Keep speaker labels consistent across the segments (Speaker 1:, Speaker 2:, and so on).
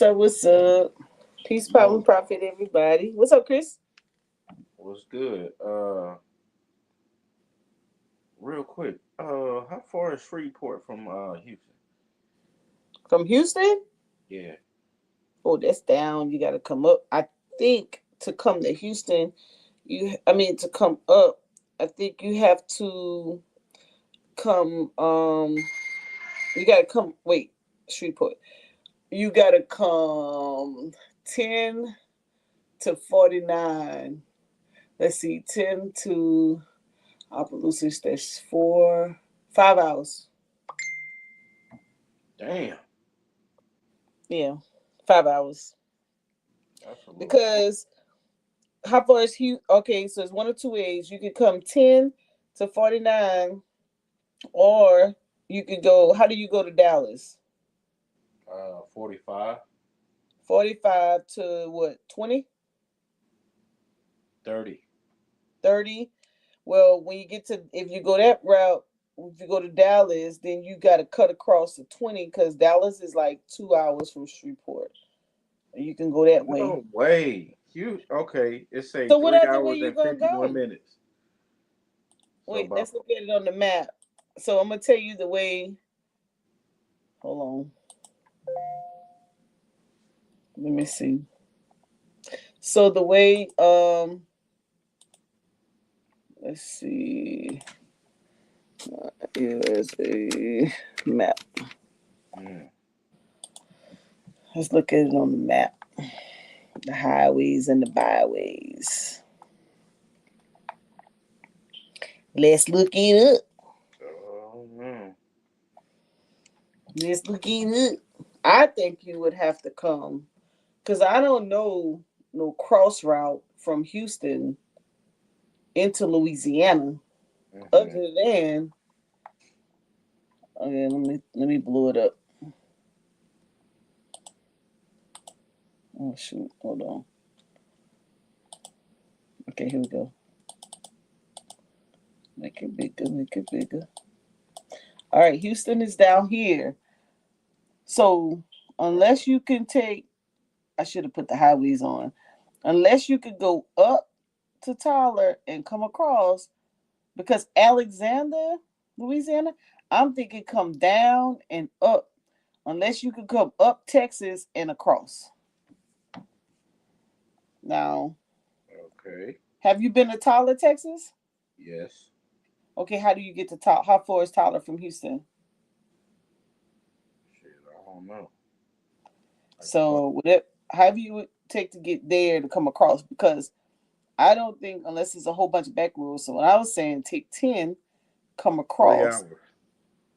Speaker 1: up? What's up? Peace, power, and
Speaker 2: Mo,
Speaker 1: profit, everybody. What's up, Chris?
Speaker 2: what's good? Real quick, how far is Freeport from Houston?
Speaker 1: From Houston?
Speaker 2: Yeah.
Speaker 1: Oh, that's down. You got to come up. I think to come to Houston, to come up, I think you have to come. You got to come. Wait, Shreveport. You got to come 10 to 49. Let's see, 10 to Opelousas. That's 5 hours.
Speaker 2: Damn,
Speaker 1: Yeah, 5 hours.
Speaker 2: that's a little far.
Speaker 1: Because how far is Hugh? Okay, so it's one of two ways. You could come 10 to 49, or you could go. How do you go to Dallas?
Speaker 2: 45,
Speaker 1: 45 to what? 20,
Speaker 2: 30.
Speaker 1: 30. Well, when you get to, if you go that route, if you go to Dallas, then you got to cut across to 20 because Dallas is like 2 hours from Shreveport. You can go that way.
Speaker 2: No way. Okay? It say
Speaker 1: So what
Speaker 2: three
Speaker 1: other way
Speaker 2: hours
Speaker 1: you
Speaker 2: and
Speaker 1: gonna
Speaker 2: 51
Speaker 1: go?
Speaker 2: minutes. So
Speaker 1: Wait,
Speaker 2: about
Speaker 1: let's look at it on the map. So I'm gonna tell you the way. Hold on. Let me see. So the way let's see. Here is a map.
Speaker 2: mm,
Speaker 1: Let's look at it on the map. The highways and the byways. Let's look it up.
Speaker 2: oh man.
Speaker 1: Let's look it up. I think you would have to come because I don't know no cross route from Houston into Louisiana
Speaker 2: Hmm.
Speaker 1: other than okay, let me blow it up. Oh shoot, hold on. Okay, here we go. Make it bigger, make it bigger. All right, Houston is down here. So unless you can take, I should have put the highways on. Unless you could go up to Tyler and come across, because Alexander, Louisiana, I'm thinking come down and up. Unless you could come up Texas and across. Now,
Speaker 2: Okay.
Speaker 1: have you been to Tyler, Texas?
Speaker 2: Yes.
Speaker 1: Okay, how do you get to Tyler? How far is Tyler from Houston?
Speaker 2: Shit, I don't know. I can find.
Speaker 1: So, however you would take to get there to come across, because I don't think unless it's a whole bunch of back roads. So when I was saying take 10, come
Speaker 2: 3 hours.
Speaker 1: across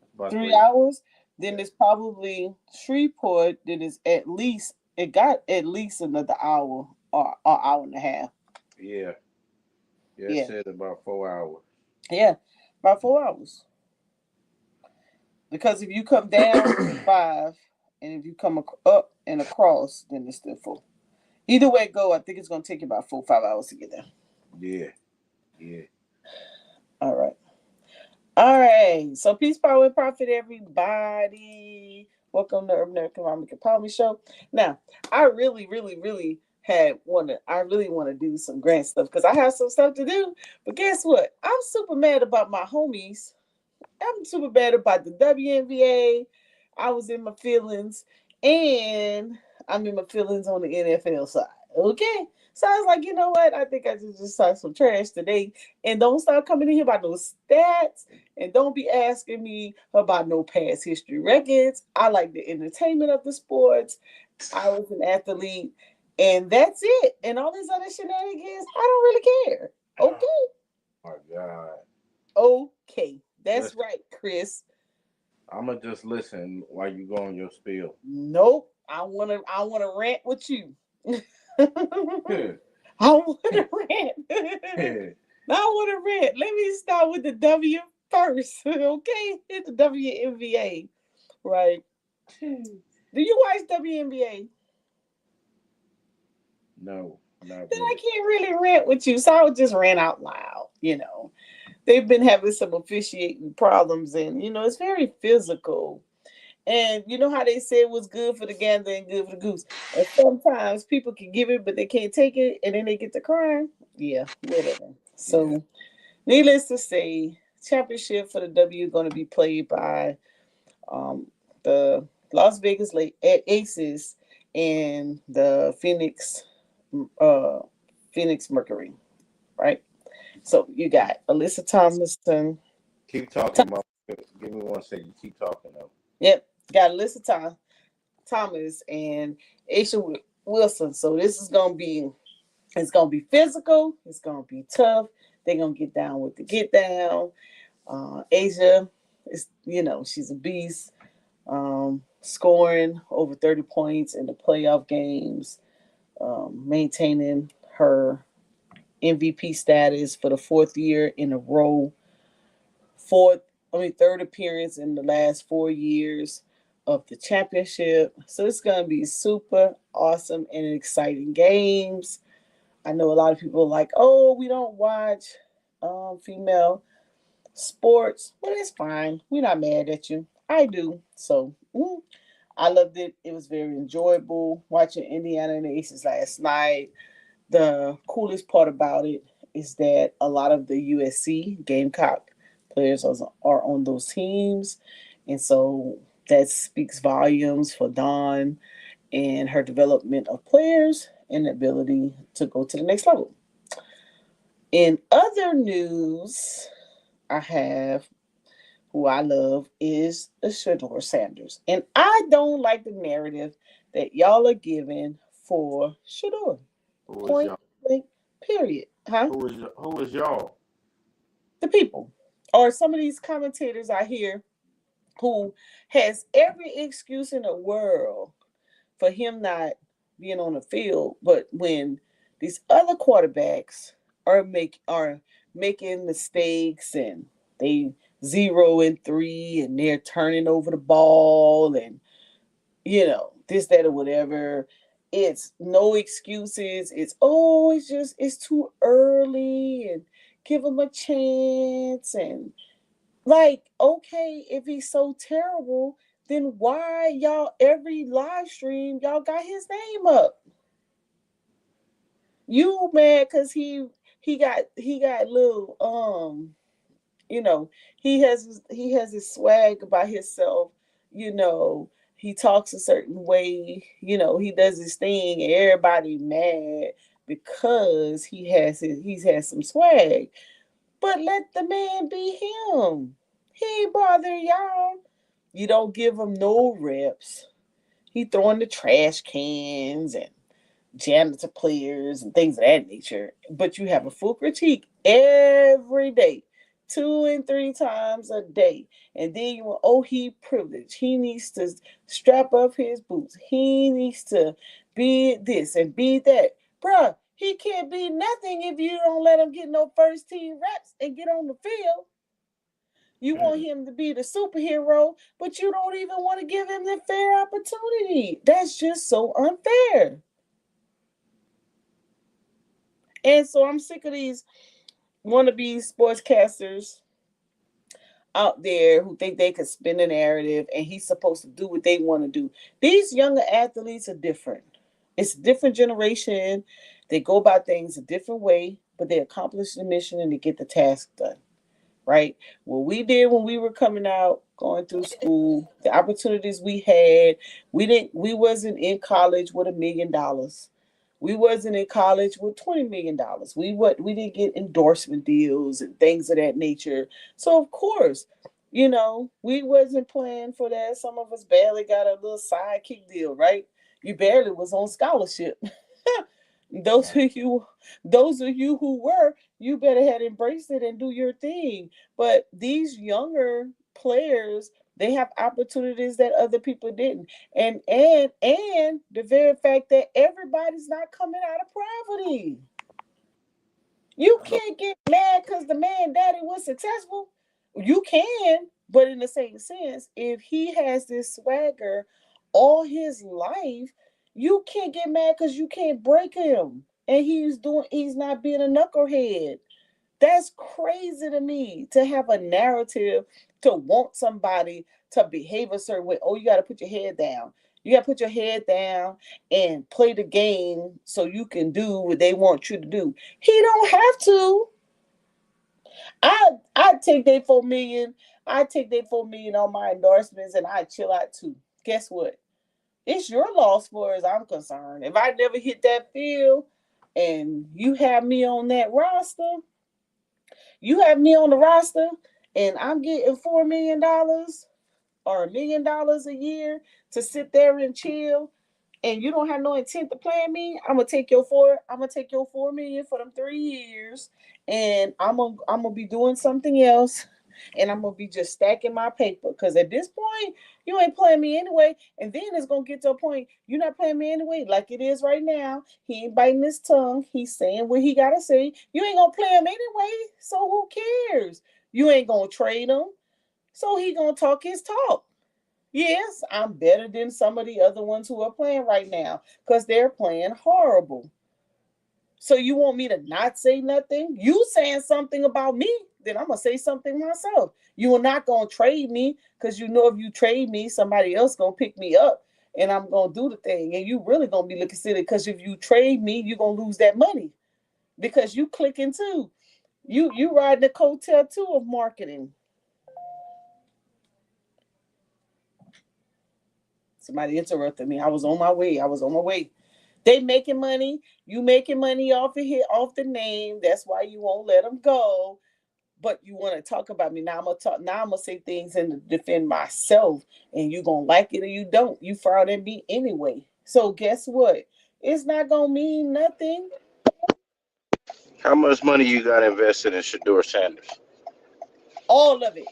Speaker 2: It's about
Speaker 1: three
Speaker 2: 3 hours.
Speaker 1: hours, then
Speaker 2: Yeah.
Speaker 1: it's probably Shreveport. Then it's at least it got at least another hour or hour and a half.
Speaker 2: Yeah. Yeah. It
Speaker 1: Yeah,
Speaker 2: said about 4 hours.
Speaker 1: yeah, about 4 hours. Because if you come down, it's five, and if you come up and across, then it's still four. Either way it go, I think it's gonna take you about 4 5 hours to get there.
Speaker 2: Yeah. Yeah.
Speaker 1: All right. All right. So peace, power, and profit, everybody. Welcome to Urban Economic Empowerment Show. Now, I really, really, really I really want to do some grant stuff because I have some stuff to do. But guess what? I'm super mad about my homies. I'm super mad about the WNBA. I was in my feelings, and I'm in my feelings on the NFL side. Okay. So I was like, you know what? I think I just saw some trash today. And don't start coming in here about no stats. And don't be asking me about no past history records. I like the entertainment of the sports. I was an athlete. And that's it. And all these other shenanigans, I don't really care. Okay.
Speaker 2: My God.
Speaker 1: Okay. That's
Speaker 2: Listen,
Speaker 1: right, Chris.
Speaker 2: I'ma just listen while you go on your spiel.
Speaker 1: Nope. I wanna rant with you. I wanna rant. I wanna rant. Let me start with the W first. Okay? Hit the WNBA. Right. Do you watch WNBA?
Speaker 2: No, not
Speaker 1: Then I
Speaker 2: really.
Speaker 1: can't really rant with you. So I would just rant out loud. They've been having some officiating problems and it's very physical. And you know how they say what's good for the gander and good for the goose. And sometimes people can give it, but they can't take it, and then they get to crying. Yeah, whatever.
Speaker 2: Yeah.
Speaker 1: So, needless to say, championship for the W going to be played by um, the Las Vegas Aces and the uh, Phoenix Mercury, right? So you got Alyssa Thomason.
Speaker 2: Keep talking, Mom. Give me 1 second. Keep talking though.
Speaker 1: Yep, got Thomas and Aisha Wilson. So this is gonna be it's gonna be physical. It's gonna be tough. They're gonna get down with the get down. Asia is she's a beast. Scoring over 30 points in the playoff games, maintaining her MVP status for the fourth year in a row. Third appearance in the last 4 years of the championship. So it's going to be super awesome and exciting games. I know a lot of people are like, oh, we don't watch female sports. Well, it's fine. We're not mad at you. I do. So I loved it. It was very enjoyable watching Indiana and the Aces last night. The coolest part about it is that a lot of the USC Gamecock players are on those teams. And so that speaks volumes for Dawn and her development of players and the ability to go to the next level. In other news, I have who I love is Shedeur Sanders. And I don't like the narrative that y'all are giving for Shedeur.
Speaker 2: Who is
Speaker 1: Point
Speaker 2: y'all?
Speaker 1: blank, period. Huh?
Speaker 2: Who is y'all?
Speaker 1: The people. Or some of these commentators I hear who has every excuse in the world for him not being on the field, but when these other quarterbacks are making mistakes and they 0-3 and they're turning over the ball and this, that, or whatever. It's no excuses. It's too early and give him a chance. And like, okay, if he's so terrible, then why y'all every live stream y'all got his name up? You mad because he got little you know, he has his swag about himself, you know, he talks a certain way, he does his thing and everybody mad because he's had some swag. But let the man be him. He ain't bother y'all. You don't give him no reps. He throwing the trash cans and janitor players and things of that nature. But you have a full critique every day, 2 and 3 times a day. And then he privileged. He needs to strap up his boots. He needs to be this and be that. Bruh, he can't be nothing if you don't let him get no first team reps and get on the field. You want him to be the superhero, but you don't even want to give him the fair opportunity. That's just so unfair. And so I'm sick of these wannabe sportscasters out there who think they could spin a narrative and he's supposed to do what they want to do. These younger athletes are different. It's a different generation. They go about things a different way, but they accomplish the mission and they get the task done. Right? What we did when we were coming out, going through school, the opportunities we had, we wasn't in college with $1 million. We wasn't in college with $20 million. We didn't get endorsement deals and things of that nature. So of course, we wasn't playing for that. Some of us barely got a little sidekick deal, right? You barely was on scholarship. those
Speaker 2: Right.
Speaker 1: of you those of you who were, you better had embraced it and do your thing. But these younger players, they have opportunities that other people didn't. And the very fact that everybody's not coming out of poverty. You
Speaker 2: Uh,
Speaker 1: can't get mad because the man daddy was successful. You can, but in the same sense, if he has this swagger all his life, you can't get mad because you can't break him. And he's not being a knucklehead. That's crazy to me to have a narrative to want somebody to behave a certain way. Oh, you got to put your head down. You got to put your head down and play the game so you can do what they want you to do. He don't have to. I take that 4 million. I take that 4 million on my endorsements and I chill out too. Guess what? It's your loss for as I'm concerned. If I never hit that field and you have me on that roster, you have me on the roster and I'm getting $4 million or $1 million a year to sit there and chill, and you don't have no intent to play me, I'm gonna take your 4 million for them 3 years, and I'm gonna be doing something else, and I'm gonna be just stacking my paper. Cause at this point, you ain't playing me anyway, and then it's gonna get to a point you're not playing me anyway, like it is right now. He ain't biting his tongue. He's saying what he gotta say. You ain't gonna play him anyway, so who cares? You ain't gonna trade him, so he gonna talk his talk. Yes, I'm better than some of the other ones who are playing right now because they're playing horrible. So you want me to not say nothing? You saying something about me, then I'm gonna say something myself. You are not gonna trade me because you know if you trade me, somebody else gonna pick me up and I'm gonna do the thing. And you really gonna be looking silly because if you trade me, you're gonna lose that money because you clicking too. You riding the coattail too of marketing. Somebody interrupted me. I was on my way. They making money. You making money off of here, off the name. That's why you won't let them go. But you want to talk about me now. I'm gonna talk. Now I'm gonna say things and defend myself, and you gonna like it or you don't. You fraud at me anyway. So guess what? It's not gonna mean nothing.
Speaker 3: How much money you got invested in Shador Sanders?
Speaker 1: All of it.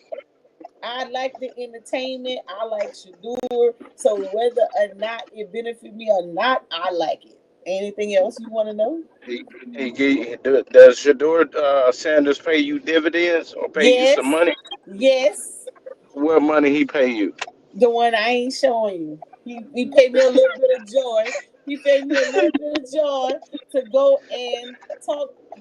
Speaker 1: I like the entertainment. I like Shadur. So whether or not it benefit me or not, I like it. Anything else you want to know?
Speaker 3: Does Shador Sanders pay you dividends or pay you some
Speaker 1: Yes.
Speaker 3: money?
Speaker 1: Yes.
Speaker 3: What money he pay you?
Speaker 1: The one I ain't showing you. He paid me a little bit of joy. He paid me a little bit of joy to go and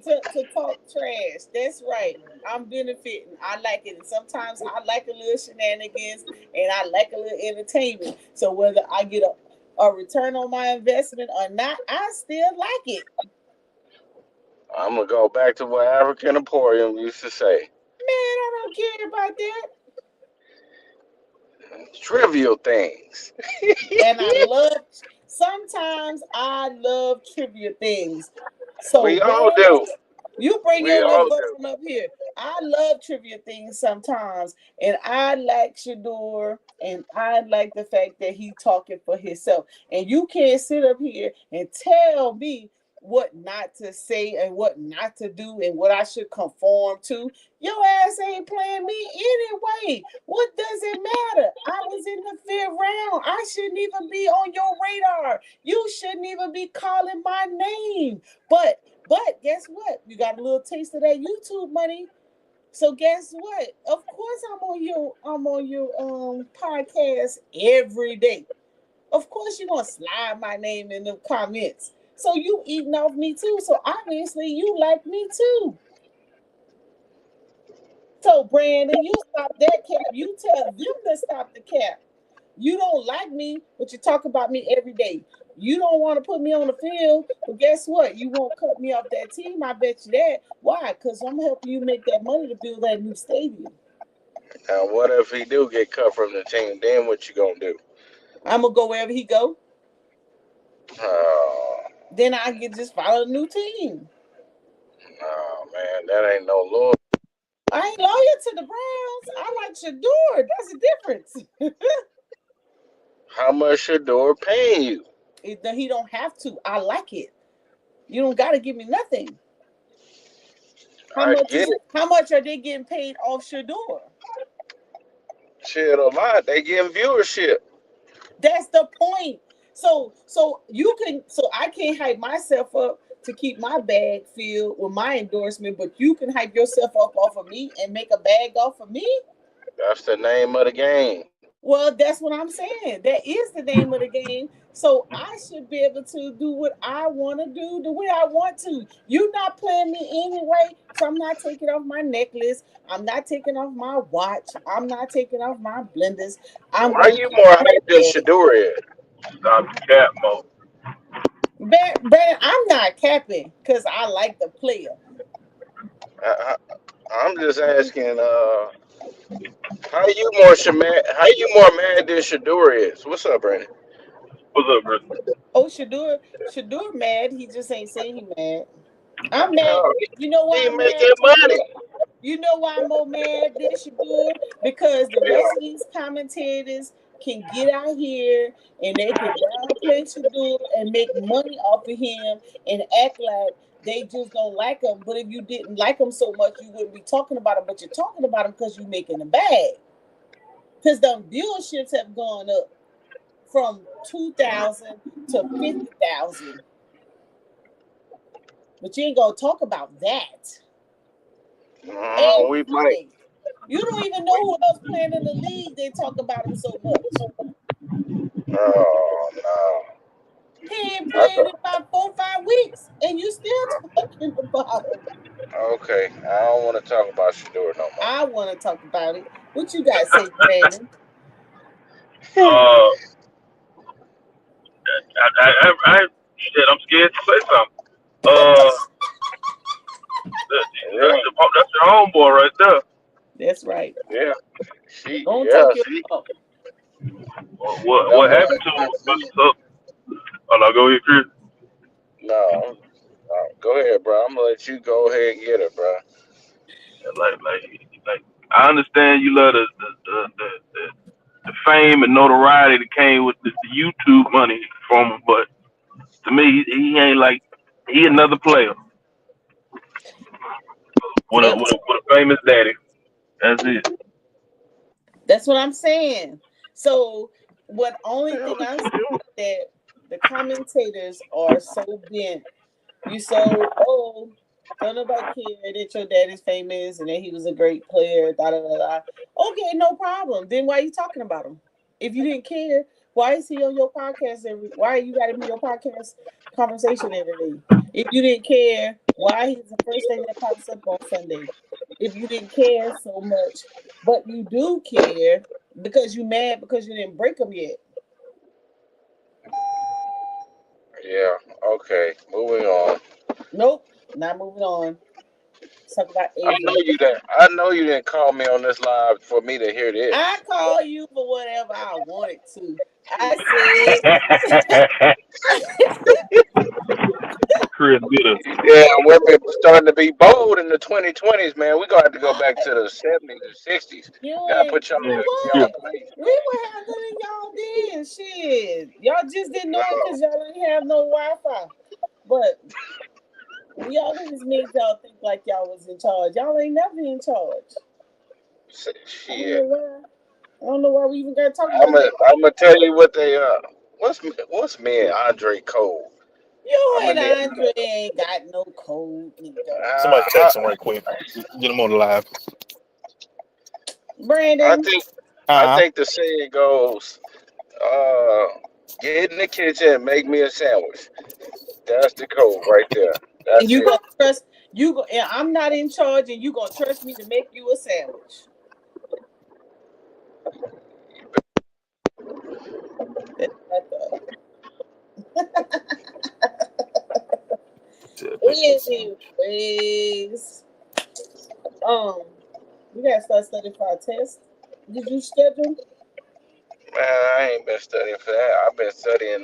Speaker 1: to talk trash. That's right. I'm benefiting. I like it. And sometimes I like a little shenanigans and I like a little entertainment. So whether I get a return on my investment or not, I still like it.
Speaker 3: I'm gonna go back to what African Emporium used to say:
Speaker 1: Man, I don't care about that.
Speaker 3: trivial things.
Speaker 1: And I love sometimes I love trivia things. So
Speaker 3: We all do.
Speaker 1: Brandon, you bring
Speaker 3: We
Speaker 1: your little
Speaker 3: all do.
Speaker 1: button up here. I love trivia things sometimes, and I like Shador, and I like the fact that he talking for himself. And you can't sit up here and tell me what not to say and what not to do and what I should conform to. Your ass ain't playing me anyway. What does it matter? I was in the 5th round. I shouldn't even be on your radar. You shouldn't even be calling my name. But guess what? You got a little taste of that YouTube money. So guess what? Of course I'm on your podcast every day. Of course you're gonna slide my name in the comments. So you eating off me too. So obviously you like me too. So Brandon, you stop that cap. You tell them to stop the cap. You don't like me, but you talk about me every day. You don't want to put me on the field, but guess what? You won't cut me off that team. I bet you that. Why? Because I'm helping you make that money to build that new stadium.
Speaker 3: Now, what if he do get cut from the team? Then what you gonna do?
Speaker 1: I'm gonna go wherever he go.
Speaker 3: Oh,
Speaker 1: Then I can just follow a new team.
Speaker 3: oh man, that ain't no Lord.
Speaker 1: I ain't loyal to the Browns. I like Shador. That's the difference.
Speaker 3: How much Shador paying you?
Speaker 1: He don't have to. I like it. You don't got to give me nothing. How
Speaker 3: I
Speaker 1: much
Speaker 3: get
Speaker 1: is?
Speaker 3: it.
Speaker 1: How much are they getting paid off Shador?
Speaker 3: Shit, a lot. They getting viewership.
Speaker 1: That's the point. So I can't hype myself up to keep my bag filled with my endorsement, but you can hype yourself up off of me and make a bag off of me.
Speaker 3: That's the name of the game.
Speaker 1: Well, that's what I'm saying. That is the name of the game. So I should be able to do what I want to do the way I want to. You're not playing me anyway, so I'm not taking off my necklace. I'm not taking off my watch. I'm not taking off my blenders. I'm
Speaker 3: Why
Speaker 1: gonna
Speaker 3: you
Speaker 1: keep
Speaker 3: more
Speaker 1: it
Speaker 3: hyped than
Speaker 1: like
Speaker 3: Shador is?
Speaker 4: Stop cat mode.
Speaker 1: Brandon, I'm not capping because I like the player.
Speaker 3: I, I'm just asking. How you more mad than Shador is? What's up, Brandon?
Speaker 4: What's up, Chris?
Speaker 1: Oh, Shadur mad. He just ain't saying he mad. I'm mad.
Speaker 3: No,
Speaker 1: You know
Speaker 3: he
Speaker 1: why I'm mad
Speaker 3: making
Speaker 1: too?
Speaker 3: money.
Speaker 1: You know why I'm more mad than Shadur? Because the
Speaker 3: Yeah.
Speaker 1: rest of these commentators can get out here and they can downplay Shadur and make money off of him and act like they just don't like him. But if you didn't like him so much, you wouldn't be talking about him. But you're talking about him because you're making a bag. Because the viewerships have gone up from 2,000 to 50,000. But you ain't gonna talk about that
Speaker 3: We might.
Speaker 1: every day. You don't even know who else playing in the league. They talk about him so much.
Speaker 3: Oh no.
Speaker 1: He ain't
Speaker 3: I
Speaker 1: played in
Speaker 3: thought.
Speaker 1: about 4 or 5 weeks, and you still talking about him.
Speaker 3: Okay, I don't want to talk about Shador no
Speaker 1: I want to talk about it. What you got to say, Brandon?
Speaker 3: more.
Speaker 4: Shit, I'm scared to say something. Uh, that's your homeboy right there.
Speaker 1: That's right.
Speaker 3: Yeah, she.
Speaker 1: Don't
Speaker 3: Yeah,
Speaker 1: talk your
Speaker 3: she.
Speaker 1: talk.
Speaker 4: What
Speaker 3: Number.
Speaker 4: happened to him? So, oh no, go ahead, Chris.
Speaker 3: No, no. Go ahead, bro. I'm gonna let you go ahead and get it, bro.
Speaker 4: Like, I understand you love the fame and notoriety that came with the YouTube money from him, but to me, he ain't like he another player with a
Speaker 1: Yep.
Speaker 4: with a famous daddy. That's it.
Speaker 1: That's what I'm saying. So, what only
Speaker 3: Hell
Speaker 1: thing
Speaker 3: is
Speaker 1: I'm
Speaker 3: she
Speaker 1: saying
Speaker 3: doing?
Speaker 1: is that the commentators are so bent. You so don't nobody care that your dad is famous and that he was a great player. Da da da da. Okay, no problem. Then why are you talking about him? If you didn't care, why is he on your podcast every? Why you got him in your podcast conversation every day? If you didn't care, why he's the first thing that pops up on Sunday? If you didn't care so much, but you do care because you mad because you didn't break him yet.
Speaker 3: Yeah. Okay. Moving on.
Speaker 1: Nope, not moving on. Let's talk about
Speaker 3: I know
Speaker 1: Asia.
Speaker 3: you didn't. I know you didn't call me on this live for me to hear
Speaker 1: I
Speaker 3: this.
Speaker 1: call you for whatever I wanted to. I
Speaker 4: Chris did a
Speaker 3: Yeah, women starting to be bold in the 2020s, man. We gonna have to go back
Speaker 1: said,
Speaker 3: to the 70s and 60s.
Speaker 1: you
Speaker 3: Gotta
Speaker 1: ain't
Speaker 3: put y'all
Speaker 1: you know
Speaker 3: in
Speaker 4: Chris.
Speaker 3: y'all
Speaker 1: what?
Speaker 3: place.
Speaker 1: We were having than y'all then. Shit. Y'all just didn't know it
Speaker 3: No,
Speaker 1: because y'all didn't have no Wi-Fi. But we always made y'all think like y'all was in charge. Y'all ain't never in charge. I don't know
Speaker 3: shit.
Speaker 1: why. I don't know why we even gotta talk
Speaker 3: I'm
Speaker 1: about
Speaker 3: gonna
Speaker 1: that.
Speaker 3: I'm gonna tell you what they What's me and Andre Cole?
Speaker 1: You
Speaker 3: I'm
Speaker 1: and
Speaker 3: gonna need.
Speaker 1: Andre ain't got no code neither.
Speaker 4: Somebody
Speaker 3: I,
Speaker 4: text him right quick. Get him on the live.
Speaker 3: I
Speaker 1: Brandon,
Speaker 3: think I
Speaker 4: Uh
Speaker 3: think the saying goes, uh, get in the kitchen and make me a sandwich. That's the code right there.
Speaker 1: and
Speaker 3: That's
Speaker 1: you
Speaker 3: it.
Speaker 1: gonna trust you go and I'm not in charge and you gonna trust me to make you a sandwich. That's what I
Speaker 4: huh.
Speaker 1: Anyways, um, we gotta start studying for our test. Did you schedule?
Speaker 3: Man, I ain't been studying for that. I've been studying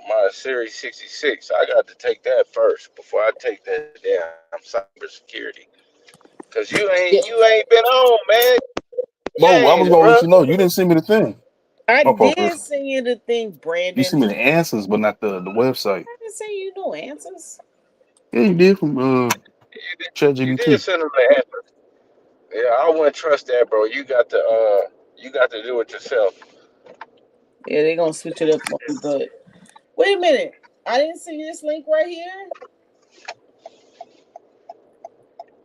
Speaker 3: my Series 66. I got to take that first before I take that damn cybersecurity. Cause
Speaker 1: Yeah.
Speaker 3: you ain't been on, man.
Speaker 4: Mo, I
Speaker 3: Games,
Speaker 4: was gonna
Speaker 3: bro.
Speaker 4: let you know you didn't send me the thing.
Speaker 1: I
Speaker 4: My fault,
Speaker 1: did
Speaker 4: Chris.
Speaker 1: send you the thing,
Speaker 4: You
Speaker 1: Brandon.
Speaker 4: sent me the answers, but not the website.
Speaker 1: I didn't say you no answers.
Speaker 4: Yeah, you did from
Speaker 3: You did
Speaker 4: ChatGPT.
Speaker 3: send them the answer. Yeah, I wouldn't trust that, bro. You got to do it yourself.
Speaker 1: Yeah, they're gonna switch it up on you, but wait a minute. I didn't see this link right here.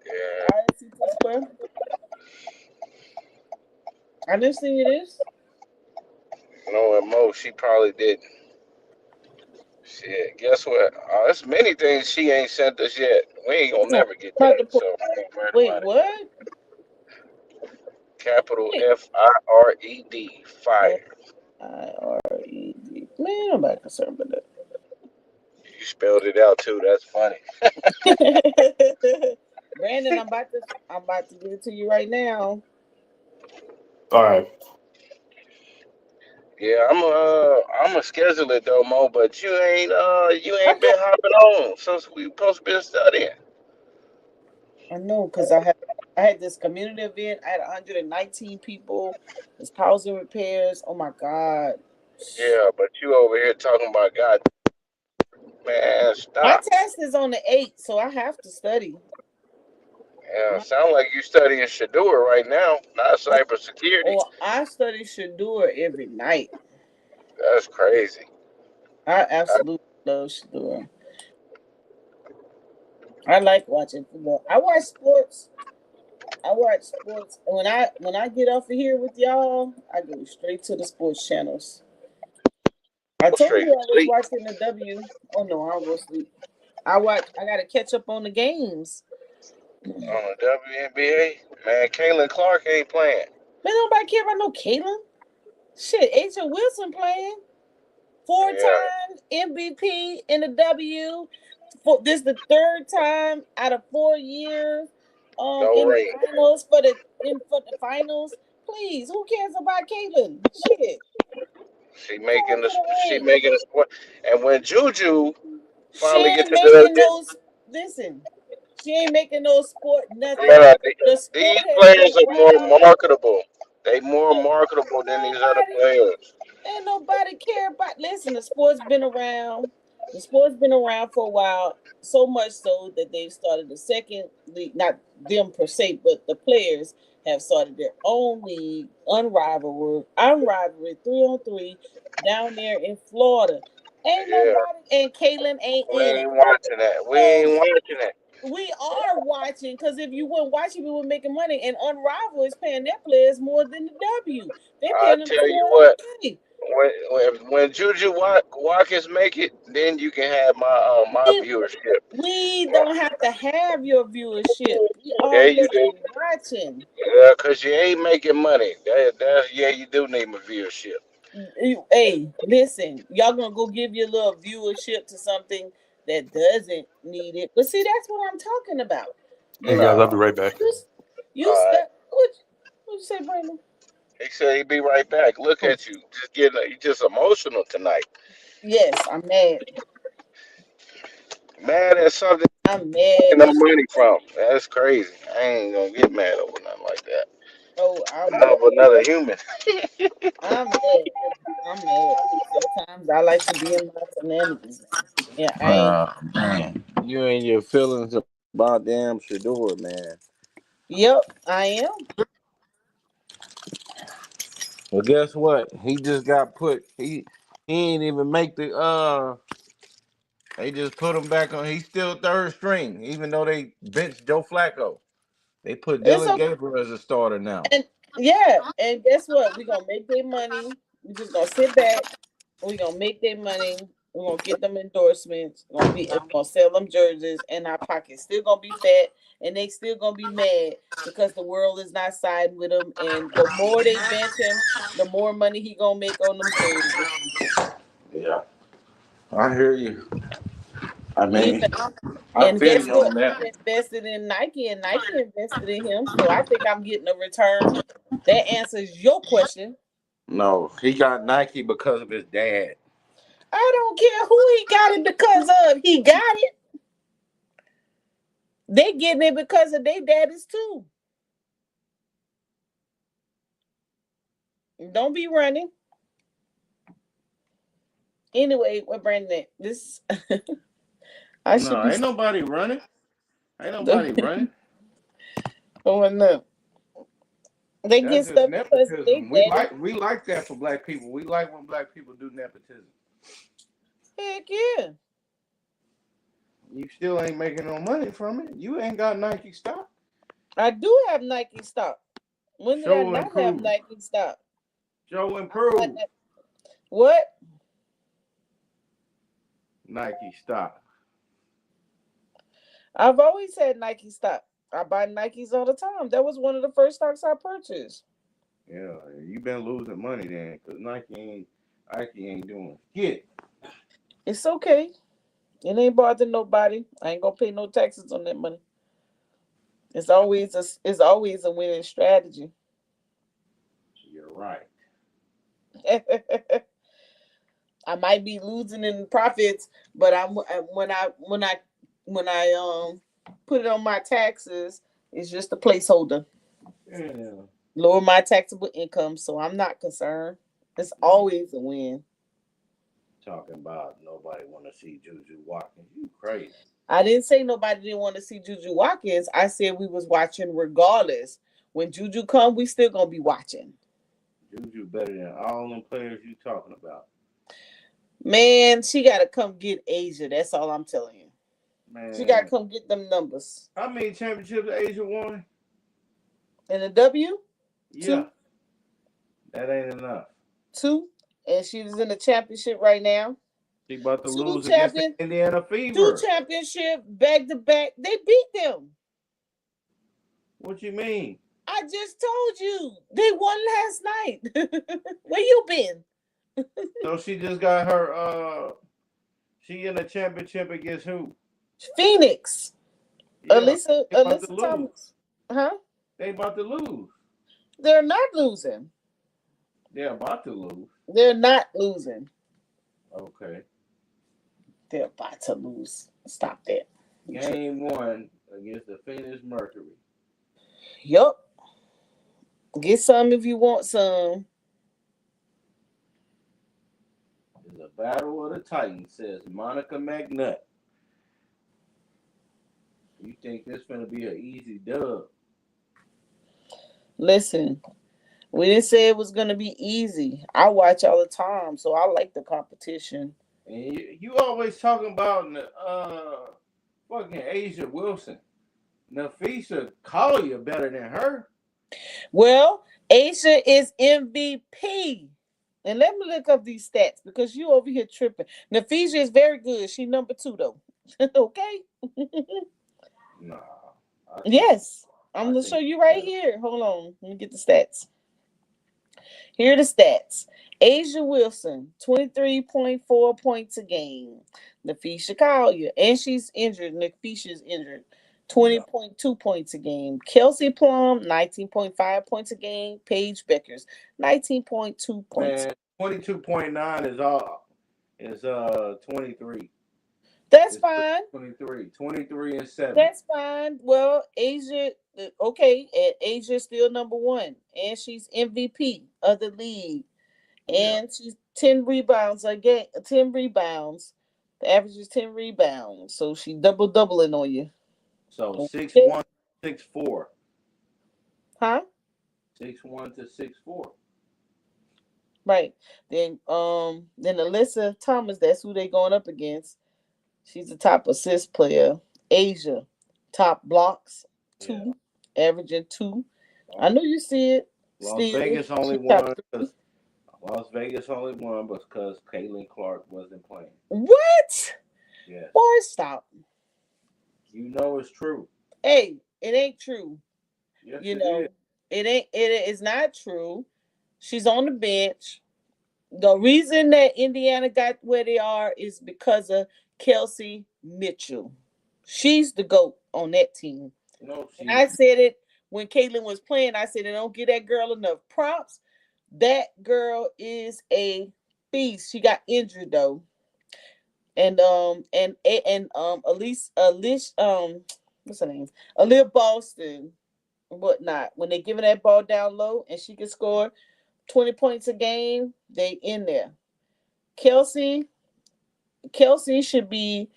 Speaker 3: Yeah,
Speaker 1: I didn't see T Square. I didn't see this.
Speaker 3: Knowing Mo, she probably didn't. Shit, guess what? There's many things she ain't sent us yet. We ain't gonna
Speaker 1: I'm
Speaker 3: never get
Speaker 1: about
Speaker 3: that.
Speaker 1: to put,
Speaker 3: So don't worry
Speaker 1: wait,
Speaker 3: about it.
Speaker 1: what?
Speaker 3: Capital
Speaker 1: Wait.
Speaker 3: FIRED, fire.
Speaker 1: FIRED. Man, I'm not concerned with that.
Speaker 3: You spelled it out too. That's funny.
Speaker 1: Brandon, I'm about to give it to you right now.
Speaker 2: All right.
Speaker 3: Yeah, I'm a schedule it though, Mo. But you ain't
Speaker 1: I
Speaker 3: been
Speaker 1: got.
Speaker 3: hopping on since we supposed to be studying.
Speaker 1: I know because I had this community event. I had 119 people. It's housing repairs. Oh my God.
Speaker 3: Yeah, but you over here talking about God, man,
Speaker 1: My
Speaker 3: stop.
Speaker 1: test is on the 8th, so I have to study.
Speaker 3: Yeah,
Speaker 1: My,
Speaker 3: sound like you studying Shadur right now, not cybersecurity.
Speaker 1: I study Shadura every night.
Speaker 3: That's crazy.
Speaker 1: I absolutely love Shadura. I like watching football. I watch sports. And when I get off of here with y'all, I go straight to the sports channels. I
Speaker 3: Go
Speaker 1: told
Speaker 3: straight
Speaker 1: you
Speaker 3: to
Speaker 1: I was
Speaker 3: sleep
Speaker 1: watching the W. Oh no, I don't go sleep. I gotta catch up on the games. Man,
Speaker 3: on the WNBA. Man, Caitlin Clark ain't playing.
Speaker 1: nobody care about no Caitlin. Shit, Asia Wilson playing.
Speaker 3: Yeah,
Speaker 1: 4-time MVP in the W. This is the third time out of 4 years.
Speaker 3: no
Speaker 1: In the
Speaker 3: ring.
Speaker 1: finals for the finals. Please, who cares about Caitlin? Shit,
Speaker 3: She
Speaker 1: going
Speaker 3: making the
Speaker 1: to the
Speaker 3: she
Speaker 1: ring.
Speaker 3: making the sport. And when Juju
Speaker 1: She
Speaker 3: finally get
Speaker 1: ain't
Speaker 3: to the
Speaker 1: making those. Listen, she ain't making no sport. Nothing.
Speaker 3: yeah,
Speaker 1: The
Speaker 3: these
Speaker 1: sport has been
Speaker 3: players are more
Speaker 1: around.
Speaker 3: marketable. They more
Speaker 1: Look,
Speaker 3: marketable than these other
Speaker 1: nobody.
Speaker 3: players.
Speaker 1: Ain't nobody care about. Listen, the sport's been around. The sport's been around for a while. So much so that they've started the second league. Not them per se, but the players have started their own league, unrivaled 3-on-3 down there in Florida. Ain't
Speaker 3: Yeah,
Speaker 1: nobody, and Caitlin ain't
Speaker 3: we
Speaker 1: in it.
Speaker 3: ain't watching that. We
Speaker 1: So
Speaker 3: ain't watching that.
Speaker 1: we are watching because if you weren't watching, we were making money. And Unrivaled is paying their players more than the W. They're
Speaker 3: I
Speaker 1: paying them
Speaker 3: tell you what.
Speaker 1: $200K.
Speaker 3: When Juju Watkins make it, then you can have my
Speaker 1: We,
Speaker 3: viewership.
Speaker 1: we don't have to have your viewership. We
Speaker 3: Yeah, you do.
Speaker 1: already watching.
Speaker 3: Yeah, cause you ain't making money. Yeah, you do need my viewership.
Speaker 1: Hey, listen, y'all gonna go give your little viewership to something that doesn't need it. But see, that's what I'm talking about.
Speaker 2: Hey
Speaker 1: You
Speaker 2: guys, I'll
Speaker 3: No.
Speaker 2: be right back.
Speaker 1: you
Speaker 3: All right.
Speaker 1: stuck. What'd you say, Brandon?
Speaker 3: He said he'd be right back. Look
Speaker 1: Oh,
Speaker 3: at you, you just emotional tonight.
Speaker 1: yes, I'm mad.
Speaker 3: Mad at something
Speaker 1: I'm mad
Speaker 3: no
Speaker 1: as
Speaker 3: money from. That's crazy. I ain't gonna get mad over nothing like that.
Speaker 1: oh, I'm mad.
Speaker 3: Over another human.
Speaker 1: I'm mad. I'm mad. Sometimes I like to be in my shenanigans. Yeah, I ain't.
Speaker 3: Man, you and your feelings about damn Shador, man.
Speaker 1: Yep, I am.
Speaker 3: Well, guess what? He just got put. He ain't even make the. They just put him back on. He's still third string, even though they benched Joe Flacco. They put
Speaker 1: It's
Speaker 3: Dylan
Speaker 1: okay.
Speaker 3: Gabriel as a starter now.
Speaker 1: And yeah, and guess what? We're gonna make their money. We're just gonna sit back. We're gonna make their money. We're gonna get them endorsements. We're gonna sell them jerseys, and our pocket's still gonna be fat, and they still gonna be mad because the world is not siding with them. And the more they bench him, the more money he gonna make on them jerseys.
Speaker 3: Yeah, I hear you. I
Speaker 1: He
Speaker 3: mean, I
Speaker 1: And
Speaker 3: feel
Speaker 1: guess
Speaker 3: you
Speaker 1: what?
Speaker 3: on
Speaker 1: He
Speaker 3: that.
Speaker 1: invested in Nike, and Nike invested in him. So I think I'm getting a return. That answers your question.
Speaker 3: No, he got Nike because of his dad.
Speaker 1: I don't care who he got it because of. He got it. They getting it because of their daddies too. Don't be running. Anyway, what Brandon? This I should
Speaker 3: No,
Speaker 1: be
Speaker 3: ain't nobody running. Ain't nobody running.
Speaker 1: going up. They get
Speaker 3: That's just
Speaker 1: stuff because of their
Speaker 3: nepotism.
Speaker 1: daddy.
Speaker 3: We like that for black people. We like when black people do nepotism.
Speaker 1: Heck yeah.
Speaker 3: You still ain't making no money from it. You ain't got Nike stock.
Speaker 1: I do have Nike stock. When did I
Speaker 3: Show
Speaker 1: not have
Speaker 3: improve.
Speaker 1: Nike stock?
Speaker 3: Show
Speaker 1: I bought
Speaker 3: improve.
Speaker 1: that. What?
Speaker 2: Nike stock.
Speaker 1: I've always had Nike stock. I buy Nikes all the time. That was one of the first stocks I purchased.
Speaker 2: Yeah, you been losing money then, cause Nike ain't doing shit.
Speaker 1: It's okay. It ain't bothering nobody. I ain't gonna pay no taxes on that money. It's always a winning strategy.
Speaker 2: You're right.
Speaker 1: I might be losing in profits, but when I put it on my taxes, it's just a placeholder.
Speaker 2: Yeah.
Speaker 1: Lower my taxable income, so I'm not concerned. It's always a win.
Speaker 2: Talking about nobody want to see Juju Watkins. You crazy.
Speaker 1: I didn't say nobody didn't want to see Juju Watkins. I said we was watching regardless. When Juju come, we still gonna be watching.
Speaker 2: Juju better than all them players you talking about.
Speaker 1: Man, she gotta come get Asia. That's all I'm telling you. She gotta
Speaker 2: Man,
Speaker 1: come get them numbers.
Speaker 2: how many championships Asia won?
Speaker 1: And the W,
Speaker 2: Yeah,
Speaker 1: two,
Speaker 2: that ain't enough.
Speaker 1: two, and she's in the championship right now.
Speaker 2: She about to
Speaker 1: Two
Speaker 2: lose against the
Speaker 1: champion,
Speaker 2: Indiana
Speaker 1: two
Speaker 2: Fever.
Speaker 1: championship back to back. They beat them.
Speaker 2: What you mean?
Speaker 1: I just told you they won last night. Where you been?
Speaker 2: So she just got her. She in the championship against who?
Speaker 1: Phoenix.
Speaker 2: Yeah,
Speaker 1: Alyssa
Speaker 2: they about to
Speaker 1: Alyssa
Speaker 2: lose.
Speaker 1: Thomas. Huh?
Speaker 2: They about to lose.
Speaker 1: They're not losing.
Speaker 2: They're about to lose.
Speaker 1: They're not losing.
Speaker 2: Okay.
Speaker 1: They're about to lose. Stop that.
Speaker 2: Game 1 against the Phoenix Mercury.
Speaker 1: Yup. Get some if you want some.
Speaker 2: It's a battle of the Titans, says Monica McNutt. You think this gonna be an easy dub?
Speaker 1: Listen, we didn't say it was gonna be easy. I watch all the time, so I like the competition.
Speaker 2: And you always talking about fucking Asia Wilson. Nafisa Collier better than her.
Speaker 1: Well, Asia is MVP. And let me look up these stats because you over here tripping. Nafisa is very good. She number 2 though. Okay.
Speaker 2: Nah.
Speaker 1: Yes. I'm gonna show you right here. Hold on. Let me get the stats. Here are the stats. Asia Wilson, 23.4 points a game. Nafisa Collier, and she's injured. Nafisha's injured. 20.2 points a game. Kelsey Plum, 19.5 points a game. Paige Beckers, 19.2 points.
Speaker 2: Man, 22.9 is all. Is 23.
Speaker 1: That's
Speaker 2: It's
Speaker 1: fine.
Speaker 2: 23 and 7.
Speaker 1: That's fine. Well, Asia, okay, and Asia's still number 1, and she's MVP of the league. And she's 10 rebounds a game. 10 rebounds. The average is 10 rebounds. So she doubling on you.
Speaker 2: So
Speaker 1: Okay.
Speaker 2: 6'1", 6'4".
Speaker 1: Huh?
Speaker 2: 6'1" to 6'4".
Speaker 1: Right. Then Alyssa Thomas, that's who they going up against. She's the top assist player. Asia, top blocks, 2, averaging 2. I know you see it.
Speaker 2: Las Vegas only won because Caitlin Clark wasn't playing.
Speaker 1: What?
Speaker 2: Yeah.
Speaker 1: Boy, stop.
Speaker 2: You know it's true.
Speaker 1: Hey, it ain't true.
Speaker 2: Yes,
Speaker 1: You know, it is not true. She's on the bench. The reason that Indiana got where they are is because of Kelsey Mitchell. She's the GOAT on that team.
Speaker 2: No,
Speaker 1: and I said it when Caitlin was playing. I said, don't give that girl enough props. That girl is a beast. She got injured though. And Elise what's her name? Aaliyah Boston and whatnot. When they giving that ball down low and she can score 20 points a game, they in there. Kelsey should be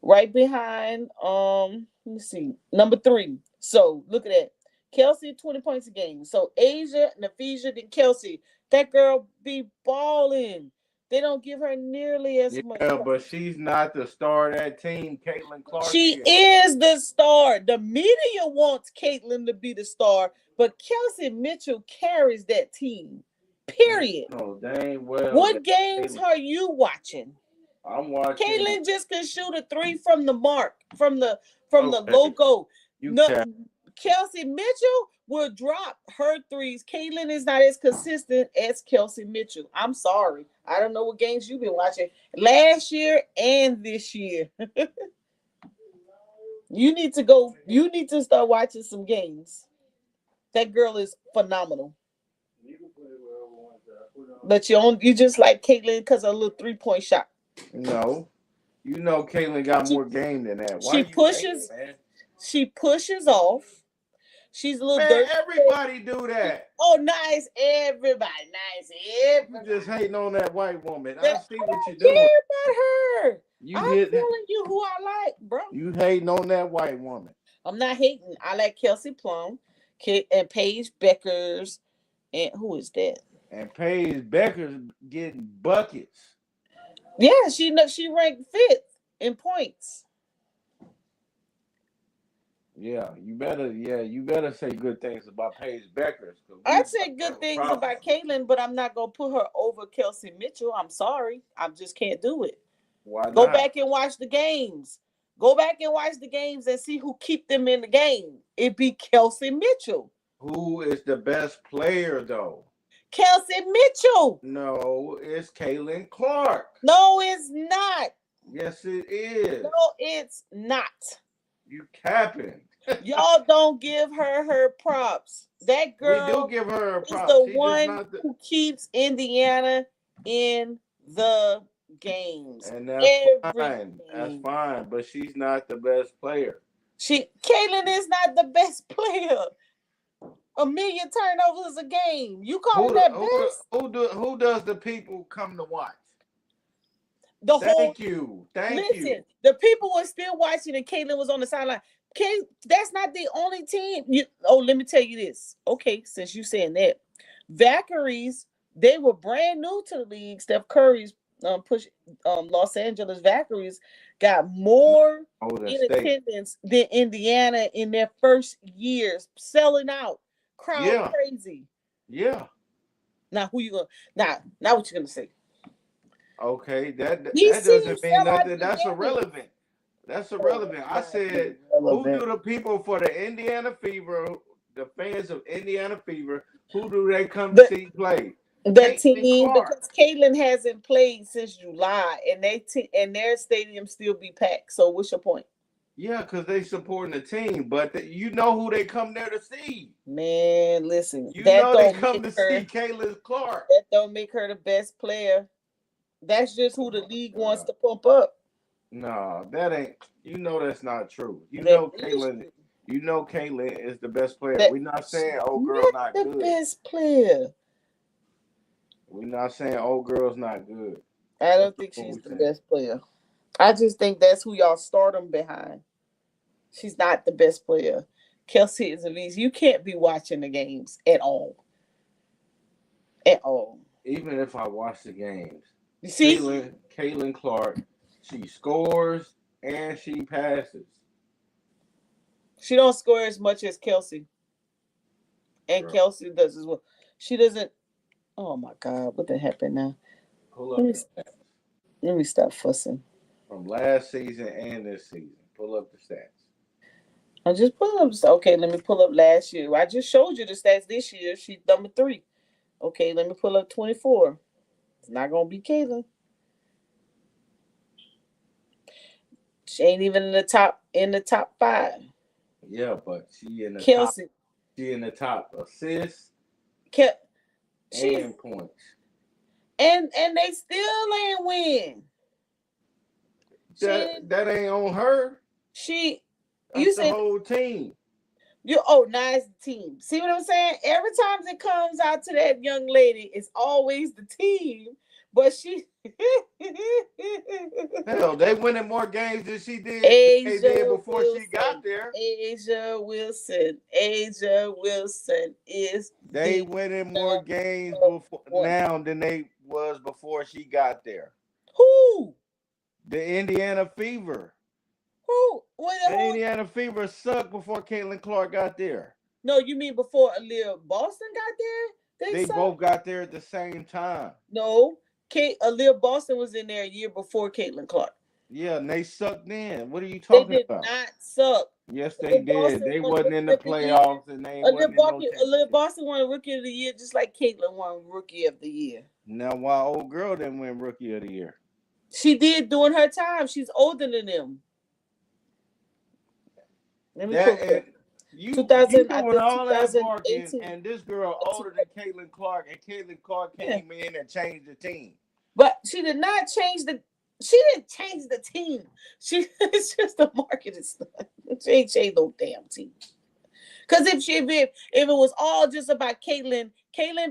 Speaker 1: right behind let me see, number 3. So look at that. Kelsey 20 points a game. So Asia, Nafisa, then Kelsey. That girl be balling. They don't give her nearly as much.
Speaker 2: Yeah, but she's not the star of that team. Caitlin Clark.
Speaker 1: She is the star. The media wants Caitlin to be the star, but Kelsey Mitchell carries that team. Period.
Speaker 2: No, dang well.
Speaker 1: What games are you watching?
Speaker 2: I'm watching.
Speaker 1: Caitlin just can shoot a 3 from the mark, from the
Speaker 2: Okay.
Speaker 1: logo.
Speaker 2: You
Speaker 1: No,
Speaker 2: can.
Speaker 1: Kelsey Mitchell will drop her threes. Caitlin is not as consistent as Kelsey Mitchell. I'm sorry. I don't know what games you've been watching last year and this year. You need to start watching some games. That girl is phenomenal. But you just like Caitlin because of a little 3-point shot.
Speaker 2: No. You know Caitlin got more game than that. Why
Speaker 1: She
Speaker 2: you
Speaker 1: pushes.
Speaker 2: hating, man?
Speaker 1: She pushes off. She's a little
Speaker 2: Man,
Speaker 1: dirty.
Speaker 2: everybody do that.
Speaker 1: Oh, nice, everybody. Nice, everybody.
Speaker 2: You just hating on that white woman. I
Speaker 1: That-
Speaker 2: see what you're
Speaker 1: I
Speaker 2: doing.
Speaker 1: don't care about her.
Speaker 2: You
Speaker 1: I'm
Speaker 2: hit
Speaker 1: telling you who I like, bro.
Speaker 2: You hating on that white woman.
Speaker 1: I'm not hating. I like Kelsey Plum, and Paige Beckers, and who is that?
Speaker 2: And Paige Becker's getting buckets.
Speaker 1: Yeah, she ranked 5th in points.
Speaker 2: Yeah, you better say good things about Paige Beckers.
Speaker 1: I'd say good things about Caitlin, but I'm not gonna put her over Kelsey Mitchell. I'm sorry. I just can't do it.
Speaker 2: Why not?
Speaker 1: Go back and watch the games. Go back and watch the games and see who keep them in the game. It'd be Kelsey Mitchell.
Speaker 2: Who is the best player though?
Speaker 1: Kelsey Mitchell.
Speaker 2: No, it's Caitlin Clark.
Speaker 1: No, it's not.
Speaker 2: Yes, it is.
Speaker 1: No, it's not.
Speaker 2: You capping.
Speaker 1: Y'all don't give her props. That girl
Speaker 2: We do give her a
Speaker 1: is
Speaker 2: props.
Speaker 1: the
Speaker 2: She's
Speaker 1: one who keeps Indiana in the games.
Speaker 2: and that's fine. That's fine. But she's not the best player.
Speaker 1: Caitlin is not the best player. 1 million turnovers a game. You call that best?
Speaker 2: Who does the people come to watch?
Speaker 1: Thank
Speaker 2: you.
Speaker 1: Listen, the people were still watching and Caitlin was on the sideline. That's not the only team. Let me tell you this. Okay, since you saying that. Valkyries, they were brand new to the league. Steph Curry's Los Angeles Valkyries got more in attendance than Indiana in their first years, selling out. Crowd crazy.
Speaker 2: Yeah.
Speaker 1: Now who you gonna now what you gonna say?
Speaker 2: Okay, that doesn't mean nothing. That's irrelevant. That's irrelevant. I said, who do the people for the Indiana Fever, the fans of Indiana Fever, who do they come to see play?
Speaker 1: The team, because Caitlin hasn't played since July, and their stadium still be packed. So what's your point?
Speaker 2: Yeah, because they supporting the team, but you know who they come there to see.
Speaker 1: Man, listen,
Speaker 2: they come to see Caitlin Clark.
Speaker 1: That don't make her the best player. That's just who the league wants to pump up.
Speaker 2: No, that ain't. You know that's not true. You know Caitlin is the best player. We're not saying old girl not good.
Speaker 1: The best player.
Speaker 2: We're not saying old girl's not good.
Speaker 1: I don't think she's the best player. I just think that's who y'all start them behind. She's not the best player. Kelsey is a beast. You can't be watching the games at all. At all.
Speaker 2: Even if I watch the games.
Speaker 1: You see?
Speaker 2: Caitlin Clark, she scores and she passes.
Speaker 1: She don't score as much as Kelsey. And Kelsey does as well. She doesn't. Oh my God, what the happened now? Let me stop fussing.
Speaker 2: From last season and this season. Pull up the stats.
Speaker 1: I'm just pulling up. Okay, let me pull up last year. I just showed you the stats this year. She's number 3. Okay, let me pull up 24. It's not gonna be Caitlin. She ain't even in the top 5.
Speaker 2: Yeah, but she in the
Speaker 1: Kelsey.
Speaker 2: Top. She in the top assists and points. And
Speaker 1: they still ain't win.
Speaker 2: That ain't on her.
Speaker 1: You said
Speaker 2: the whole team.
Speaker 1: Nice team. See what I'm saying? Every time it comes out to that young lady, it's always the team. But she
Speaker 2: hell, they winning more games than she did before she got there.
Speaker 1: Asia Wilson is
Speaker 2: they winning more games now than they was before she got there.
Speaker 1: Who?
Speaker 2: The Indiana Fever.
Speaker 1: Who?
Speaker 2: The Indiana Fever sucked before Caitlin Clark got there.
Speaker 1: No, you mean before Aaliyah Boston got there?
Speaker 2: They both got there at the same time.
Speaker 1: No, Aaliyah Boston was in there a year before Caitlin Clark.
Speaker 2: Yeah, and they sucked in. What are you talking about?
Speaker 1: They did not suck.
Speaker 2: Yes, they did. They wasn't in the playoffs, and they wasn't in no championship.
Speaker 1: Aaliyah Boston won Rookie of the Year just like Caitlin won Rookie of the Year.
Speaker 2: Now, why old girl didn't win Rookie of the Year?
Speaker 1: She did during her time. She's older than them. Let me
Speaker 2: you doing all that barking, and this girl older than Caitlin Clark, and Caitlin Clark came in and changed the team.
Speaker 1: But she did not change the. She didn't change the team. It's just the marketing stuff. She ain't changed no damn team. Because if it was all just about Caitlin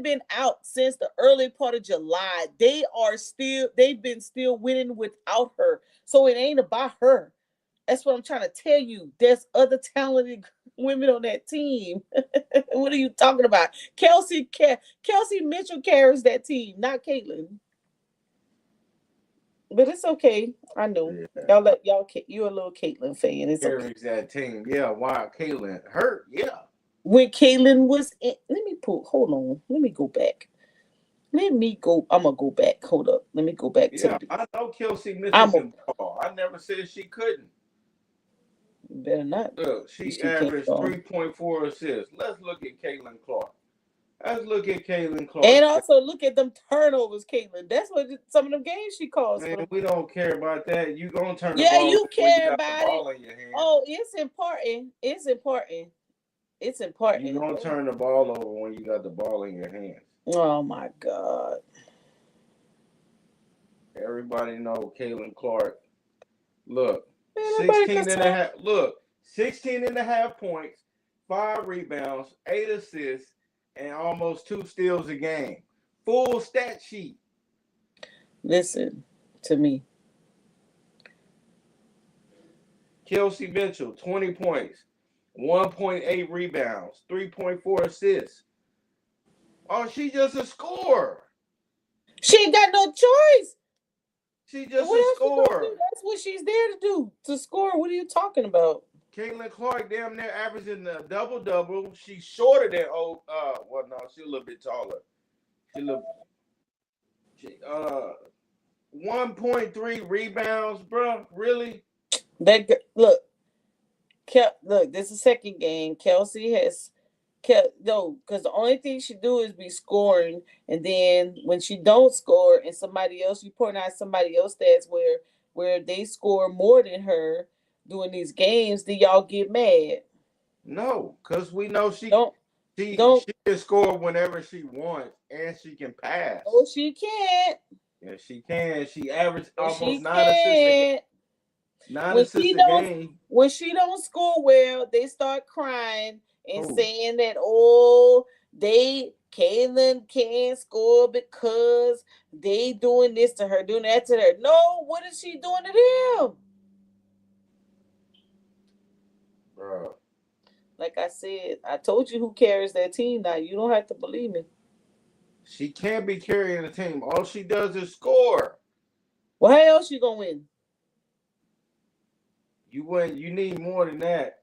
Speaker 1: been out since the early part of July. They've been still winning without her. So it ain't about her. That's what I'm trying to tell you. There's other talented women on that team. What are you talking about? Kelsey Mitchell carries that team, not Caitlin. But it's okay. I know. Yeah. You're a little Caitlin fan. It's
Speaker 2: carries that team. Yeah, why Caitlin hurt? Yeah.
Speaker 1: When Caitlin was in, hold on. Let me go back. I'm gonna go back. Hold up. Let me go back to
Speaker 2: I know Kelsey Mitchell can ball. I never said she couldn't.
Speaker 1: Better not.
Speaker 2: Look, she averaged 3.4 assists. Let's look at Caitlin Clark.
Speaker 1: And also look at them turnovers, Caitlin. That's what some of them games she calls.
Speaker 2: Man, we don't care about that. You gonna turn
Speaker 1: the ball. Yeah, you care about it. Oh, it's important. It's important.
Speaker 2: You gonna turn the ball over when you got the ball in your hands.
Speaker 1: Oh my God.
Speaker 2: Everybody know Caitlin Clark. Look, 16 and a half points, 5 rebounds, 8 assists, and almost 2 steals a game. Full stat sheet.
Speaker 1: Listen to me.
Speaker 2: Kelsey Mitchell, 20 points, 1.8 rebounds, 3.4 assists. Oh, she just a scorer.
Speaker 1: She ain't got no choice.
Speaker 2: She just a scorer.
Speaker 1: That's what she's there to do, to score. What are you talking about?
Speaker 2: Caitlin Clark damn near averaging a double-double. She's shorter than she's a little bit taller. 1.3 rebounds, bro. Really?
Speaker 1: Look, this is the second game. Kelsey has because the only thing she do is be scoring, and then when she don't score and somebody else, you point out somebody else stats where they score more than her doing these games, then y'all get mad.
Speaker 2: No, because we know she can score whenever she wants, and she can pass.
Speaker 1: Oh, she can't.
Speaker 2: Yeah, she can. She averaged almost 9 assists. 9 assists a game.
Speaker 1: When she don't score well, they start crying and saying that Caitlin can't score because they doing this to her, doing that to her. No, what is she doing to them?
Speaker 2: Bro.
Speaker 1: Like I said, I told you who carries that team now. You don't have to believe me.
Speaker 2: She can't be carrying the team. All she does is score.
Speaker 1: Well, how else you gonna win?
Speaker 2: You need more than that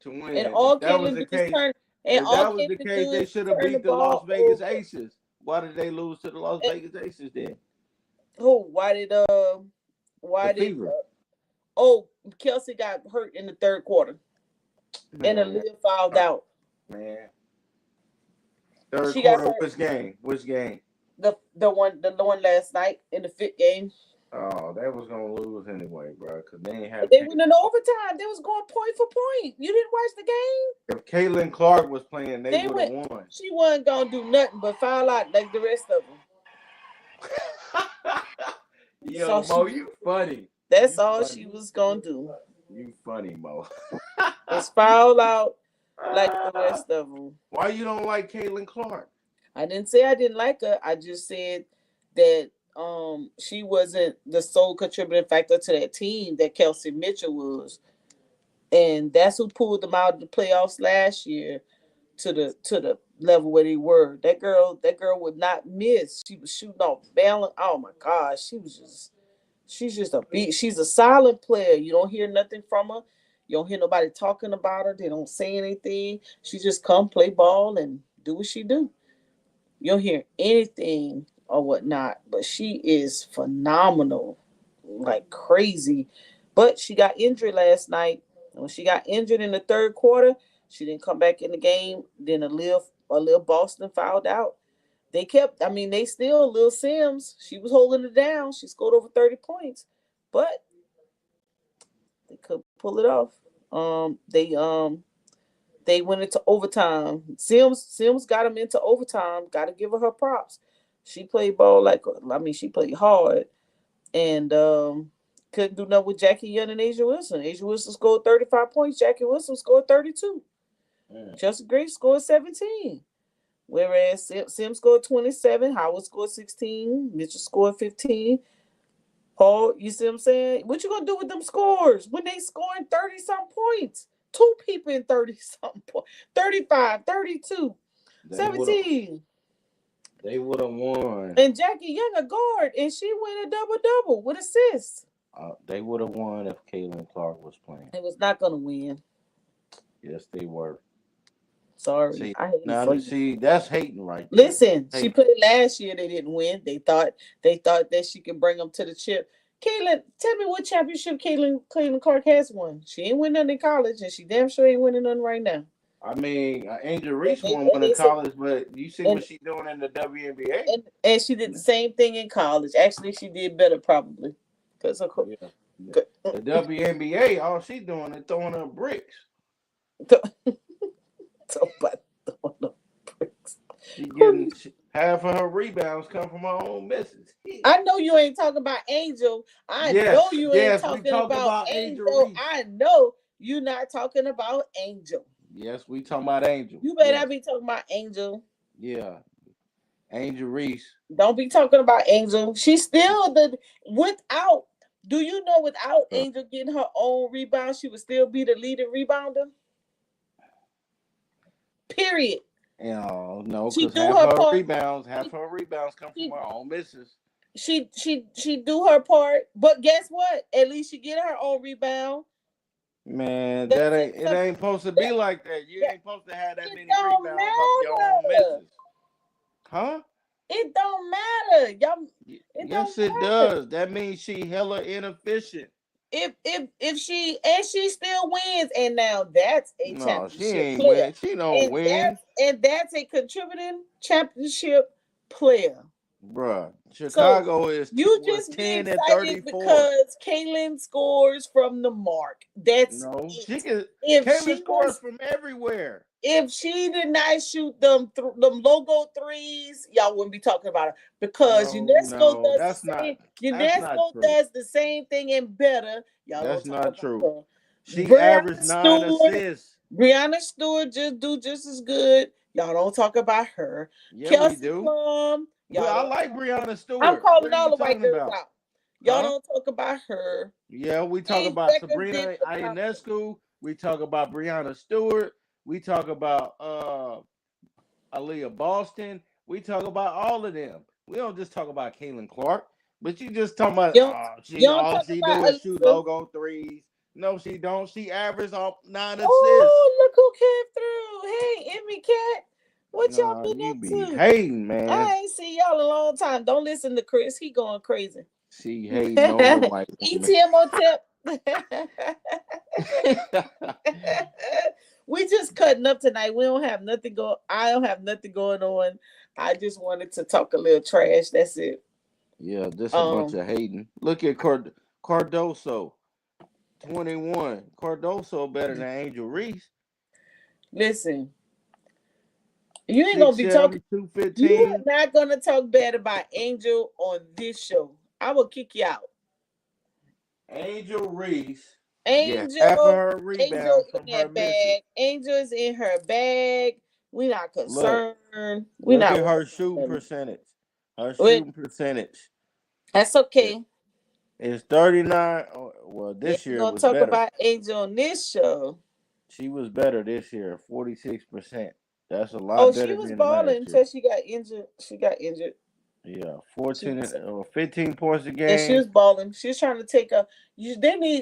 Speaker 2: to win.
Speaker 1: And all
Speaker 2: that was the case. They should have beat the Las Vegas Aces. Why did they lose to the Las Vegas Aces then?
Speaker 1: Kelsey got hurt in the third quarter. And Aaliyah fouled out.
Speaker 2: Man. Third quarter, which game? The
Speaker 1: one last night in the 5th game.
Speaker 2: Oh, they was gonna lose anyway, bro. Because they ain't have.
Speaker 1: They went in overtime. They was going point for point. You didn't watch the game.
Speaker 2: If Caitlin Clark was playing, they would have won.
Speaker 1: She wasn't gonna do nothing but foul out like the rest of them.
Speaker 2: Yo, Mo, you funny.
Speaker 1: That's all she was gonna do.
Speaker 2: You funny, Mo.
Speaker 1: It's foul out like the rest of them.
Speaker 2: Why you don't like Caitlin Clark?
Speaker 1: I didn't say I didn't like her. I just said that she wasn't the sole contributing factor to that team that Kelsey Mitchell was. And that's who pulled them out of the playoffs last year to the level where they were. That girl would not miss. She was shooting off balance. Oh my gosh, she's just a beat. She's a solid player. You don't hear nothing from her. You don't hear nobody talking about her. They don't say anything. She just come play ball and do what she do. You don't hear anything or whatnot, but she is phenomenal, like crazy. But she got injured last night. When she got injured in the third quarter, she didn't come back in the game. Then a little Boston fouled out. They still, Lil Sims, she was holding it down. She scored over 30 points, but they couldn't pull it off. They went into overtime. Sims got them into overtime. Got to give her props. She played ball she played hard, and couldn't do nothing with Jackie Young and Asia Wilson. Asia Wilson scored 35 points. Jackie Wilson scored 32. Chelsea Grace scored 17. Whereas Sims scored 27, Howard scored 16, Mitchell scored 15. Paul, you see what I'm saying? What you gonna do with them scores when they scoring 30-something points? Two people in 30-something points. 35, 32, 17.
Speaker 2: They would have won.
Speaker 1: And Jackie Young a guard, and she went a double-double with assists.
Speaker 2: They would have won if Caitlin Clark was playing.
Speaker 1: They was not gonna win.
Speaker 2: Yes, they were.
Speaker 1: Sorry.
Speaker 2: See, that's hating right there.
Speaker 1: Listen, she played last year. They didn't win. They thought that she could bring them to the chip. Caitlin, tell me what championship Caitlin Clark has won. She ain't winning nothing in college, and she damn sure ain't winning nothing right now.
Speaker 2: I mean, Angel Reese won one in college, but you see what she's doing in the WNBA.
Speaker 1: And she did the same thing in college. Actually, she did better probably. Because of course.
Speaker 2: Yeah. The WNBA, all she's doing is throwing up bricks. Half of her rebounds come from her own misses.
Speaker 1: I know you ain't talking about Angel. I know you ain't talking about Angel. I know you not talking about Angel.
Speaker 2: Yes, we talking about Angel.
Speaker 1: You better not be talking about Angel.
Speaker 2: Yeah. Angel Reese.
Speaker 1: Don't be talking about Angel. She's still without Angel getting her own rebound, she would still be the leading rebounder? Period.
Speaker 2: No, because half her rebounds come from her own misses.
Speaker 1: She do her part, but guess what? At least she get her own rebound.
Speaker 2: Man, it ain't supposed to be like that. You ain't supposed to have that many rebounds off your own misses. Huh?
Speaker 1: It don't matter.
Speaker 2: Yes, it does. That means she hella inefficient.
Speaker 1: If she still wins, and now that's a championship
Speaker 2: she ain't
Speaker 1: player.
Speaker 2: win. She don't win.
Speaker 1: That's a contributing championship player.
Speaker 2: Bruh, Chicago is
Speaker 1: you just
Speaker 2: 10 and 34
Speaker 1: because Caitlin scores from the mark. That's
Speaker 2: she can. Caitlin scores from everywhere.
Speaker 1: If she did not shoot them logo threes, y'all wouldn't be talking about her because UNESCO does the same thing and better. Y'all
Speaker 2: that's not true.
Speaker 1: Her.
Speaker 2: She averaged 9 assists.
Speaker 1: Breanna Stewart just as good. Y'all don't talk about her.
Speaker 2: Yeah,
Speaker 1: Kelsey
Speaker 2: we do.
Speaker 1: Plum,
Speaker 2: I like Breanna Stewart.
Speaker 1: I'm calling all the white girls out. Y'all don't talk about her.
Speaker 2: Yeah, we talk about Sabrina Ionescu. We talk about Breanna Stewart. We talk about Aaliyah Boston. We talk about all of them. We don't just talk about Caitlin Clark. But you just talking about all she do is shoot logo threes. No, she don't. She averaged 9 assists.
Speaker 1: Oh, look who came through. Hey, Emmy Cat. What y'all been up to?
Speaker 2: Hating, man.
Speaker 1: I ain't seen y'all in a long time. Don't listen to Chris. He going crazy.
Speaker 2: She hating on the white
Speaker 1: ETMO tip. We just cutting up tonight. We don't have nothing going. I don't have nothing going on. I just wanted to talk a little trash. That's it.
Speaker 2: Yeah, just a bunch of hating. Look at Cardoso, 21. Cardoso better than Angel Reese.
Speaker 1: Listen, you ain't gonna be talking.
Speaker 2: 215.
Speaker 1: You are not gonna talk bad about Angel on this show. I will kick you out.
Speaker 2: Angel Reese.
Speaker 1: Angel in her bag. Angel is in her bag. We not concerned. We not
Speaker 2: at her shooting percentage. Her shooting percentage.
Speaker 1: That's okay.
Speaker 2: It's 39. Well, this year
Speaker 1: we're
Speaker 2: was
Speaker 1: gonna talk
Speaker 2: better.
Speaker 1: about Angel on this show.
Speaker 2: She was better this year, 46%. That's a lot better.
Speaker 1: She was balling until she got injured.
Speaker 2: Yeah, 15 points a game.
Speaker 1: And she was balling. She was trying to take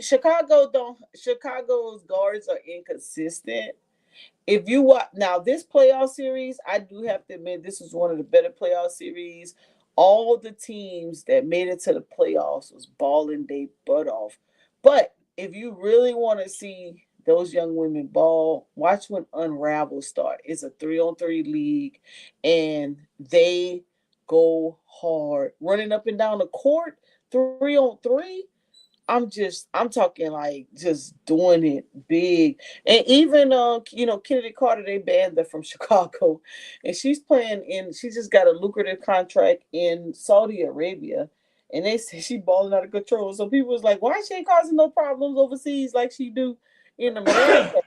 Speaker 1: Chicago's guards are inconsistent. If you watch now this playoff series, I do have to admit this is one of the better playoff series. All the teams that made it to the playoffs was balling their butt off. But if you really want to see those young women ball, watch when Unravel start. It's a 3-on-3 league, and they go hard, running up and down the court, 3-on-3. I'm talking like just doing it big. And even Kennedy Carter, they banned her from Chicago. And she just got a lucrative contract in Saudi Arabia. And they say she balling out of control. So people was like, why she ain't causing no problems overseas like she do in America?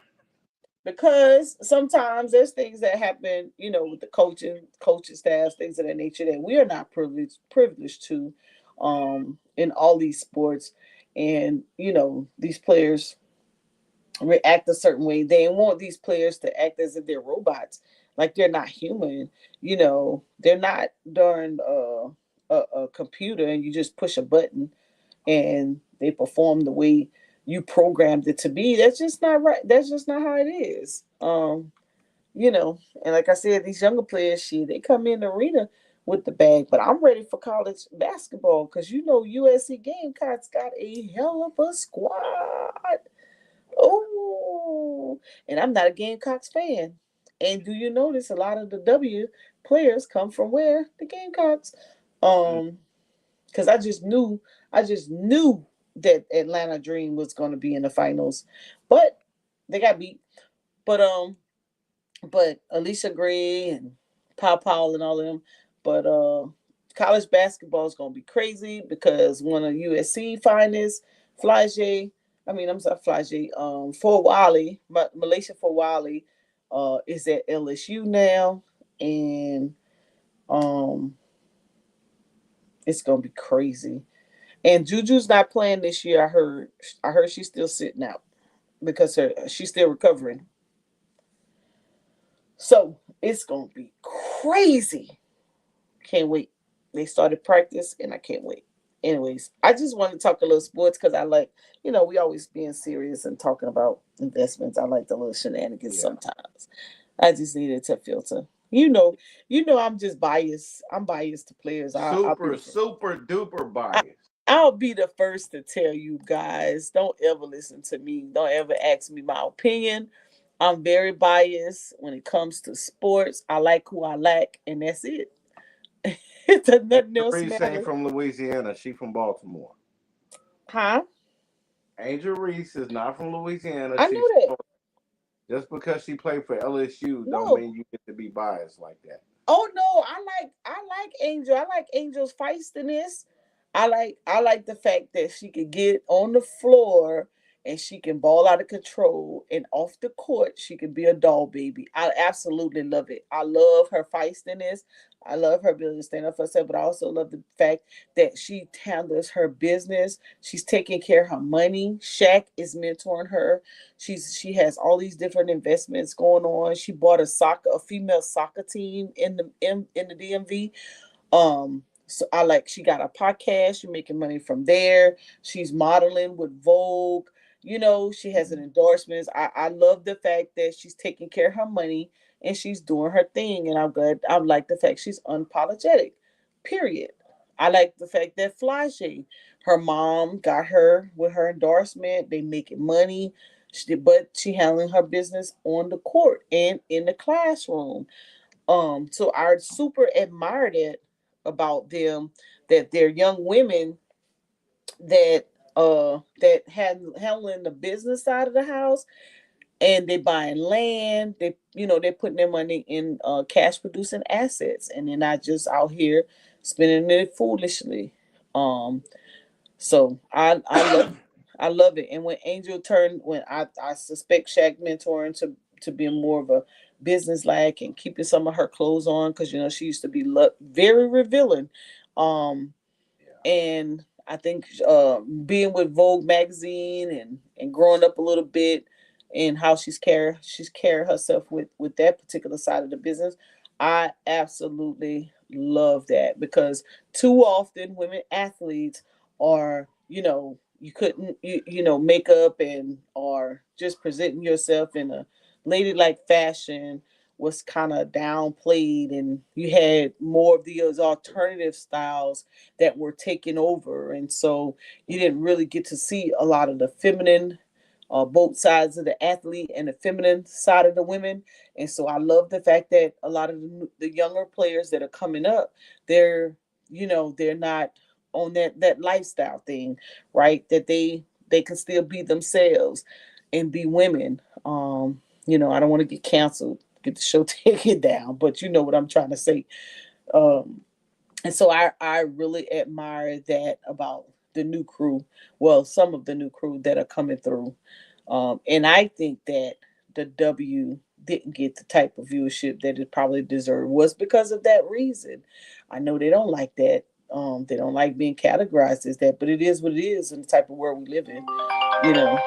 Speaker 1: Because sometimes there's things that happen, with the coaching staffs, things of that nature that we are not privileged to in all these sports. And these players react a certain way. They want these players to act as if they're robots, like they're not human. They're not during a computer and you just push a button and they perform the way you programmed it to be. That's just not right. That's just not how it is. And like I said, these younger players, they come in the arena with the bag. But I'm ready for college basketball because USC Gamecocks got a hell of a squad. Oh, and I'm not a Gamecocks fan. And do you notice a lot of the W players come from where? The Gamecocks. Because I just knew that Atlanta Dream was going to be in the finals, but they got beat. But Alicia Gray and Powell and all of them. But college basketball is gonna be crazy because one of USC finalists, Flage, Fawali, Malaysia Fawali, is at LSU now, and it's gonna be crazy. And Juju's not playing this year. I heard she's still sitting out because she's still recovering. So it's gonna be crazy. Can't wait. They started practice and I can't wait. Anyways, I just want to talk a little sports because I like, we always being serious and talking about investments. I like the little shenanigans sometimes. I just needed to filter. I'm just biased. I'm biased to players.
Speaker 2: Super duper biased.
Speaker 1: I'll be the first to tell you guys, don't ever listen to me. Don't ever ask me my opinion. I'm very biased when it comes to sports. I like who I like, and that's it. Nothing else
Speaker 2: Reese
Speaker 1: matters.
Speaker 2: ain't from Louisiana. She from Baltimore.
Speaker 1: Huh?
Speaker 2: Angel Reese is not from Louisiana.
Speaker 1: I knew that.
Speaker 2: Just because she played for LSU don't mean you get to be biased like that.
Speaker 1: Oh no, I like Angel. I like Angel's feistiness. I like the fact that she could get on the floor and she can ball out of control, and off the court she can be a doll baby. I absolutely love it. I love her feistiness. I love her ability to stand up for herself, but I also love the fact that she handles her business. She's taking care of her money. Shaq is mentoring her. She has all these different investments going on. She bought a female soccer team in the DMV. So she got a podcast. She's making money from there. She's modeling with Vogue. She has an endorsement. I love the fact that she's taking care of her money and she's doing her thing. And I'm glad. I like the fact she's unapologetic. Period. I like the fact that Flage, her mom got her with her endorsement. They making money, but she handling her business on the court and in the classroom. So I super admired it about them, that they're young women that handling the business side of the house, and they buying land. They're putting their money in cash producing assets, and they're not just out here spending it foolishly. So I love it. And when Angel turned, when I suspect Shaq mentoring to be more of a business like and keeping some of her clothes on, because she used to be very revealing. And I think being with Vogue magazine and growing up a little bit, and how she's carried herself with that particular side of the business, I absolutely love that, because too often women athletes are, you couldn't makeup and or just presenting yourself in a ladylike fashion was kind of downplayed, and you had more of these alternative styles that were taking over, and so you didn't really get to see a lot of the feminine, both sides of the athlete and the feminine side of the women. And so I love the fact that a lot of the younger players that are coming up, they're, they're not on that lifestyle thing, right? That they can still be themselves and be women. I don't want to get canceled, get the show taken down, but you know what I'm trying to say. And so I really admire that about the new crew. Well, some of the new crew that are coming through. And I think that the W didn't get the type of viewership that it probably deserved was because of that reason. I know they don't like that. They don't like being categorized as that, but it is what it is in the type of world we live in, you know.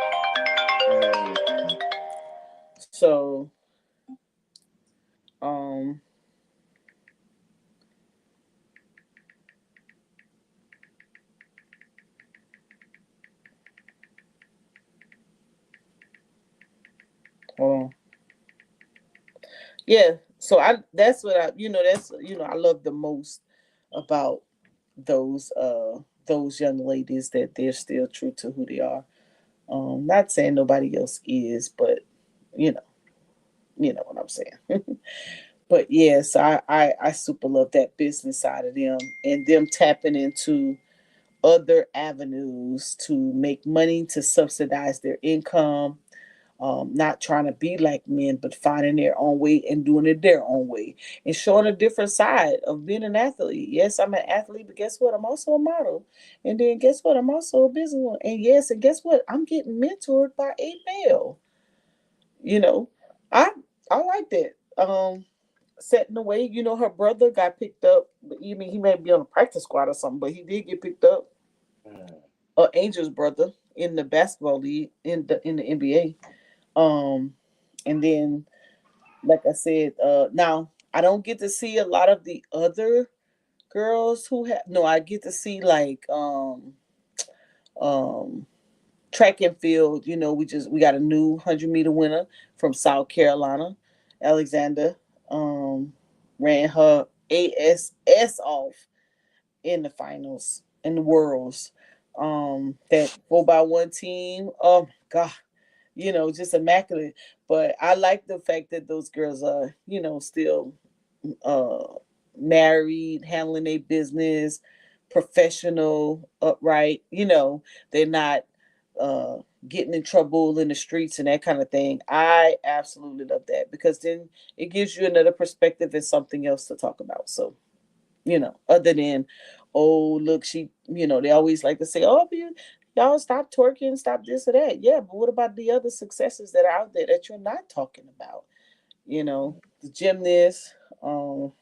Speaker 1: So, um, well, yeah. So that's what I love the most about those those young ladies, that they're still true to who they are. Not saying nobody else is, but you know, you know what I'm saying. But yes, I super love that business side of them, and them tapping into other avenues to make money to subsidize their income. Not trying to be like men, but finding their own way and doing it their own way, and showing a different side of being an athlete. Yes, I'm an athlete, but guess what? I'm also a model. And then guess what? I'm also a businesswoman. And yes, and guess what? I'm getting mentored by a male. You know, I I like that. Setting away, her brother got picked up. You mean he may be on a practice squad or something, but he did get picked up. Angel's brother in the basketball league in the NBA. Um, and then, like I said, now I don't get to see a lot of the other girls who have. No, I get to see like um track and field. We got a new 100-meter winner from South Carolina, Alexander. Um, ran her ass off in the finals in the worlds. That 4x1 team. Oh my god, just immaculate. But I like the fact that those girls are, still uh married, handling their business, professional, upright. They're not uh getting in trouble in the streets and that kind of thing. I absolutely love that, because then it gives you another perspective and something else to talk about. So, other than, oh, look, they always like to say, oh, y'all stop twerking, stop this or that. Yeah, but what about the other successes that are out there that you're not talking about? The gymnast, or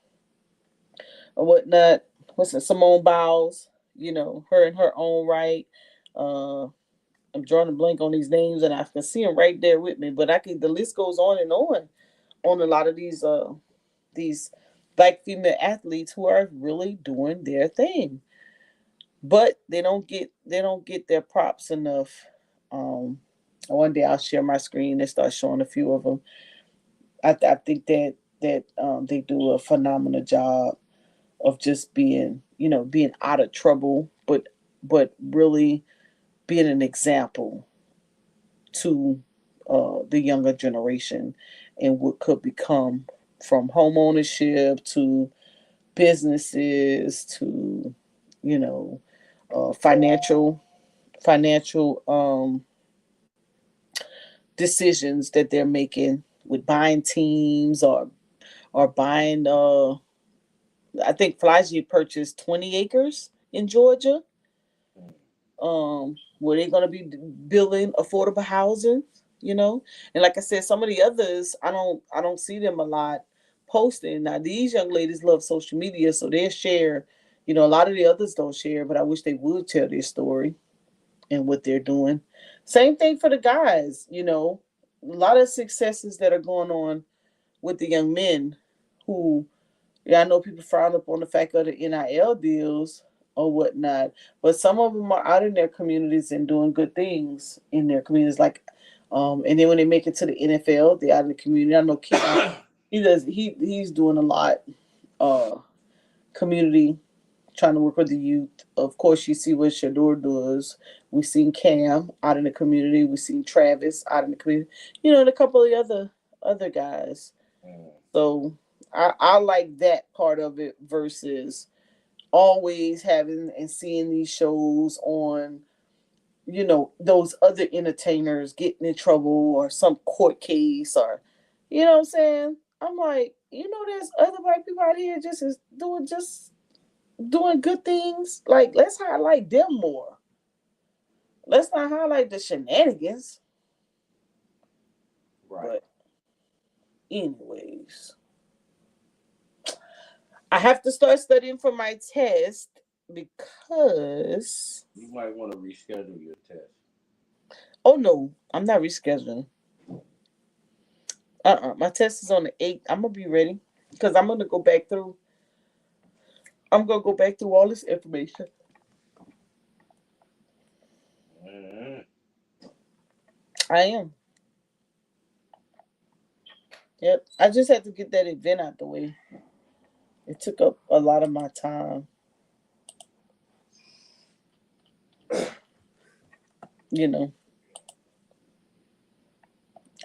Speaker 1: whatnot. What's it, Simone Biles? Her in her own right. Uh, I'm drawing a blank on these names, and I can see them right there with me. But the list goes on and on a lot of these black female athletes who are really doing their thing, but they don't get their props enough. One day I'll share my screen and start showing a few of them. I think that they do a phenomenal job of just being out of trouble, but really being an example to the younger generation, and what could become, from home ownership to businesses to you know financial decisions that they're making with buying teams, or buying. I think Flaji purchased 20 acres in Georgia. Where they're going to be building affordable housing. And like I said, some of the others, I don't see them a lot posting. Now these young ladies love social media, so they share. A lot of the others don't share, but I wish they would tell their story and what they're doing. Same thing for the guys. A lot of successes that are going on with the young men who, yeah, I know people frown up on the fact of the NIL deals or whatnot, but some of them are out in their communities and doing good things in their communities. Like And then when they make it to the NFL, they're out in the community. I know Keon, he's doing a lot, community, trying to work with the youth. Of course, you see what Shador does. We've seen Cam out in the community. We've seen Travis out in the community. And a couple of the other guys. So I like that part of it versus always having and seeing these shows on, those other entertainers getting in trouble or some court case or, what I'm saying? I'm like, there's other white people out here just doing good things. Like, let's highlight them more. Let's not highlight the shenanigans.
Speaker 2: Right.
Speaker 1: But anyways, I have to start studying for my test because
Speaker 2: you might want to reschedule your test.
Speaker 1: Oh no, I'm not rescheduling. My test is on the 8th. I'm gonna be ready because I'm gonna go back through. I'm gonna go back through all this information. I am. Yep. I just had to get that event out the way. It took up a lot of my time.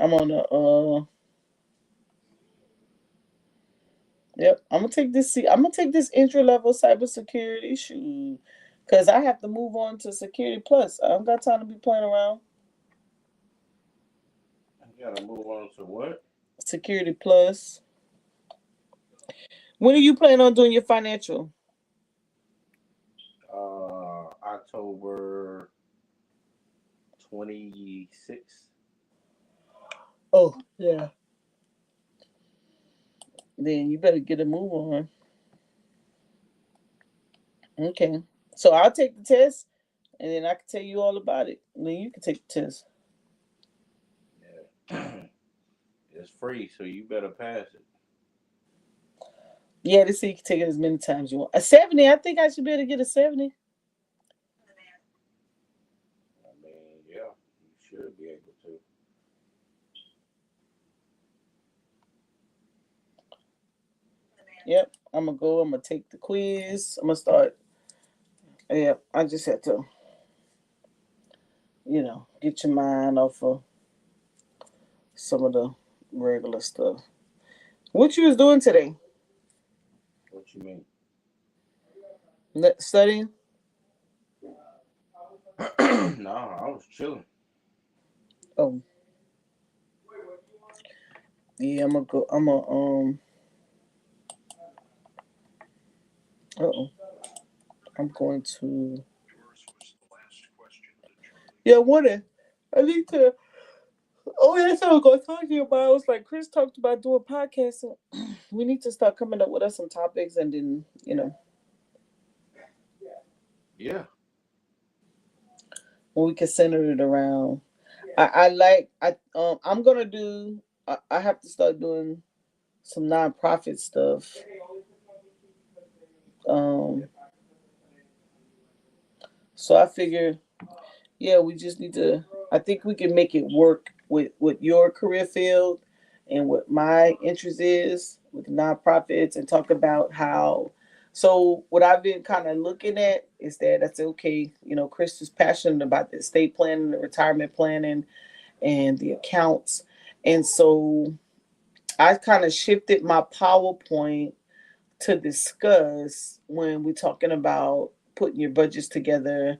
Speaker 1: I'm on a Yep, I'm gonna take this. I'm gonna take this entry level cybersecurity shoe, cause I have to move on to Security Plus. I don't got time to be playing around.
Speaker 2: You gotta move on to what?
Speaker 1: Security Plus. When are you planning on doing your financial?
Speaker 2: October 26th.
Speaker 1: Oh yeah. Then you better get a move on. Okay. So I'll take the test, and then I can tell you all about it. And then you can take the test.
Speaker 2: Yeah. It's free, so you better pass it.
Speaker 1: Yeah, this you can take it as many times as you want. A 70, I think I should be able to get a 70.
Speaker 2: I mean, yeah, you should be able to.
Speaker 1: Yep. I'm gonna go. I'm gonna take the quiz. I'm gonna start. Yeah, I just had to, get your mind off of some of the regular stuff. What you was doing today?
Speaker 2: What you mean?
Speaker 1: Studying?
Speaker 2: No, I was chilling.
Speaker 1: Oh, yeah. I'm gonna go. I'm gonna Uh-oh. I'm going to. Yeah, I need to. Oh, that's what I was going to talk to you about. I was like, Chris talked about doing podcasts. So we need to start coming up with us some topics, and then
Speaker 2: Yeah.
Speaker 1: when we can center it around. I'm gonna do. I have to start doing some nonprofit stuff. Um, so I figure, yeah, we just need to. I think we can make it work with your career field and what my interest is with nonprofits and talk about how. So what I've been kind of looking at is that that's okay. Chris is passionate about the estate planning, the retirement planning, and the accounts, and so I kind of shifted my PowerPoint to discuss when we're talking about putting your budgets together.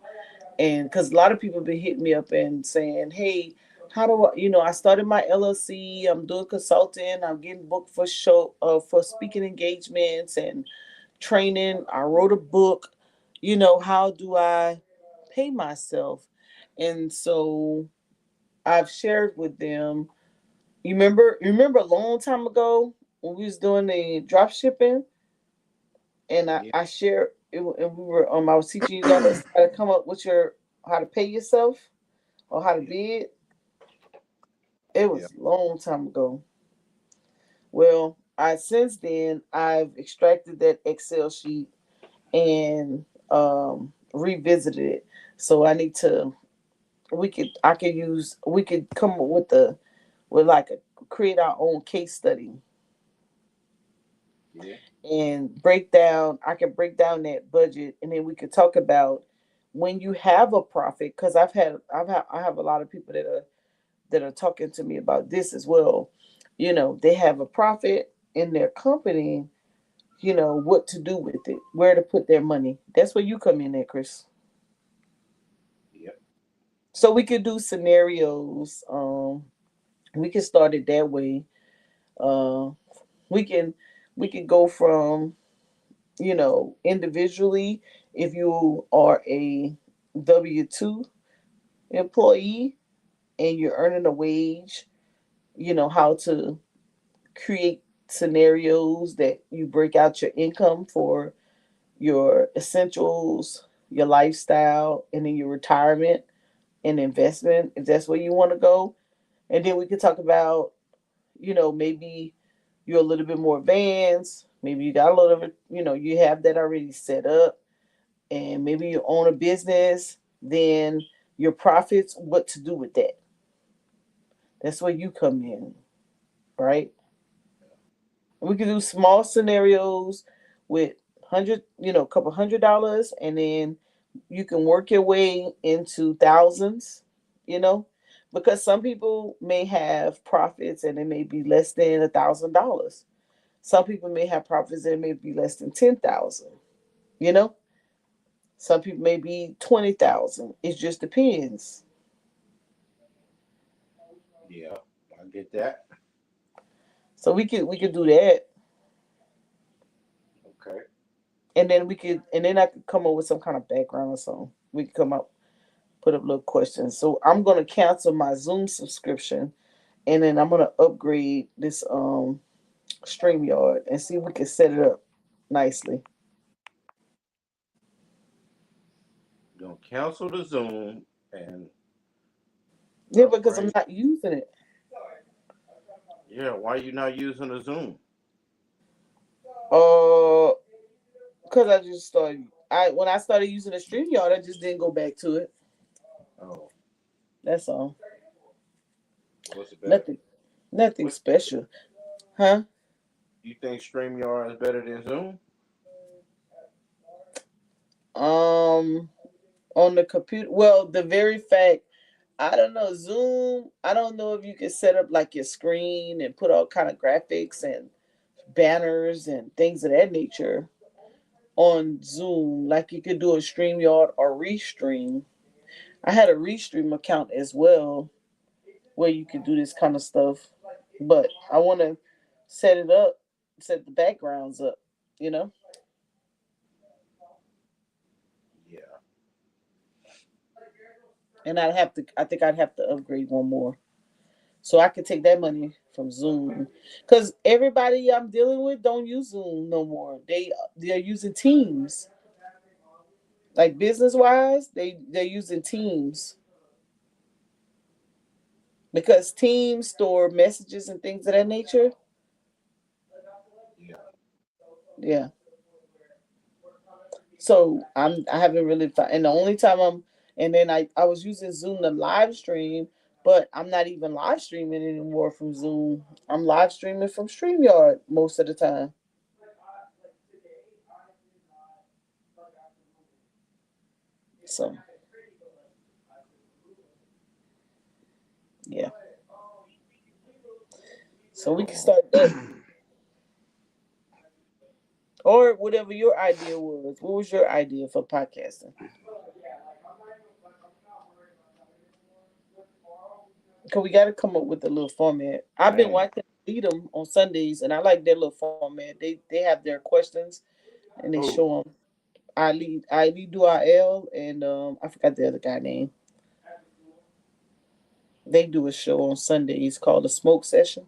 Speaker 1: And because a lot of people have been hitting me up and saying, hey, how do I started my LLC, I'm doing consulting, I'm getting booked for for speaking engagements and training, I wrote a book, how do I pay myself? And so I've shared with them. You remember a long time ago when we was doing the drop shipping, and
Speaker 2: Yeah.
Speaker 1: I shared it, and we were I was teaching you guys how to come up with how to pay yourself or how to bid. It
Speaker 2: Yeah.
Speaker 1: was a long time ago. Well, I since then I've extracted that Excel sheet and revisited it. So I need to we could come up with create our own case study.
Speaker 2: Yeah.
Speaker 1: And I can break down that budget, and then we could talk about when you have a profit, because I have a lot of people that are talking to me about this as well. They have a profit in their company, what to do with it, where to put their money. That's where you come in there, Chris.
Speaker 2: Yep.
Speaker 1: So we could do scenarios. We can start it that way. Uh, we can go from individually, if you are a W-2 employee and you're earning a wage, how to create scenarios that you break out your income for your essentials, your lifestyle, and then your retirement and investment, if that's where you want to go. And then we could talk about, maybe you're a little bit more advanced. Maybe you got a little bit, you have that already set up, and maybe you own a business. Then your profits, what to do with that. That's where you come in, right? We can do small scenarios with a couple $100, and then you can work your way into thousands, you know, because some people may have profits and it may be less than $1,000. Some people may have profits and it may be less than 10,000, you know. Some people may be 20,000. It just depends.
Speaker 2: Yeah, I get that.
Speaker 1: So we could do that,
Speaker 2: Okay.
Speaker 1: and then I could come up with some kind of background or something. We could come up, put up little questions. So I'm gonna cancel my Zoom subscription, and then I'm gonna upgrade this StreamYard and see if we can set it up nicely.
Speaker 2: You're gonna cancel the Zoom and
Speaker 1: Yeah, because I'm
Speaker 2: upgrade.
Speaker 1: not using it.
Speaker 2: Yeah, why you not using the Zoom?
Speaker 1: Uh, because I just started. When I started using the StreamYard, I just didn't go back to it.
Speaker 2: Oh,
Speaker 1: That's all.
Speaker 2: what's it better?
Speaker 1: Nothing. Nothing
Speaker 2: What
Speaker 1: special, huh?
Speaker 2: you think StreamYard is better than Zoom?
Speaker 1: Um, on the computer. Well, the very fact, I don't know, Zoom. I don't know if you can set up like your screen and put all kind of graphics and banners and things of that nature on Zoom, like you could do a StreamYard or Restream. I had a Restream account as well where you could do this kind of stuff, but I want to set it up, set the backgrounds up, you know,
Speaker 2: Yeah.
Speaker 1: and I think I'd have to upgrade one more so I could take that money from Zoom, because everybody I'm dealing with don't use Zoom no more. They're using Teams, like business wise. They're using Teams because Teams store messages and things of that nature.
Speaker 2: Yeah.
Speaker 1: Yeah. So I haven't really found, and the only time and then I was using Zoom to live stream, but I'm not even live streaming anymore from Zoom. I'm live streaming from StreamYard most of the time. So yeah. So we can
Speaker 2: Oh.
Speaker 1: start that. Or whatever your idea was. What was your idea for podcasting? Because we got to come up with a little format. I've been
Speaker 2: Man.
Speaker 1: watching lead them on Sundays, and I like their little format. They have their questions and they
Speaker 2: Oh.
Speaker 1: show them. I lead do L, and I forgot the other guy name. They do a show on Sundays called the Smoke Session.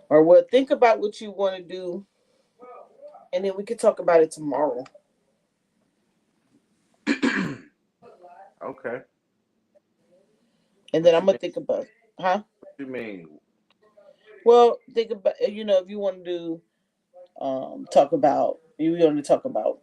Speaker 1: Or well, think about what you want to do, and then we could talk about it tomorrow.
Speaker 2: Okay.
Speaker 1: And then
Speaker 2: What
Speaker 1: I'm
Speaker 2: you
Speaker 1: gonna
Speaker 2: mean?
Speaker 1: think about, huh?
Speaker 2: What you mean?
Speaker 1: Well, think about if you want to do talk about, you want to talk about,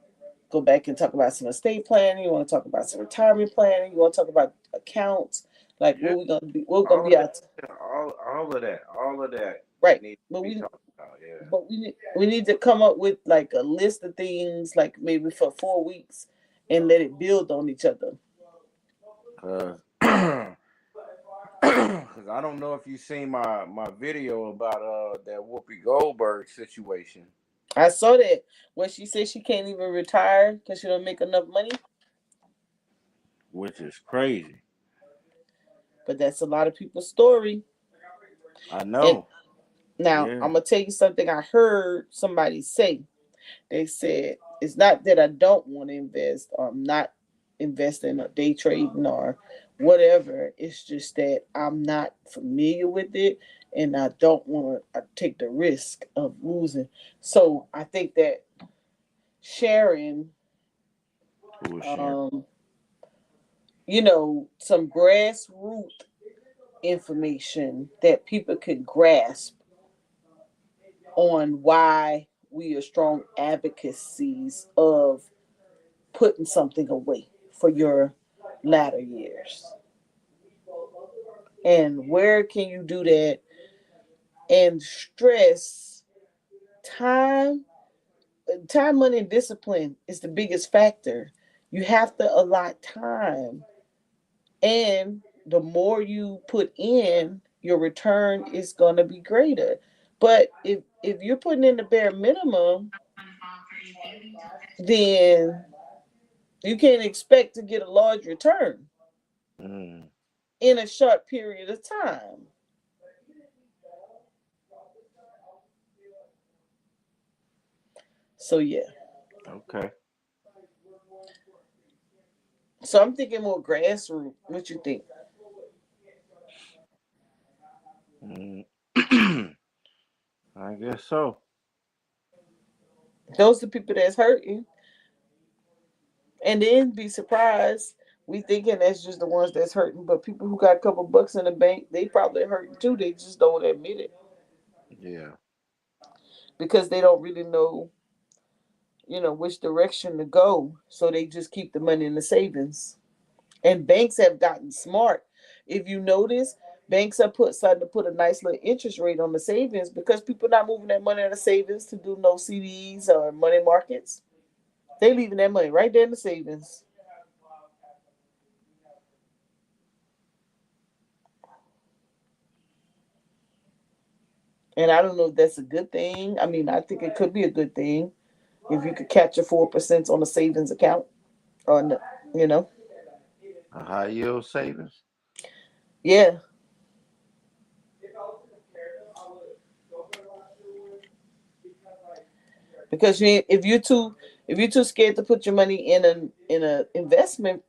Speaker 1: go back and talk about some estate planning. You want to talk about some retirement planning. You want to talk about accounts. Like
Speaker 2: Yeah.
Speaker 1: what we're gonna be out.
Speaker 2: All of that.
Speaker 1: Right,
Speaker 2: Needs
Speaker 1: but
Speaker 2: to be
Speaker 1: we
Speaker 2: talked about. Yeah.
Speaker 1: but we need to come up with like a list of things, like maybe for 4 weeks, and let it build on each other.
Speaker 2: Cause I don't know if you seen my video about that Whoopi Goldberg situation.
Speaker 1: I saw that when she said she can't even retire because she don't make enough money.
Speaker 2: Which is crazy.
Speaker 1: But that's a lot of people's story.
Speaker 2: I know.
Speaker 1: And now I'm gonna tell you something I heard somebody say. They said it's not that I don't want to invest or I'm not investing or day trading or whatever. It's just that I'm not familiar with it and I don't want to take the risk of losing. So I think that sharing, some grassroots information that people can grasp on why we are strong advocacies of putting something away for your latter years. And where can you do that? And stress, time, money, and discipline is the biggest factor. You have to allot time. And the more you put in, your return is going to be greater. But if you're putting in the bare minimum, then you can't expect to get a large return in a short period of time. So yeah.
Speaker 2: Okay.
Speaker 1: So I'm thinking more grassroots. What you think?
Speaker 2: I guess so.
Speaker 1: Those are the people that's hurting. And then be surprised. We thinking that's just the ones that's hurting, but people who got a couple bucks in the bank, they probably hurting too. They just don't admit it.
Speaker 2: Yeah.
Speaker 1: Because they don't really know, which direction to go. So they just keep the money in the savings. And banks have gotten smart. If you notice, banks are starting to put a nice little interest rate on the savings because people not moving that money in the savings to do no CDs or money markets. They leaving that money right there in the savings. And I don't know if that's a good thing. I mean, I think it could be a good thing if you could capture 4% on a savings account, or
Speaker 2: a high yield savings.
Speaker 1: Yeah. Because if you're too scared to put your money in a investment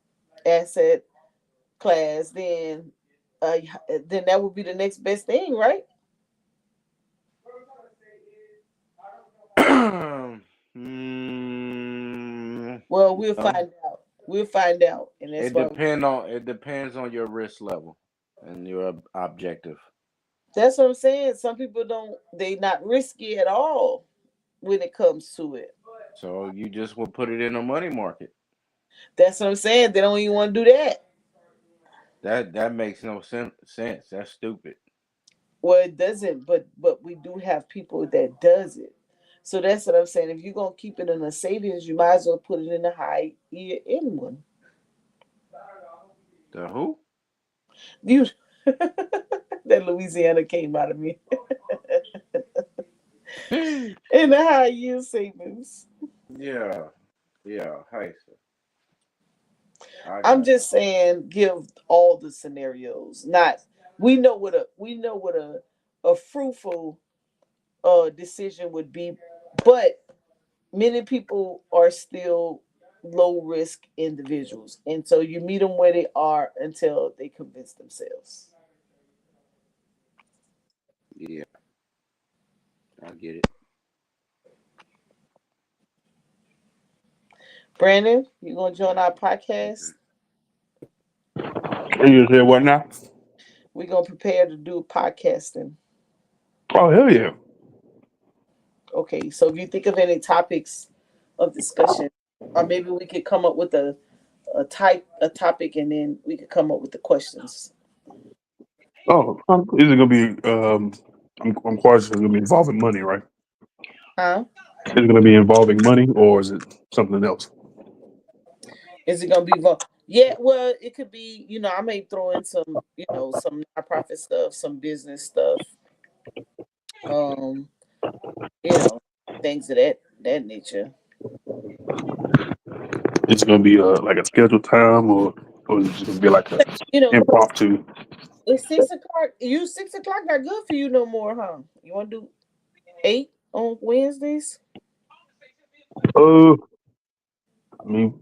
Speaker 1: asset class, then that would be the next best thing, right? Well, we'll find out. We'll find out, and that's
Speaker 2: it depends on your risk level and your objective.
Speaker 1: That's what I'm saying. Some people they not risky at all when it comes to it.
Speaker 2: So you just will put it in a money market.
Speaker 1: That's what I'm saying. They don't even want to do that.
Speaker 2: That makes no sense. That's stupid.
Speaker 1: Well, it doesn't, but we do have people that does it. So that's what I'm saying. If you're gonna keep it in a savings, you might as well put it in a high yield one.
Speaker 2: The who?
Speaker 1: You that Louisiana came out of me. In the high yield savings.
Speaker 2: Yeah. Hey.
Speaker 1: I'm just saying, give all the scenarios. Not we know what a fruitful decision would be, but many people are still low risk individuals, and so you meet them where they are until they convince themselves.
Speaker 2: Yeah, I get it.
Speaker 1: Brandon, you gonna join our podcast?
Speaker 4: You said what now?
Speaker 1: We're gonna prepare to do podcasting.
Speaker 4: Oh hell yeah!
Speaker 1: Okay, so if you think of any topics of discussion, or maybe we could come up with a topic, and then we could come up with the questions.
Speaker 5: Oh, is it gonna be? I'm quite sure it's gonna be involving money, right?
Speaker 1: Huh?
Speaker 5: Is it gonna be involving money, or is it something else?
Speaker 1: Is it gonna be Yeah, well, it could be. I may throw in some, some nonprofit stuff, some business stuff, um, you know, things of that nature.
Speaker 5: It's gonna be like a scheduled time, or is it just gonna be like a
Speaker 1: You know,
Speaker 5: impromptu?
Speaker 1: it's 6 o'clock. 6 o'clock not good for you no more, huh? You want to do 8 on Wednesdays?
Speaker 5: Uh, I mean,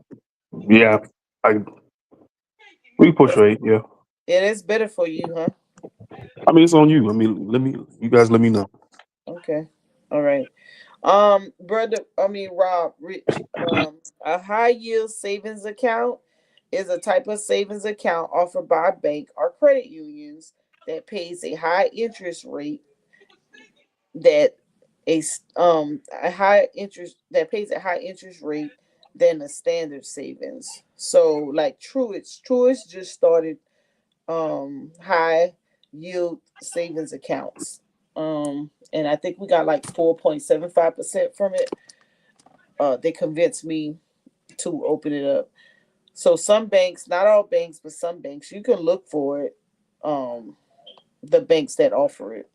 Speaker 5: yeah, I we can push for 8. Yeah,
Speaker 1: Yeah, that's better for you, huh?
Speaker 5: I mean it's on you. I mean, you guys let me know.
Speaker 1: Okay, all right. Rob, Rich, a high yield savings account is a type of savings account offered by a bank or credit unions that pays a high interest rate that a high interest that pays a high interest rate than a standard savings. So like Truist just started high yield savings accounts. And I think we got like 4.75% from it. They convinced me to open it up. So some banks, not all banks, but some banks, you can look for it. The banks that offer it.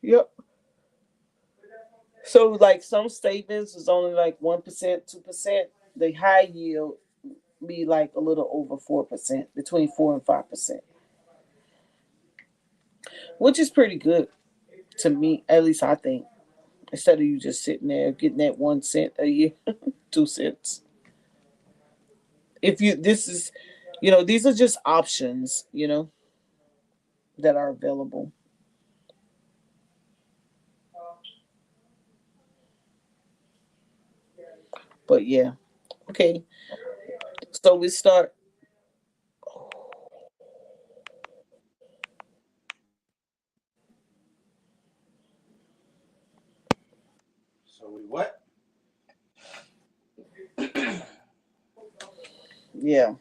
Speaker 1: Yep. So like some statements is only like 1%, 2%. The high yield be like a little over 4%, between 4 and 5%, which is pretty good to me. At least I think. Instead of you just sitting there getting that 1 cent a year, 2 cents. If you this is, these are just options, that are available. But yeah, okay. So we start.
Speaker 2: So we what?
Speaker 1: Yeah.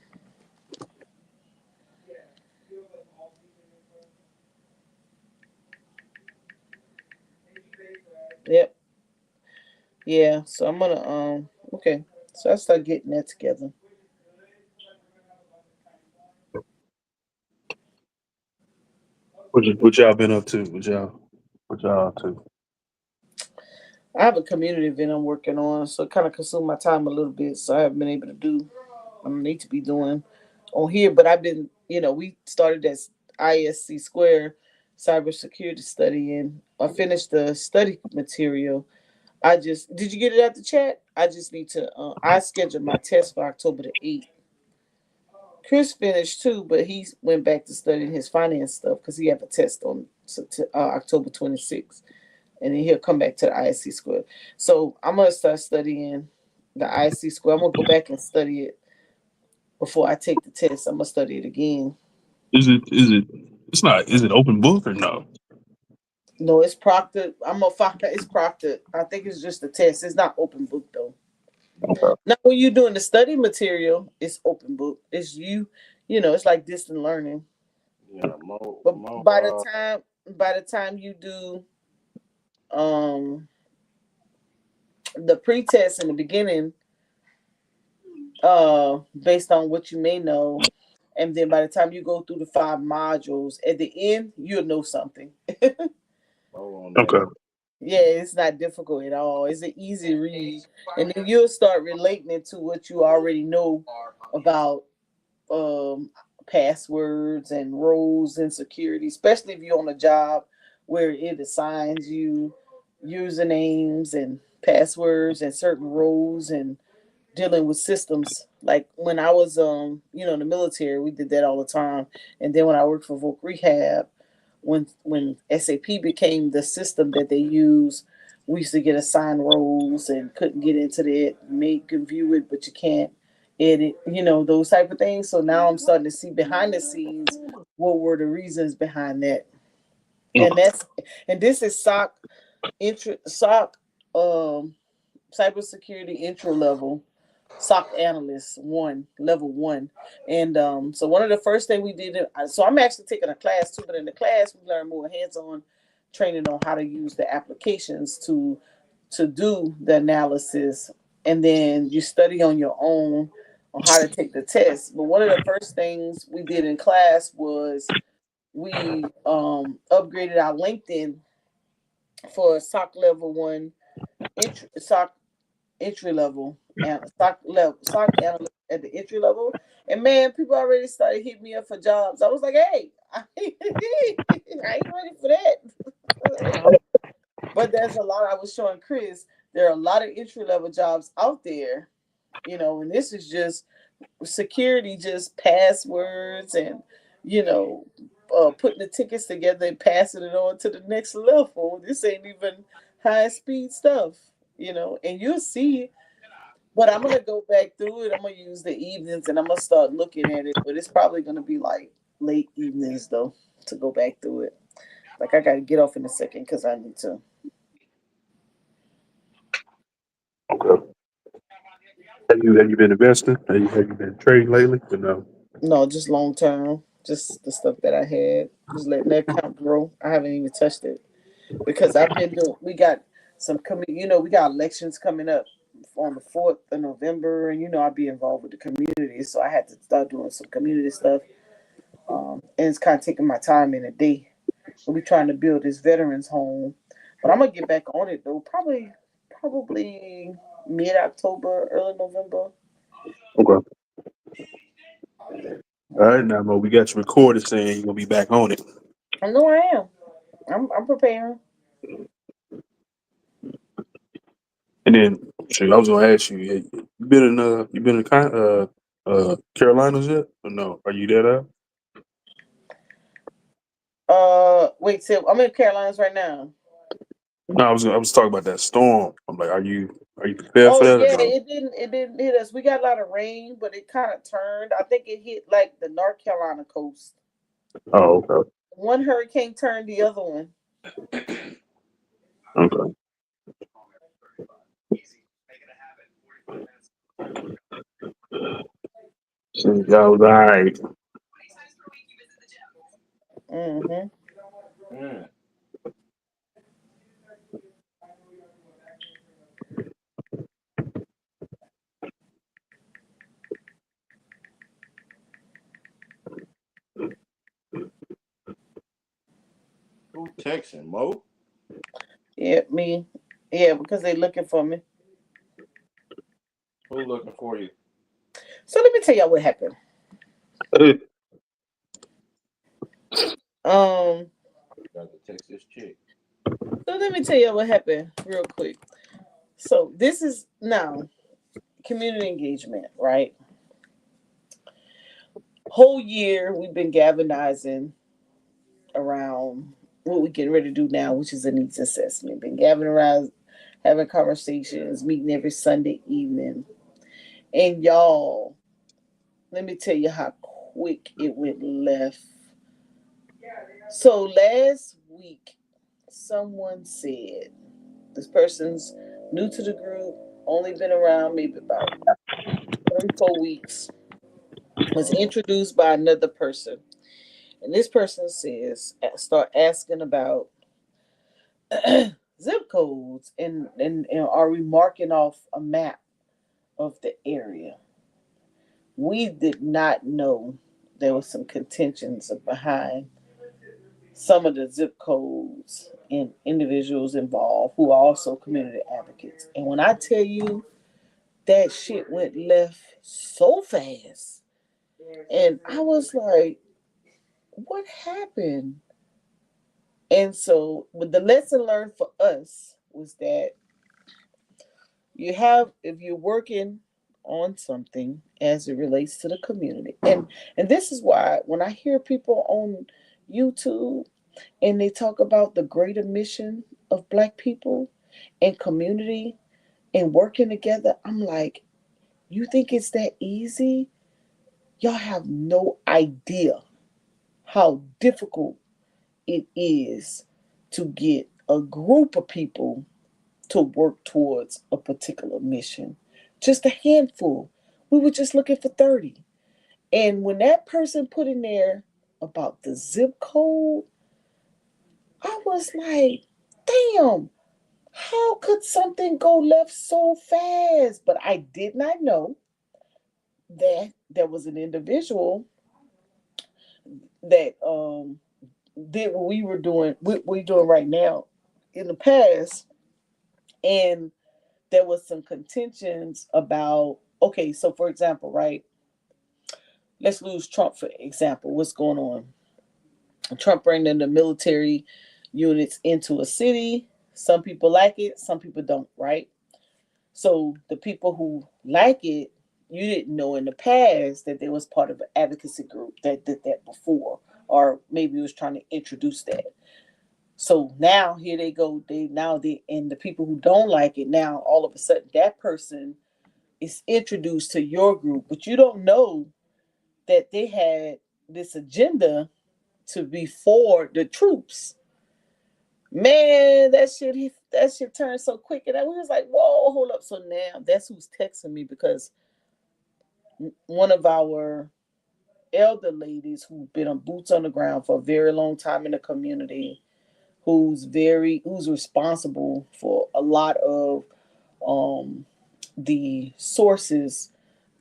Speaker 1: Yep. Yeah. So I'm gonna okay. So I start getting that together.
Speaker 5: What y'all been up to? What y'all up to?
Speaker 1: I have a community event I'm working on, so it kind of consumed my time a little bit. So I haven't been able to do I need to be doing on here. But I've been, we started that ISC Square cybersecurity study, and I finished the study material. I just did you get it out the chat? I just need to. I scheduled my test for October the 8th. Chris finished too, but he went back to studying his finance stuff because he have a test on October 26th, and then he'll come back to the ISC Square. So I'm gonna start studying the ISC Square. I'm gonna go back and study it before I take the test. I'm gonna study it again.
Speaker 5: Is it? It's not. Is it open book or no?
Speaker 1: No, it's proctored. I'm gonna find that it's proctored. I think it's just a test. It's not open book though.
Speaker 5: Okay.
Speaker 1: Now, when you're doing the study material, it's open book. It's it's like distant learning.
Speaker 2: Yeah,
Speaker 1: But by the time you do the pre-test in the beginning, based on what you may know, and then by the time you go through the 5 modules, at the end you'll know something.
Speaker 5: Okay.
Speaker 1: Yeah, it's not difficult at all. It's an easy read, and then you'll start relating it to what you already know about passwords and roles and security, especially if you're on a job where it assigns you usernames and passwords and certain roles and dealing with systems. Like when I was in the military, we did that all the time. And then when I worked for Voc Rehab, when SAP became the system that they use, we used to get assigned roles and couldn't get into that. You can view it, but you can't edit, those type of things. So now I'm starting to see behind the scenes what were the reasons behind that. and this is SOC cybersecurity intro level, SOC analyst level 1. And so one of the first things we did, so I'm actually taking a class too, but in the class we learn more hands-on training on how to use the applications to do the analysis, and then you study on your own on how to take the test. But one of the first things we did in class was we upgraded our LinkedIn for SOC level 1, SOC entry level, and SOC analyst at the entry level. And man, people already started hitting me up for jobs. I was like, hey, I ain't ready for that. But there's a lot. I was showing Chris, there are a lot of entry level jobs out there, and this is just security, just passwords and putting the tickets together and passing it on to the next level. This ain't even high speed stuff, and you'll see. But I'm gonna go back through it. I'm gonna use the evenings and I'm gonna start looking at it. But it's probably gonna be like late evenings though to go back through it. Like I gotta get off in a second because I need to.
Speaker 5: Okay. Have you been investing? Have you been trading lately? Or no?
Speaker 1: No, just long term. Just the stuff that I had. Just letting that account grow. I haven't even touched it because I've been doing. We got some we got elections coming up on the 4th of November, and I'll be involved with the community, so I had to start doing some community stuff. And it's kind of taking my time in a day. We're trying to build this veterans home, but I'm gonna get back on it though. Probably mid October, early November.
Speaker 5: Okay. All right, now, Mo, we got you recorded saying you're gonna be back on it.
Speaker 1: I know I am. I'm preparing.
Speaker 5: And then, I was gonna ask you, you been in Carolinas yet? Or no? Are you there now?
Speaker 1: Wait, so I'm in Carolinas right now.
Speaker 5: No, I was talking about that storm. I'm like, are you prepared for
Speaker 1: Oh
Speaker 5: that
Speaker 1: yeah,
Speaker 5: or no?
Speaker 1: it didn't hit us. We got a lot of rain, but it kind of turned. I think it hit like the North Carolina coast.
Speaker 5: Oh, okay.
Speaker 1: One hurricane turned the other one.
Speaker 5: Okay. So y'all was all right.
Speaker 1: Mm-hmm.
Speaker 2: Mm. Who texting, Mo?
Speaker 1: Yeah, me. Yeah, because they looking for me.
Speaker 2: Who looking for you?
Speaker 1: So let me tell y'all what happened.
Speaker 2: Got to text this chick.
Speaker 1: So let me tell y'all what happened real quick. So this is now community engagement, right? Whole year we've been galvanizing around what we getting ready to do now, which is a needs assessment. Been gathering around, having conversations, meeting every Sunday evening. And y'all, let me tell you how quick it went left. So last week, someone said this person's new to the group, only been around maybe about 3-4 weeks, was introduced by another person. And this person says, start asking about zip codes and are we marking off a map of the area. We did not know there was some contentions behind some of the zip codes and individuals involved who are also community advocates. And when I tell you that shit went left so fast, and I was like, what happened? And so, but the lesson learned for us was that if you're working on something as it relates to the community, and this is why when I hear people on YouTube and they talk about the greater mission of Black people and community and working together, I'm like, you think it's that easy? Y'all have no idea how difficult it is to get a group of people to work towards a particular mission. Just a handful. We were just looking for 30. And when that person put in there about the zip code, I was like, damn, how could something go left so fast? But I did not know that there was an individual that did what we were doing, what we're doing right now in the past. And there was some contentions about, okay, so for example, right, let's lose Trump for example. What's going on? Trump bringing the military units into a city. Some people like it, some people don't, right? So the people who like it, you didn't know in the past that there was part of an advocacy group that did that before, or maybe was trying to introduce that. So now here they go. And the people who don't like it now, all of a sudden that person is introduced to your group, but you don't know that they had this agenda to be for the troops. Man, that shit turned so quick, and we was like, "Whoa, hold up!" So now that's who's texting me, because one of our elder ladies who've been on boots on the ground for a very long time in the community, who's responsible for a lot of the sources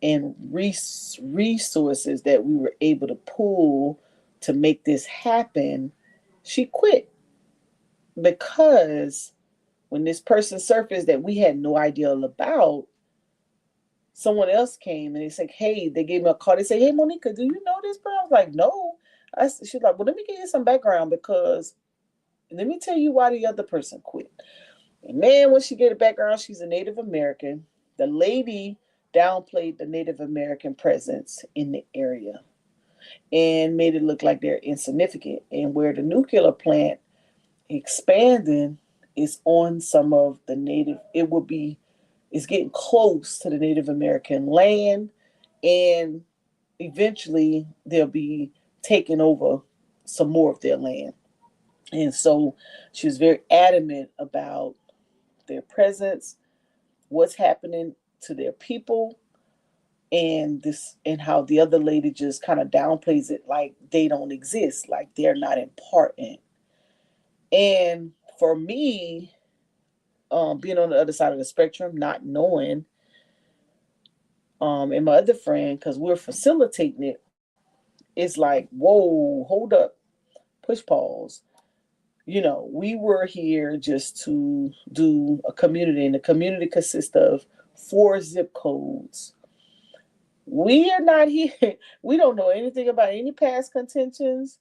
Speaker 1: and resources that we were able to pull to make this happen, she quit because when this person surfaced that we had no idea about, someone else came and they said, hey, they gave me a call. They said, hey, Monica, do you know this girl? I was like, no. She's like, well, let me give you some background, because let me tell you why the other person quit. And man, when she gave the background, she's a Native American. The lady downplayed the Native American presence in the area and made it look like they're insignificant. And where the nuclear plant expanding is on some of the native, it's getting close to the Native American land, and eventually they'll be taking over some more of their land. And so she was very adamant about their presence, what's happening to their people, and how the other lady just kind of downplays it like they don't exist, like they're not important. And for me, being on the other side of the spectrum, not knowing, and my other friend, because we're facilitating it, it's like, whoa, hold up, push pause. We were here just to do a community, and the community consists of 4 zip codes. We are not here. We don't know anything about any past contentions.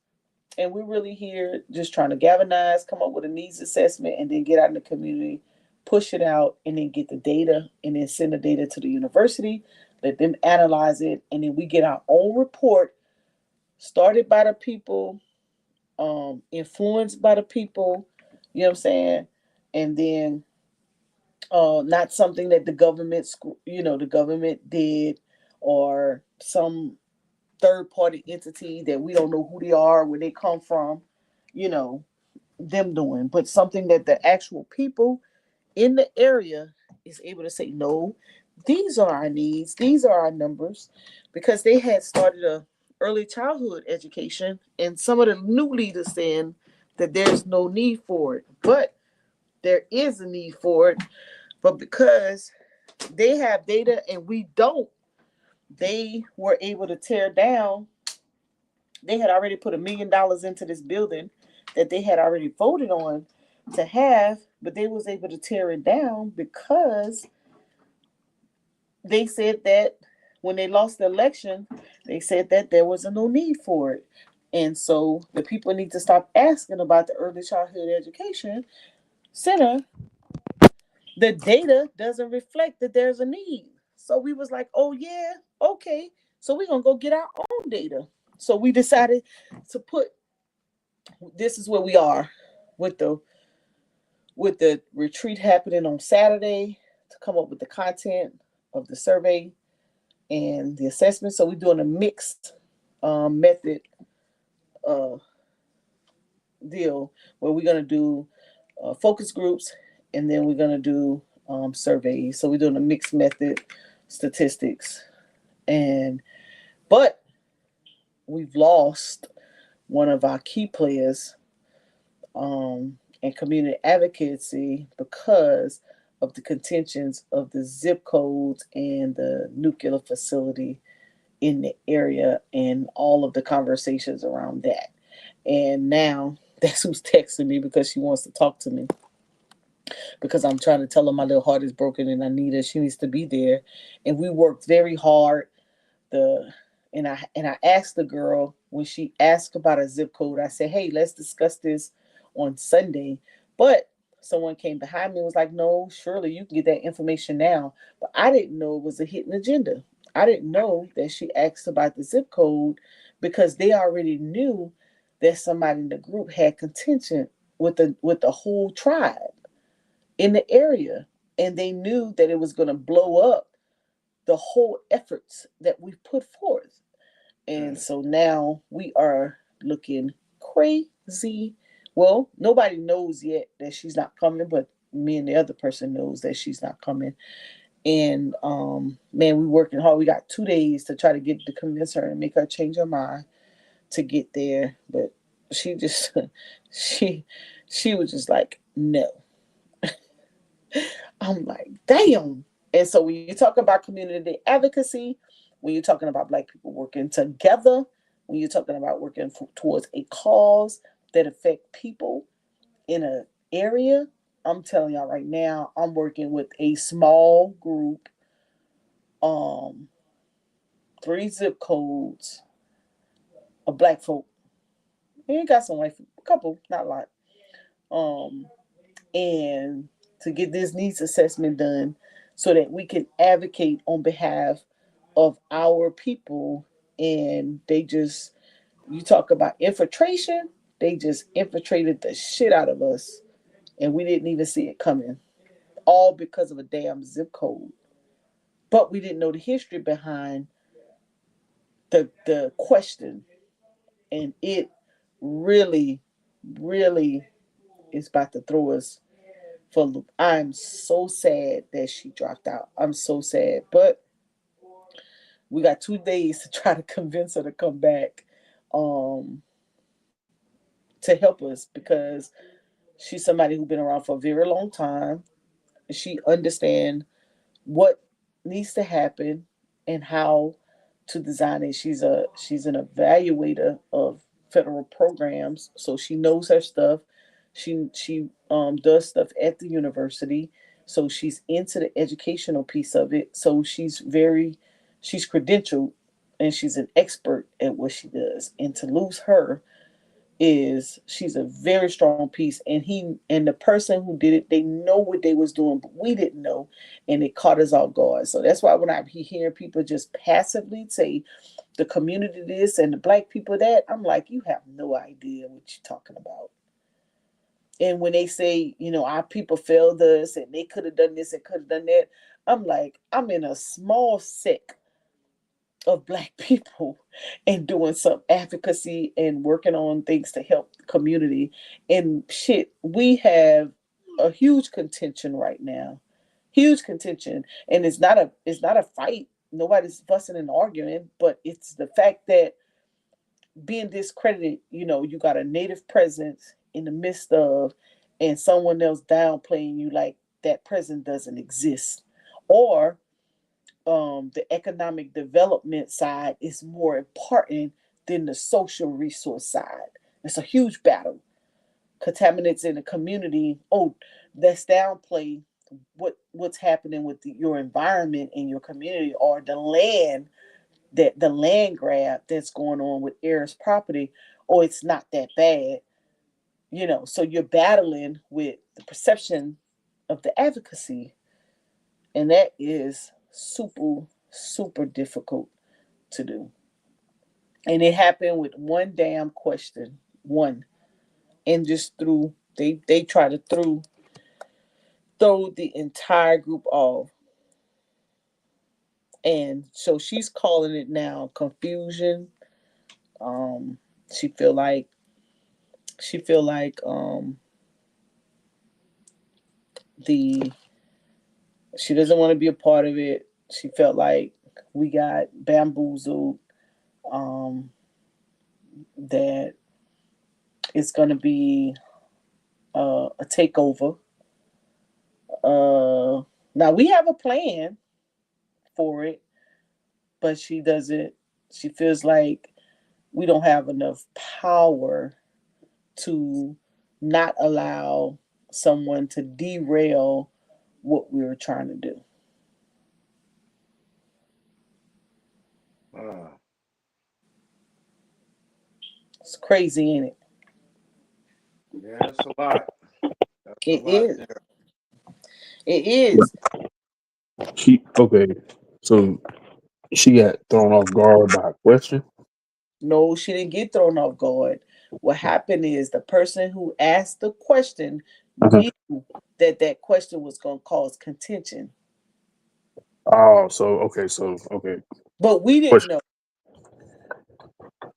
Speaker 1: And we're really here just trying to galvanize, come up with a needs assessment, and then get out in the community, push it out, and then get the data, and then send the data to the university, let them analyze it, and then we get our own report, started by the people, influenced by the people, you know what I'm saying? And then not something that the government did, or some third party entity that we don't know who they are, where they come from, them doing, but something that the actual people in the area is able to say, no, these are our needs, these are our numbers, because they had started a early childhood education, and some of the new leaders saying that there's no need for it, but there is a need for it. But because they have data and we don't, they were able to tear down. They had already put $1 million into this building that they had already voted on to have, but they was able to tear it down because they said that when they lost the election, they said that there was no need for it. And so the people need to stop asking about the early childhood education center. The data doesn't reflect that there's a need. So we was like, oh yeah, okay. So we're gonna go get our own data. So we decided to this is where we are with the retreat happening on Saturday, to come up with the content of the survey and the assessment. So we're doing a mixed method deal where we're gonna do focus groups, and then we're gonna do surveys. So we're doing a mixed method statistics, and but we've lost one of our key players in community advocacy because of the contentions of the zip codes and the nuclear facility in the area and all of the conversations around that. And now that's who's texting me because she wants to talk to me, because I'm trying to tell her my little heart is broken and I need her. She needs to be there. And we worked very hard. I asked the girl when she asked about a zip code, I said, hey, let's discuss this on Sunday. But someone came behind me and was like, no, surely you can get that information now. But I didn't know it was a hidden agenda. I didn't know that she asked about the zip code because they already knew that somebody in the group had contention with the whole tribe in the area. And they knew that it was going to blow up the whole efforts that we've put forth. And so now we are looking crazy. Well, nobody knows yet that she's not coming, but me and the other person knows that she's not coming. And man, we're working hard. We got 2 days to try to convince her and make her change her mind to get there. But she just she was just like, no. I'm like, damn. And so when you talk about community advocacy, when you're talking about Black people working together, when you're talking about working towards a cause that affect people in an area, I'm telling y'all right now, I'm working with a small group, 3 zip codes of Black folk. And you got some white folk, a couple, not a lot. And to get this needs assessment done so that we can advocate on behalf of our people. And you talk about infiltration, they just infiltrated the shit out of us and we didn't even see it coming, all because of a damn zip code. But we didn't know the history behind the question, and it really, really is about to throw us for a loop. I'm so sad that she dropped out. I'm so sad, but we got 2 days to try to convince her to come back, to help us, because she's somebody who's been around for a very long time. She understands what needs to happen and how to design it. She's an evaluator of federal programs, so she knows her stuff. She does stuff at the university, so she's into the educational piece of it. So she's credentialed and she's an expert at what she does. And to lose her she's a very strong piece, and the person who did it, they know what they was doing, but we didn't know, and it caught us off guard. So that's why when I hear people just passively say the community this and the Black people that, I'm like, you have no idea what you're talking about. And when they say, our people failed us and they could have done this and could have done that, I'm like, I'm in a small sect of Black people and doing some advocacy and working on things to help the community. And shit, we have a huge contention right now. Huge contention. And it's not a fight. Nobody's fussing and arguing, but it's the fact that being discredited, you got a native presence in the midst of, and someone else downplaying you like that presence doesn't exist. Or the economic development side is more important than the social resource side. It's a huge battle. Contaminants in the community, let's downplay what's happening with your environment in your community, or the land grab that's going on with heirs property. It's not that bad. So you're battling with the perception of the advocacy, and that is super, super difficult to do. And it happened with one damn question, one, and just they try to throw the entire group off. And so she's calling it now confusion. She feel like she feel like the she doesn't want to be a part of it. She felt like we got bamboozled. That it's going to be a takeover. Now we have a plan for it, but she doesn't. She feels like we don't have enough power to not allow someone to derail what we were trying to do.
Speaker 2: Uh,
Speaker 1: It's crazy, ain't it?
Speaker 2: yeah, that's a lot. That's a
Speaker 1: It
Speaker 2: lot
Speaker 1: is.
Speaker 2: there.
Speaker 1: It is.
Speaker 5: She okay. So she got thrown off guard by a question.
Speaker 1: No, she didn't get thrown off guard. What happened is the person who asked the question
Speaker 5: Uh-huh.
Speaker 1: knew that that question was going to cause contention,
Speaker 5: Oh, so okay.
Speaker 1: but we didn't
Speaker 5: Question.
Speaker 1: know.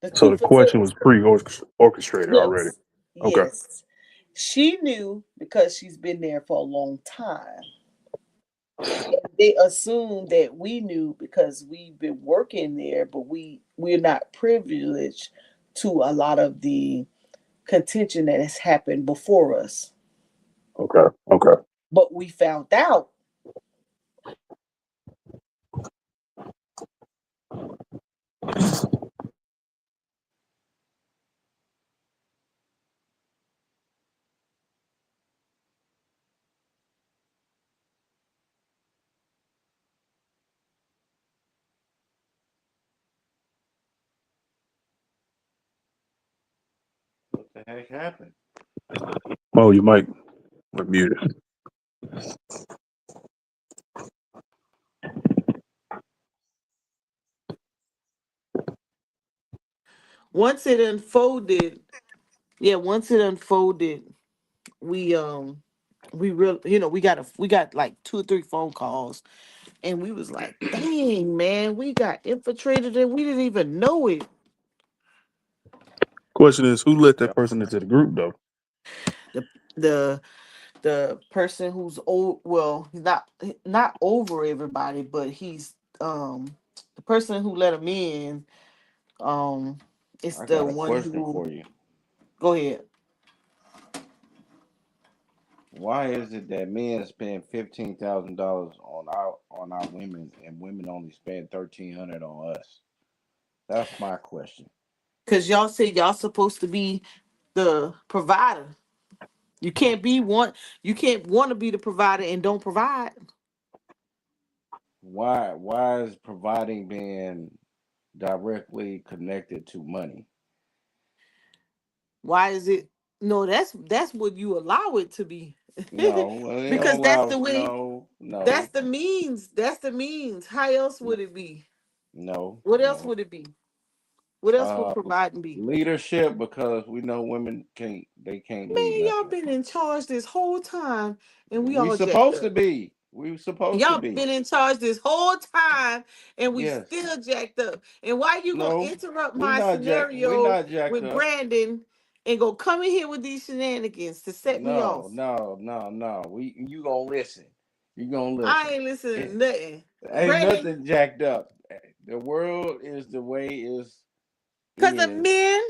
Speaker 1: The
Speaker 5: So
Speaker 1: truth
Speaker 5: the
Speaker 1: was
Speaker 5: question was pre-orchestrated already.
Speaker 1: yes,
Speaker 5: Okay.
Speaker 1: yes. She knew because she's been there for a long time. They assumed that we knew because we've been working there, but we're not privileged to a lot of the contention that has happened before us.
Speaker 5: Okay. Okay.
Speaker 1: But we found out.
Speaker 2: What the heck happened?
Speaker 5: Oh, you might mute it.
Speaker 1: Once it unfolded, yeah, once it unfolded, we we got like 2 or 3 phone calls, and we was like, dang man, we got infiltrated and we didn't even know it.
Speaker 5: Question is, who let that person into the group though?
Speaker 1: The the the person who's old, well, he's not over everybody, but he's the person who let him in, um it's
Speaker 2: I
Speaker 1: the
Speaker 2: got a
Speaker 1: one
Speaker 2: question
Speaker 1: who,
Speaker 2: for you.
Speaker 1: go ahead.
Speaker 2: Why is it that men spend $15,000 on our women and women only spend 1,300 on us? That's my question.
Speaker 1: Because y'all say y'all supposed to be the provider. You can't be one. You can't want to be the provider and don't provide.
Speaker 2: Why is providing being directly connected to money?
Speaker 1: Why is it? No, that's what you allow it to be.
Speaker 2: No, they don't
Speaker 1: Because that's
Speaker 2: allow.
Speaker 1: the way.
Speaker 2: No,
Speaker 1: That's
Speaker 2: no,
Speaker 1: the means. That's the means. How else
Speaker 2: no,
Speaker 1: would it be?
Speaker 2: no,
Speaker 1: What else
Speaker 2: no.
Speaker 1: would it be? What else would
Speaker 2: Uh,
Speaker 1: providing be?
Speaker 2: Leadership, because we know women can't. They can't lead
Speaker 1: Man, y'all
Speaker 2: nothing.
Speaker 1: been in charge this whole time, and we
Speaker 2: We
Speaker 1: all jacked
Speaker 2: supposed to
Speaker 1: up.
Speaker 2: be. We supposed to
Speaker 1: Y'all
Speaker 2: be.
Speaker 1: been in charge this whole time, and we
Speaker 2: Yes.
Speaker 1: still jacked up. And why you gonna
Speaker 2: No.
Speaker 1: interrupt
Speaker 2: We
Speaker 1: my
Speaker 2: not jack. We
Speaker 1: scenario
Speaker 2: not jacked
Speaker 1: with
Speaker 2: up.
Speaker 1: Brandon and go come in here with these shenanigans to set me
Speaker 2: No,
Speaker 1: off?
Speaker 2: no, no, no. You gonna listen. You gonna
Speaker 1: I
Speaker 2: listen.
Speaker 1: ain't listening to
Speaker 2: It
Speaker 1: nothing,
Speaker 2: ain't
Speaker 1: Brandon.
Speaker 2: nothing jacked up. The world is the way
Speaker 1: Cause the
Speaker 2: is.
Speaker 1: men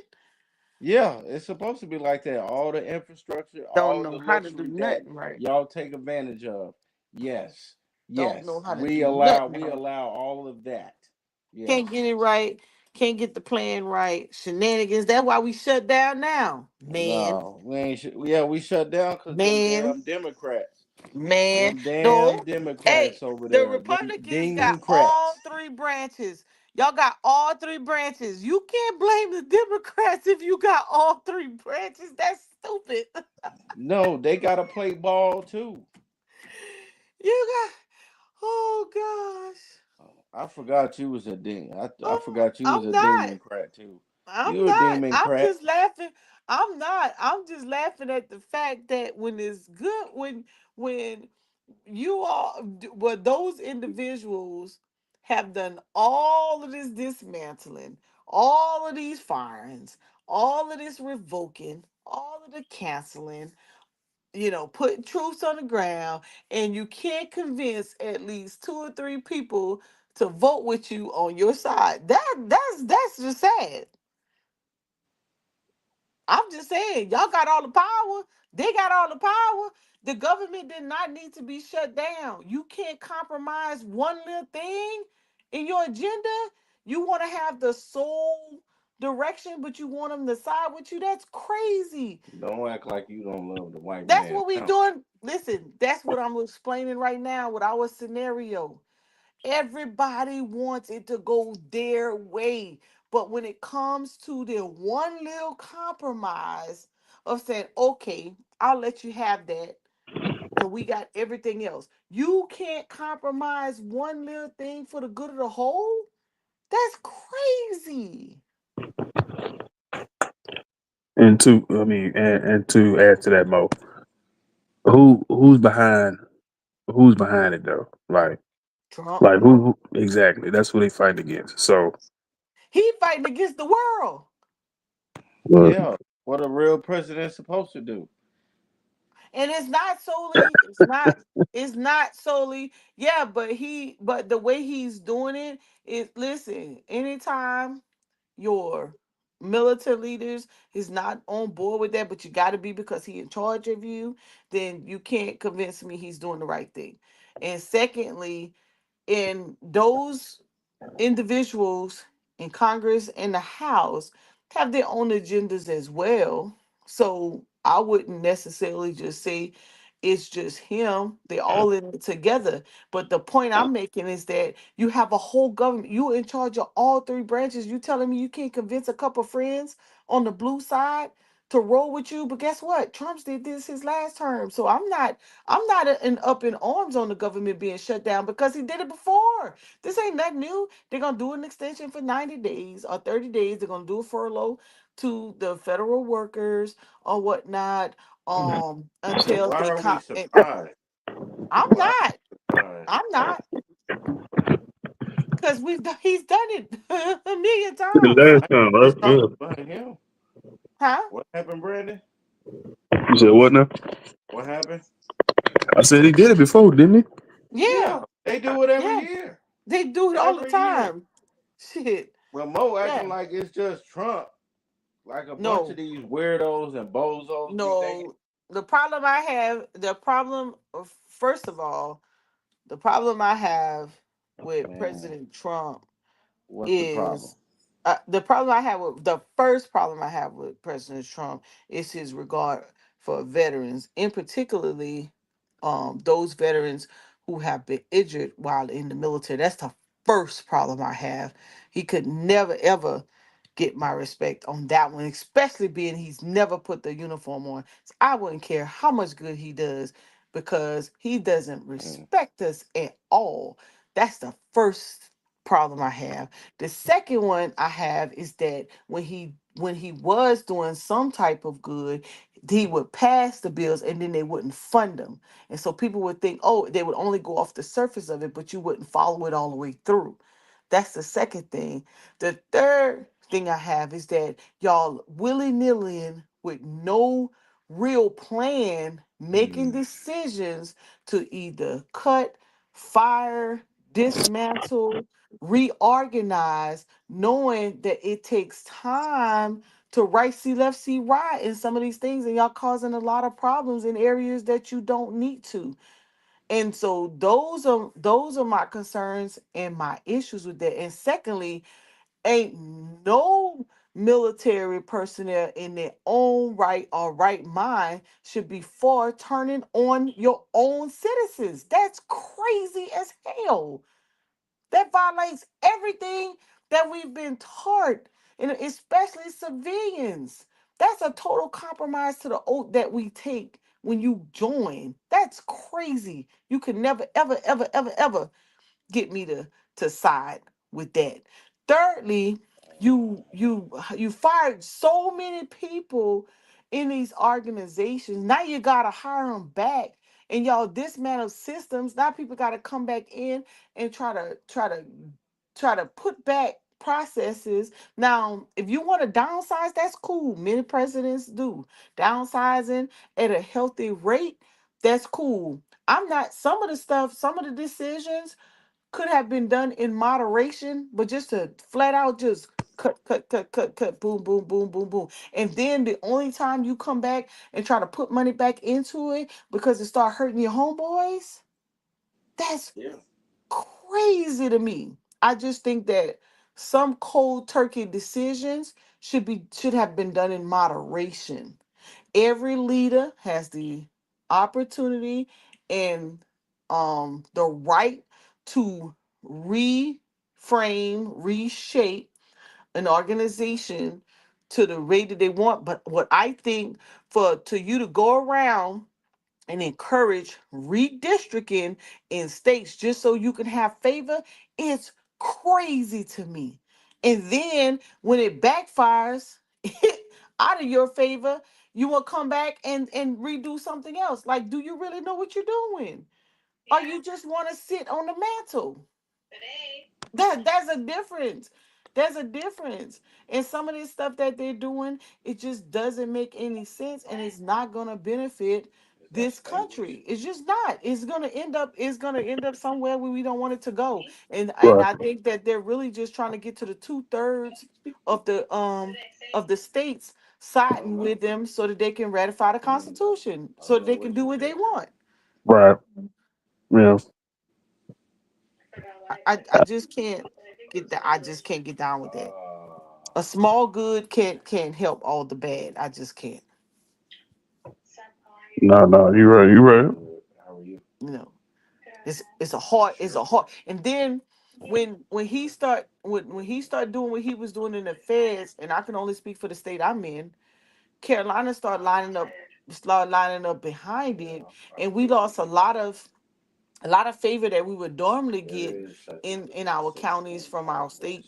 Speaker 2: Yeah, it's supposed to be like that. All the infrastructure,
Speaker 1: don't
Speaker 2: all the
Speaker 1: know how to do
Speaker 2: luxury that
Speaker 1: nothing right.
Speaker 2: y'all take advantage of. Yes,
Speaker 1: Don't know
Speaker 2: yes.
Speaker 1: how to do nothing
Speaker 2: We
Speaker 1: right.
Speaker 2: allow all of that. Yes.
Speaker 1: Can't get it right. Can't get the plan right. Shenanigans. That's why we shut down now, man.
Speaker 2: No, we ain't. Yeah, we shut down because them
Speaker 1: Man.
Speaker 2: damn Democrats.
Speaker 1: Man,
Speaker 2: Them damn
Speaker 1: no.
Speaker 2: Democrats
Speaker 1: Hey,
Speaker 2: over
Speaker 1: the
Speaker 2: there. Them
Speaker 1: Republicans got all
Speaker 2: Democrats.
Speaker 1: 3 branches. Y'all got all 3 branches. You can't blame the Democrats if you got all 3 branches. That's stupid.
Speaker 2: No, they gotta play ball too.
Speaker 1: You got, oh gosh.
Speaker 2: I forgot you was a demon. I
Speaker 1: Oh,
Speaker 2: forgot you was
Speaker 1: I'm
Speaker 2: a
Speaker 1: not.
Speaker 2: Democrat too.
Speaker 1: I'm
Speaker 2: You a
Speaker 1: not. I'm
Speaker 2: Democrat.
Speaker 1: just laughing. I'm not. I'm just laughing at the fact that when it's good, when you all, well, those individuals have done all of this dismantling, all of these firings, all of this revoking,
Speaker 6: all of the canceling, putting troops on the ground, and you can't convince at least two or three people to vote with you on your side. That's just sad. I'm just saying, y'all got all the power. They got all the power. The government did not need to be shut down. You can't compromise one little thing in your agenda. You want to have the sole direction, but you want them to side with you. That's crazy.
Speaker 2: Don't act like you don't love the white
Speaker 6: That's
Speaker 2: man
Speaker 6: what we
Speaker 2: now.
Speaker 6: doing. Listen, that's what I'm explaining right now with our scenario. Everybody wants it to go their way. But when it comes to the one little compromise of saying, okay, I'll let you have that, and we got everything else, you can't compromise one little thing for the good of the whole? That's crazy.
Speaker 5: And to, I mean, and to add to that, Mo, who's behind it though?
Speaker 6: Trump,
Speaker 5: Like who exactly? That's who they fight against. So,
Speaker 6: he fighting against the world.
Speaker 5: well,
Speaker 2: Yeah, what a real president's supposed to do.
Speaker 6: And it's not solely, yeah, but the way he's doing it is, listen, anytime your militant leaders is not on board with that, but you got to be because he in charge of you, then you can't convince me he's doing the right thing. And secondly, in those individuals in Congress and the House have their own agendas as well. So I wouldn't necessarily just say it's just him. They're all in it together. But the point I'm making is that you have a whole government. You in charge of all three branches. You telling me you can't convince a couple friends on the blue side to roll with you? But guess what? Trump's did this his last term. So I'm not up in arms on the government being shut down because he did it before. This ain't nothing new. They're gonna do an extension for 90 days or 30 days. They're gonna do a furlough to the federal workers or whatnot.
Speaker 2: So
Speaker 6: Until
Speaker 2: why
Speaker 6: they
Speaker 2: are we
Speaker 6: come.
Speaker 2: surprised?
Speaker 6: I'm
Speaker 2: Why are
Speaker 6: not.
Speaker 2: we surprised?
Speaker 6: I'm not, because he's done it a million
Speaker 5: the
Speaker 6: times.
Speaker 5: last
Speaker 2: I
Speaker 5: time,
Speaker 2: just
Speaker 5: right?
Speaker 2: talking about him.
Speaker 6: Huh?
Speaker 2: What happened, Brandon?
Speaker 5: Yeah. You said what now?
Speaker 2: What happened?
Speaker 5: I said he did it before, didn't he?
Speaker 6: Yeah.
Speaker 2: Yeah, they do it every
Speaker 6: Yeah.
Speaker 2: year.
Speaker 6: They do it all the
Speaker 2: Every year.
Speaker 6: time. Shit.
Speaker 2: Well, Mo acting
Speaker 6: Yeah.
Speaker 2: like it's just Trump. Like a bunch of
Speaker 6: No.
Speaker 2: these weirdos and bozos be thinking,
Speaker 6: No. First of all, the problem I have with
Speaker 2: man,
Speaker 6: President Trump
Speaker 2: what's the problem?
Speaker 6: is the first problem I have with President Trump is his regard for veterans, in particularly those veterans who have been injured while in the military. That's the first problem I have. He could never ever get my respect on that one, especially being he's never put the uniform on. So I wouldn't care how much good he does because he doesn't
Speaker 2: Mm,
Speaker 6: respect us at all. That's the first problem I have. The second one I have is that when he was doing some type of good, he would pass the bills and then they wouldn't fund them. And so people would think, oh, they would only go off the surface of it, but you wouldn't follow it all the way through. That's the second thing. The third thing I have is that y'all willy-nilly with no real plan making
Speaker 2: mm,
Speaker 6: decisions to either cut, fire, dismantle, reorganize, knowing that it takes time to right see left see right in some of these things, and y'all causing a lot of problems in areas that you don't need to. And so those are my concerns and my issues with that. And secondly, ain't no military personnel in their own right or right mind should be for turning on your own citizens. That's crazy as hell. That violates everything that we've been taught, and especially civilians. That's a total compromise to the oath that we take when you join. That's crazy. You can never, ever, ever, ever, ever get me to side with that. Thirdly, you fired so many people in these organizations. Now you gotta hire them back, and y'all dismantle systems. Now people gotta come back in and try to put back processes. Now, if you want to downsize, that's cool. Many presidents do. Downsizing at a healthy rate, that's cool. I'm not, some of the stuff, some of the decisions could have been done in moderation, but just to flat out just cut, boom, boom, boom, boom, boom. And then the only time you come back and try to put money back into it because it start hurting your homeboys, that's crazy to me. I just think that some cold turkey decisions should have been done in moderation. Every leader has the opportunity and the right to reframe, reshape an organization to the way that they want. But what I think, for to you to go around and encourage redistricting in states just so you can have favor, it's crazy to me. And then when it backfires out of your favor, you will come back and redo something else. Like, do you really know what you're doing? Or you just want to sit on the mantle? That's a difference. There's a difference. And some of this stuff that they're doing, it just doesn't make any sense, and it's not gonna benefit this country. It's just not. It's gonna end up somewhere where we don't want it to go. And
Speaker 5: Right.
Speaker 6: I think that they're really just trying to get to the 2/3 of the states siding with them so that they can ratify the Constitution, so that they can do what they want.
Speaker 5: Right. Yeah.
Speaker 6: I just can't get that. I just can't get down with that. A small good can't help all the bad. I just can't.
Speaker 5: No, no, you're right. You're right.
Speaker 6: You know, it's a hard. And then when he start doing what he was doing in the feds, and I can only speak for the state I'm in. Carolina started lining up behind it, and we lost a lot of favor that we would normally get in our counties from our state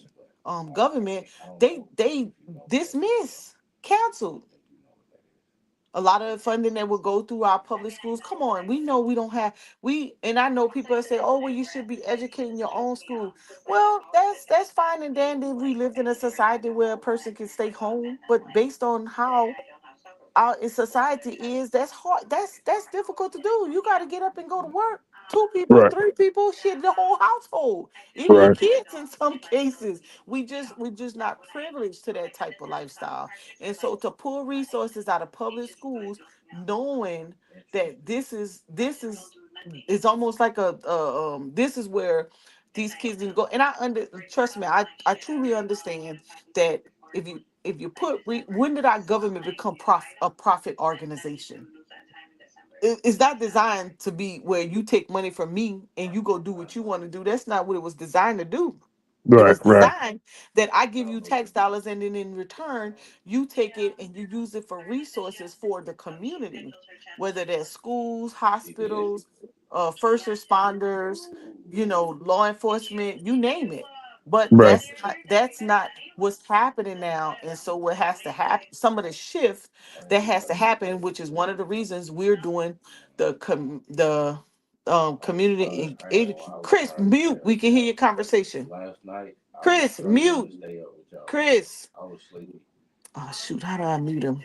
Speaker 6: government. They dismiss, canceled a lot of the funding that would go through our public schools. Come on, we know we don't have and I know people that say, "Oh, well, you should be educating your own school." Well, that's fine and dandy if we lived in a society where a person can stay home, but based on how our in society is, that's hard. That's difficult to do. You got to get up and go to work. Two people,
Speaker 5: Right.
Speaker 6: three people, shit, the whole household, even your
Speaker 5: Right.
Speaker 6: kids. In some cases, we just not privileged to that type of lifestyle. And so to pull resources out of public schools, knowing that this is it's almost like this is where these kids need to go. And trust me, I truly understand that if you when did our government become a profit organization? It's not designed to be where you take money from me and you go do what you want to do. That's not what it was designed to do. It
Speaker 5: Right.
Speaker 6: was
Speaker 5: Right.
Speaker 6: designed that I give you tax dollars, and then in return, you take it and you use it for resources for the community, whether that's schools, hospitals, first responders, law enforcement, you name it. But
Speaker 5: Right.
Speaker 6: that's not what's happening now. And so what has to happen, some of the shift that has to happen, which is one of the reasons we're doing the community. Chris, mute. We can hear your conversation. Chris, mute. Chris. Oh shoot, how do I mute him?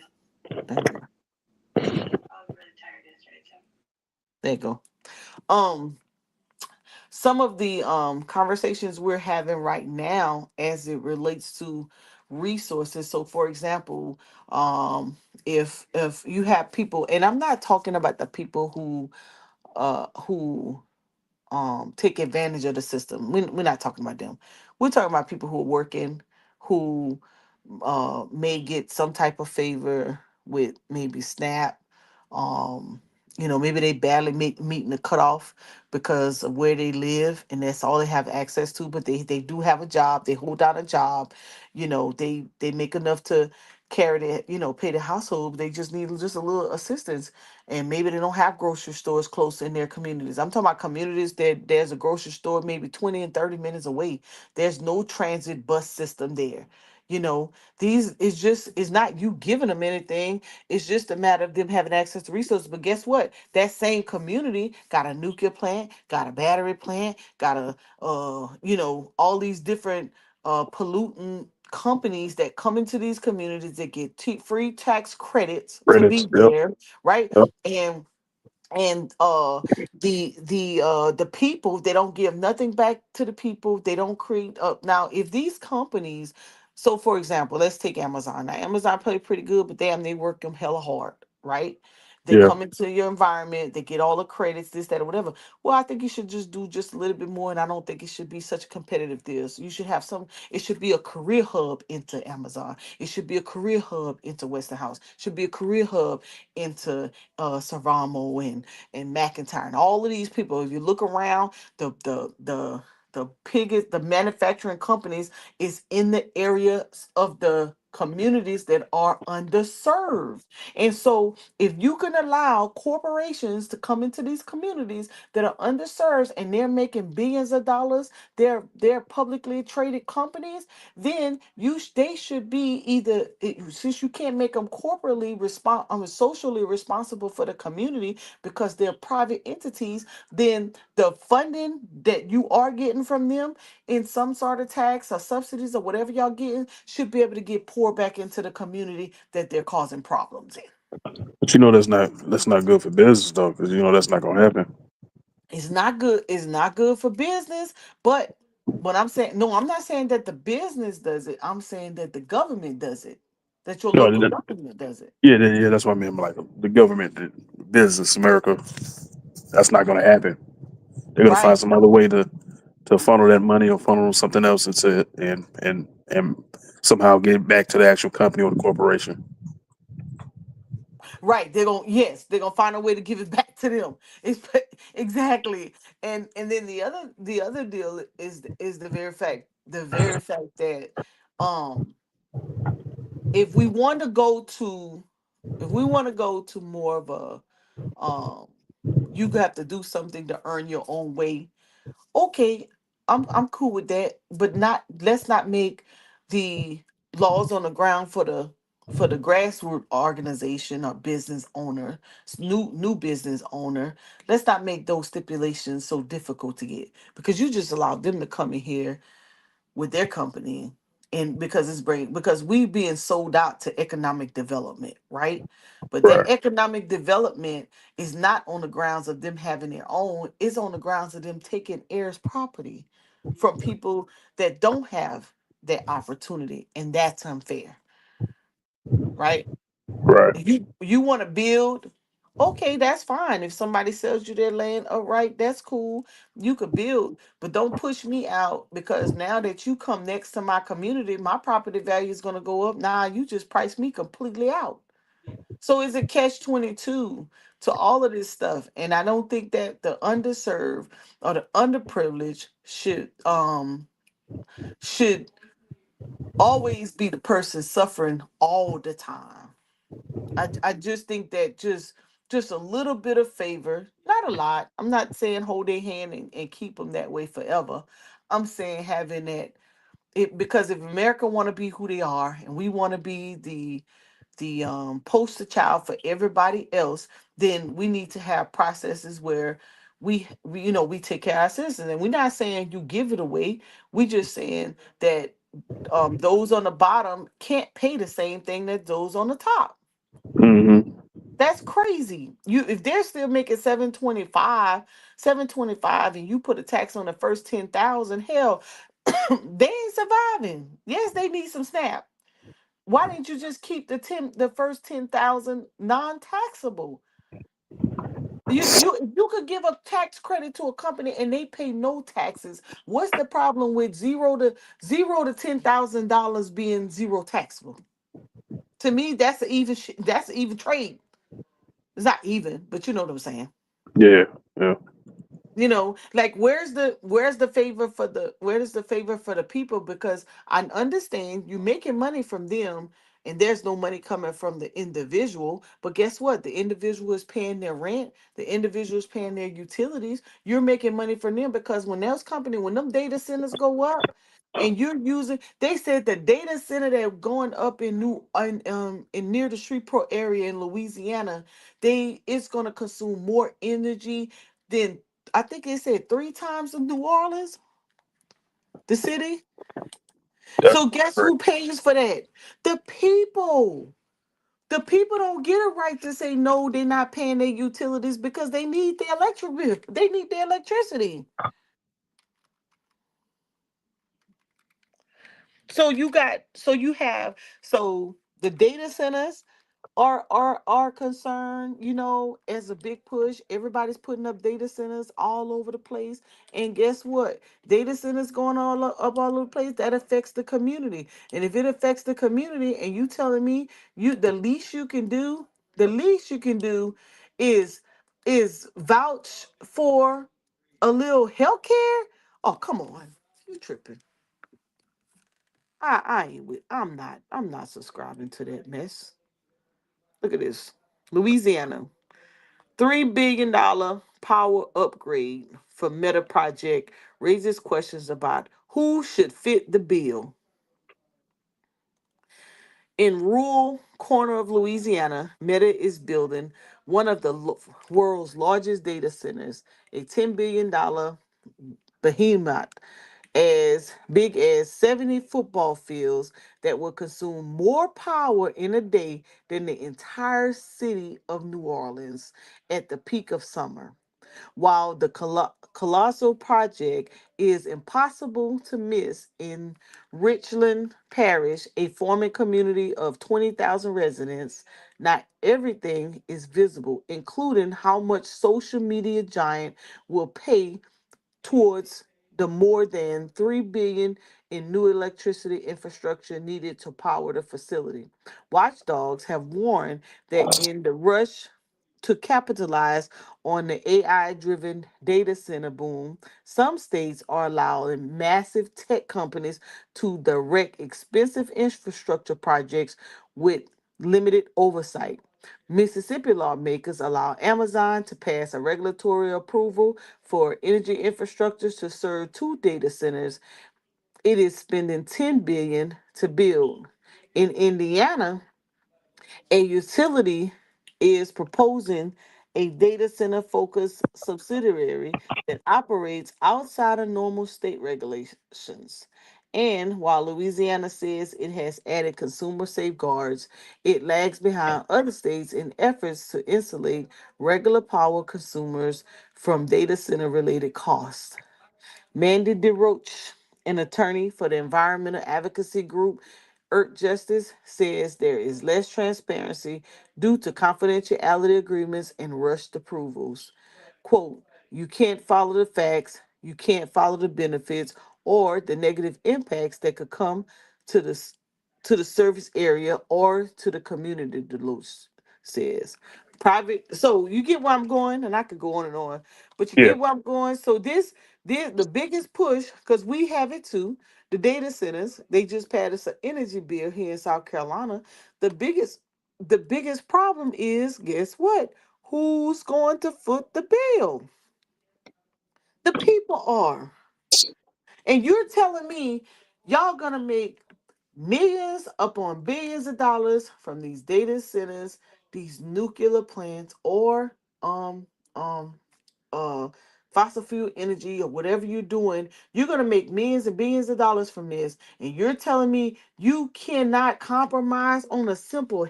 Speaker 6: There we go. There you go. Um, some of the conversations we're having right now as it relates to resources. So for example, if you have people, and I'm not talking about the people who take advantage of the system. We're not talking about them. We're talking about people who are working, who may get some type of favor with maybe SNAP. Um, maybe they barely meeting the cutoff because of where they live, and that's all they have access to. But they do have a job. They hold down a job. They make enough to carry their, pay the household. They just need just a little assistance, and maybe they don't have grocery stores close in their communities. I'm talking about communities that there's a grocery store maybe 20 and 30 minutes away. There's no transit bus system there. These is just it's not you giving them anything. It's just a matter of them having access to resources. But guess what? That same community got a nuclear plant, got a battery plant, got all these different pollutant companies that come into these communities that get free tax credits to be
Speaker 5: Credits. Yep.
Speaker 6: there, right?
Speaker 5: Yep.
Speaker 6: And the people, they don't give nothing back to the people. They don't create up. Now if these companies, so for example, let's take Amazon. Now Amazon play pretty good, but damn, they work them hella hard, right? They
Speaker 5: Yeah.
Speaker 6: come into your environment, they get all the credits, this, that, or whatever. Well, I think you should just do just a little bit more, and I don't think it should be such a competitive deal. So you should have some. It should be a career hub into Amazon. It should be a career hub into Westinghouse. Should be a career hub into Servamo and McIntyre and all of these people. If you look around, the biggest, the manufacturing companies is in the areas of the communities that are underserved. And so if you can allow corporations to come into these communities that are underserved and they're making billions of dollars, they're publicly traded companies, then they should be either since you can't make them corporately socially responsible for the community because they're private entities, then the funding that you are getting from them in some sort of tax or subsidies or whatever y'all getting should be able to get poured back into the community that they're causing problems in.
Speaker 5: But that's not good for business though, because that's not gonna happen.
Speaker 6: It's not good. It's not good for business. But what I'm saying, no, I'm not saying that the business does it. I'm saying that the government does it. That your
Speaker 5: No,
Speaker 6: local government does it.
Speaker 5: yeah, that's what I mean. Like the government, the business, America, that's not gonna happen. They're gonna find
Speaker 6: Right.
Speaker 5: some other way to funnel that money or funnel something else into it, and somehow get it back to the actual company or the corporation.
Speaker 6: Right. They're gonna find a way to give it back to them. It's, exactly. And then the other deal is the very fact that um if we want to go to more of a um you have to do something to earn your own way. Okay, I'm cool with that, but not let's not make the laws on the ground for the grassroots organization or business owner, new business owner. Let's not make those stipulations so difficult to get because you just allowed them to come in here with their company, and because we being sold out to economic development, right? But that
Speaker 5: Right,
Speaker 6: economic development is not on the grounds of them having their own, it's on the grounds of them taking heirs property from people that don't have that opportunity, and that's unfair, right?
Speaker 5: right.
Speaker 6: You want to build, okay, that's fine. If somebody sells you their land, all right, that's cool. You could build, but don't push me out because now that you come next to my community, my property value is going to go up. Now you just price me completely out. So is it catch 22 to all of this stuff? And I don't think that the underserved or the underprivileged should always be the person suffering all the time. I just think that just a little bit of favor, not a lot. I'm not saying hold their hand and keep them that way forever. I'm saying having that it because if America want to be who they are and we want to be the poster child for everybody else, then we need to have processes where we take care of our citizens. And we're not saying you give it away. We just saying that those on the bottom can't pay the same thing that those on the top.
Speaker 5: Hmm.
Speaker 6: That's crazy. You if they're still making 725, and you put a tax on the first 10,000, hell, they ain't surviving. Yes, they need some SNAP. Why didn't you just keep the first 10,000 non-taxable? If you could give a tax credit to a company and they pay no taxes, what's the problem with zero to $10,000 being zero taxable? To me, that's an even trade. It's not even, but you know what I'm saying.
Speaker 5: Yeah, yeah.
Speaker 6: Like where's the favor for the where is the favor for the people? Because I understand you making money from them and there's no money coming from the individual, but guess what? The individual is paying their rent, the individual is paying their utilities. You're making money from them because when them data centers go up and you're using, they said the data center that going up in near the Shreveport area in Louisiana, it's gonna consume more energy than, I think it said, three times in New Orleans, the city.
Speaker 5: That's
Speaker 6: So guess
Speaker 5: great.
Speaker 6: who pays for that? The people. The people don't get a right to say no, they're not paying their utilities because they need their electric bill. They need their electricity. So the data centers are concerned, as a big push. Everybody's putting up data centers all over the place. And guess what? Data centers going up all over the place, that affects the community. And if it affects the community and you telling me the least you can do is vouch for a little health care. Oh, come on. You tripping. I'm not subscribing to that mess. Look at this. Louisiana. $3 billion power upgrade for Meta project raises questions about who should fit the bill. In rural corner of Louisiana, Meta is building one of the world's largest data centers, a $10 billion behemoth as big as 70 football fields that will consume more power in a day than the entire city of New Orleans at the peak of summer. While the colossal project is impossible to miss in Richland Parish, a forming community of 20,000 residents, not everything is visible, including how much social media giant will pay towards the more than 3 billion in new electricity infrastructure needed to power the facility. Watchdogs have warned that in the rush to capitalize on the AI driven data center boom, some states are allowing massive tech companies to direct expensive infrastructure projects with limited oversight. Mississippi lawmakers allow Amazon to pass a regulatory approval for energy infrastructures to serve two data centers. It is spending 10 billion to build. In Indiana, a utility is proposing a data center focused subsidiary that operates outside of normal state regulations. And while Louisiana says it has added consumer safeguards, it lags behind other states in efforts to insulate regular power consumers from data center related costs. Mandy DeRoche, an attorney for the environmental advocacy group Earth Justice, says there is less transparency due to confidentiality agreements and rushed approvals. Quote, you can't follow the facts, you can't follow the benefits or the negative impacts that could come to the service area or to the community, Deloche says. So you get where I'm going, and I could go on, but you
Speaker 5: Yeah.
Speaker 6: get where I'm going. So this the biggest push, because we have it too. The data centers, they just passed an energy bill here in South Carolina. The biggest the biggest problem is, guess what? Who's going to foot the bill? The people are. And you're telling me y'all gonna make millions upon billions of dollars from these data centers, these nuclear plants, or um uh fossil fuel energy or whatever you're doing, you're gonna make millions and billions of dollars from this, and you're telling me you cannot compromise on a simple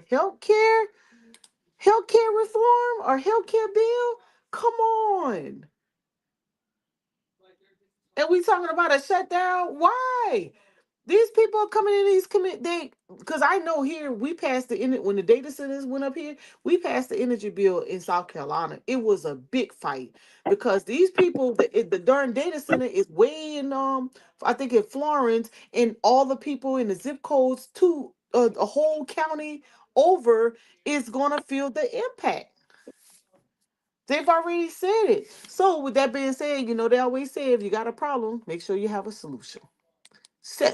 Speaker 6: healthcare reform or healthcare bill? Come on. And we talking about a shutdown? Why? These people are coming in these they because I know here we passed when the data centers went up here, we passed the energy bill in South Carolina. It was a big fight because these people, the darn data center is way in I think in Florence, and all the people in the zip codes to a whole county over is gonna feel the impact. They've already said it. So with that being said, they always say if you got a problem, make sure you have a solution. So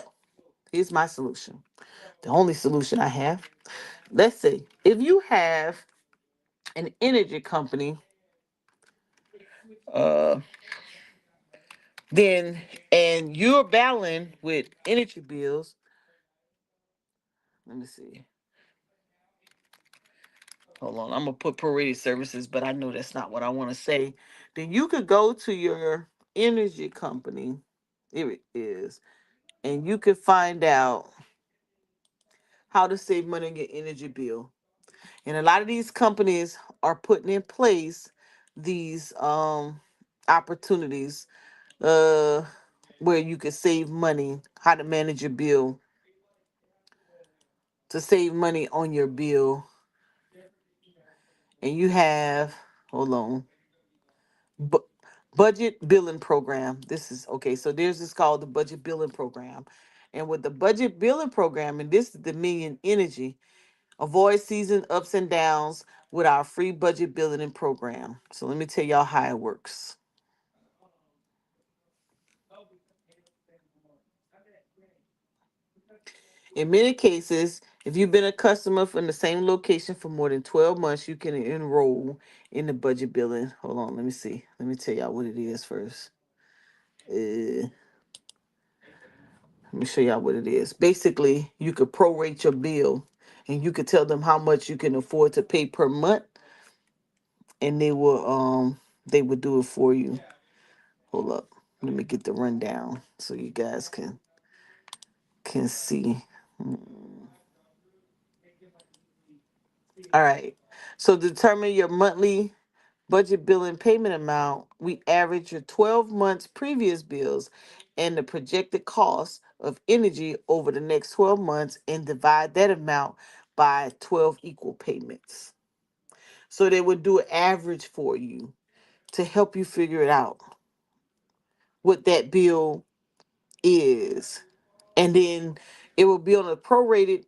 Speaker 6: here's my solution. The only solution I have. Let's say if you have an energy company, uh, then and you're battling with energy bills. Let me see. Hold on. I'm gonna put prorated services, but I know that's not what I want to say. Then you could go to your energy company. Here it is. and you can find out how to save money on your energy bill. And a lot of these companies are putting in place these opportunities uh where you can save money, how to manage your bill, to save money on your bill. And you have, hold on, bu- budget billing program. This is okay. So there's this called the budget billing program. And with the budget billing program, and this is Dominion Energy, avoid season ups and downs with our free budget billing and program. So let me tell y'all how it works. In many cases, if you've been a customer from the same location for more than 12 months, you can enroll in the budget billing. Hold on, let me see. Let me tell y'all what it is first. Let me show y'all what it is. Basically, you could prorate your bill and you could tell them how much you can afford to pay per month, and they will do it for you. Hold up. Let me get the rundown so you guys can see. All right. So determine your monthly budget billing payment amount. We average your 12 months previous bills and the projected cost of energy over the next 12 months and divide that amount by 12 equal payments. So they would do an average for you to help you figure it out what that bill is. And then it will be on a prorated,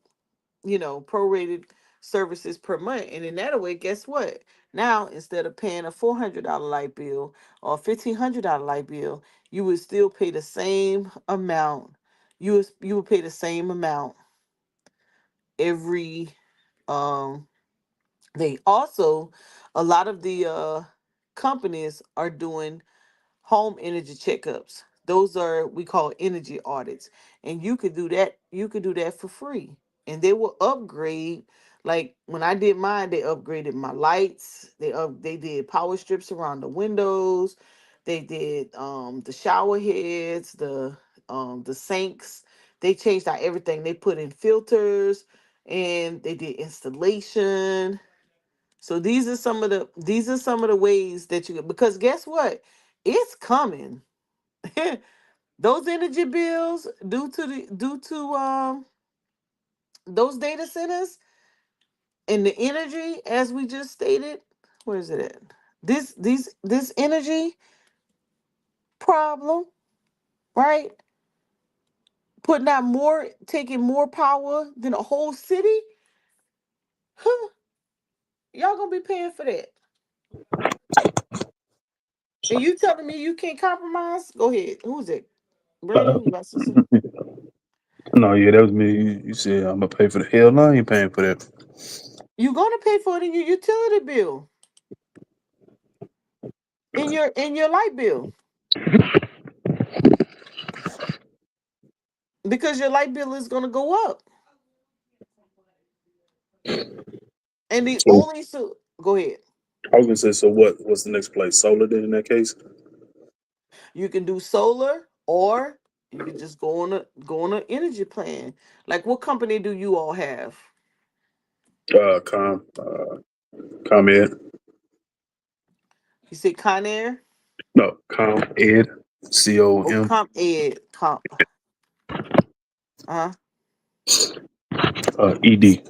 Speaker 6: prorated services per month. And in that way, guess what? Now, instead of paying a $400 light bill or a $1,500 light bill, you would still pay the same amount. You would pay the same amount every they also, a lot of the companies are doing home energy checkups. Those are, we call energy audits. And you could do that, for free. And they will upgrade. Like when I did mine, they upgraded my lights. They did power strips around the windows. They did the shower heads, the sinks. They changed out everything. They put in filters and they did installation. So these are some of the ways that you, because guess what? It's coming. Those energy bills due to those data centers and the energy, as we just stated, where is it at? This energy problem, right? Putting out more, taking more power than a whole city. Huh, y'all gonna be paying for that. And you telling me you can't compromise? Go ahead. Who's it?
Speaker 5: Uh,
Speaker 6: Brandon, you about to say?
Speaker 5: no, yeah, that was me. You said I'm gonna pay for the hell. No, you paying for that.
Speaker 6: You're gonna pay for it in your utility bill, in your light bill, because your light bill is gonna go up. And the
Speaker 5: So
Speaker 6: only so go ahead.
Speaker 5: I was gonna say, so what? What's the next place? Solar then in that case?
Speaker 6: You can do solar, or you can just go on an energy plan. Like, what company do you all have?
Speaker 5: ComEd.
Speaker 6: You say Conair
Speaker 5: No, ComEd.
Speaker 6: or
Speaker 5: COM.
Speaker 6: Uh
Speaker 5: ED.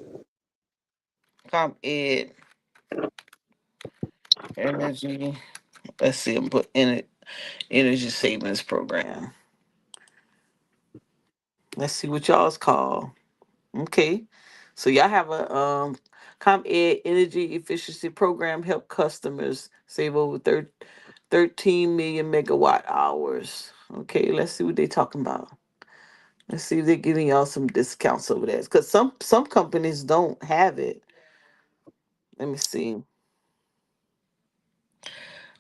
Speaker 6: ComEd Energy. Let's see. I'm put in it energy savings program. Let's see what y'all's called. Okay. So y'all have a ComEd energy efficiency program help customers save over 13 million megawatt hours. Okay, let's see what they're talking about. Let's see if they're giving y'all some discounts over there. Because some companies don't have it. Let me see.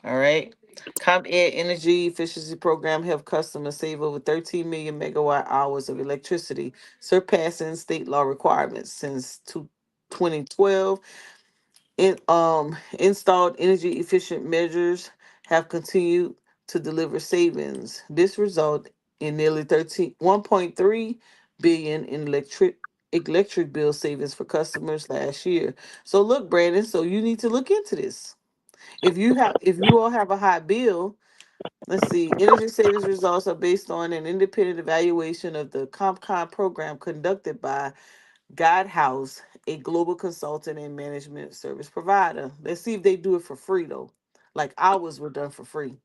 Speaker 6: All right. ComEd Energy Efficiency Program help customers save over 13 million megawatt hours of electricity, surpassing state law requirements since 2012. Installed energy efficient measures have continued to deliver savings. This result in nearly 1.3 billion in electric bill savings for customers last year. So look, Brandon, so you need to look into this. If you all have a high bill, let's see, energy savings results are based on an independent evaluation of the CompCon program conducted by Guidehouse, a global consultant and management service provider. Let's see if they do it for free though. Like ours were done for free.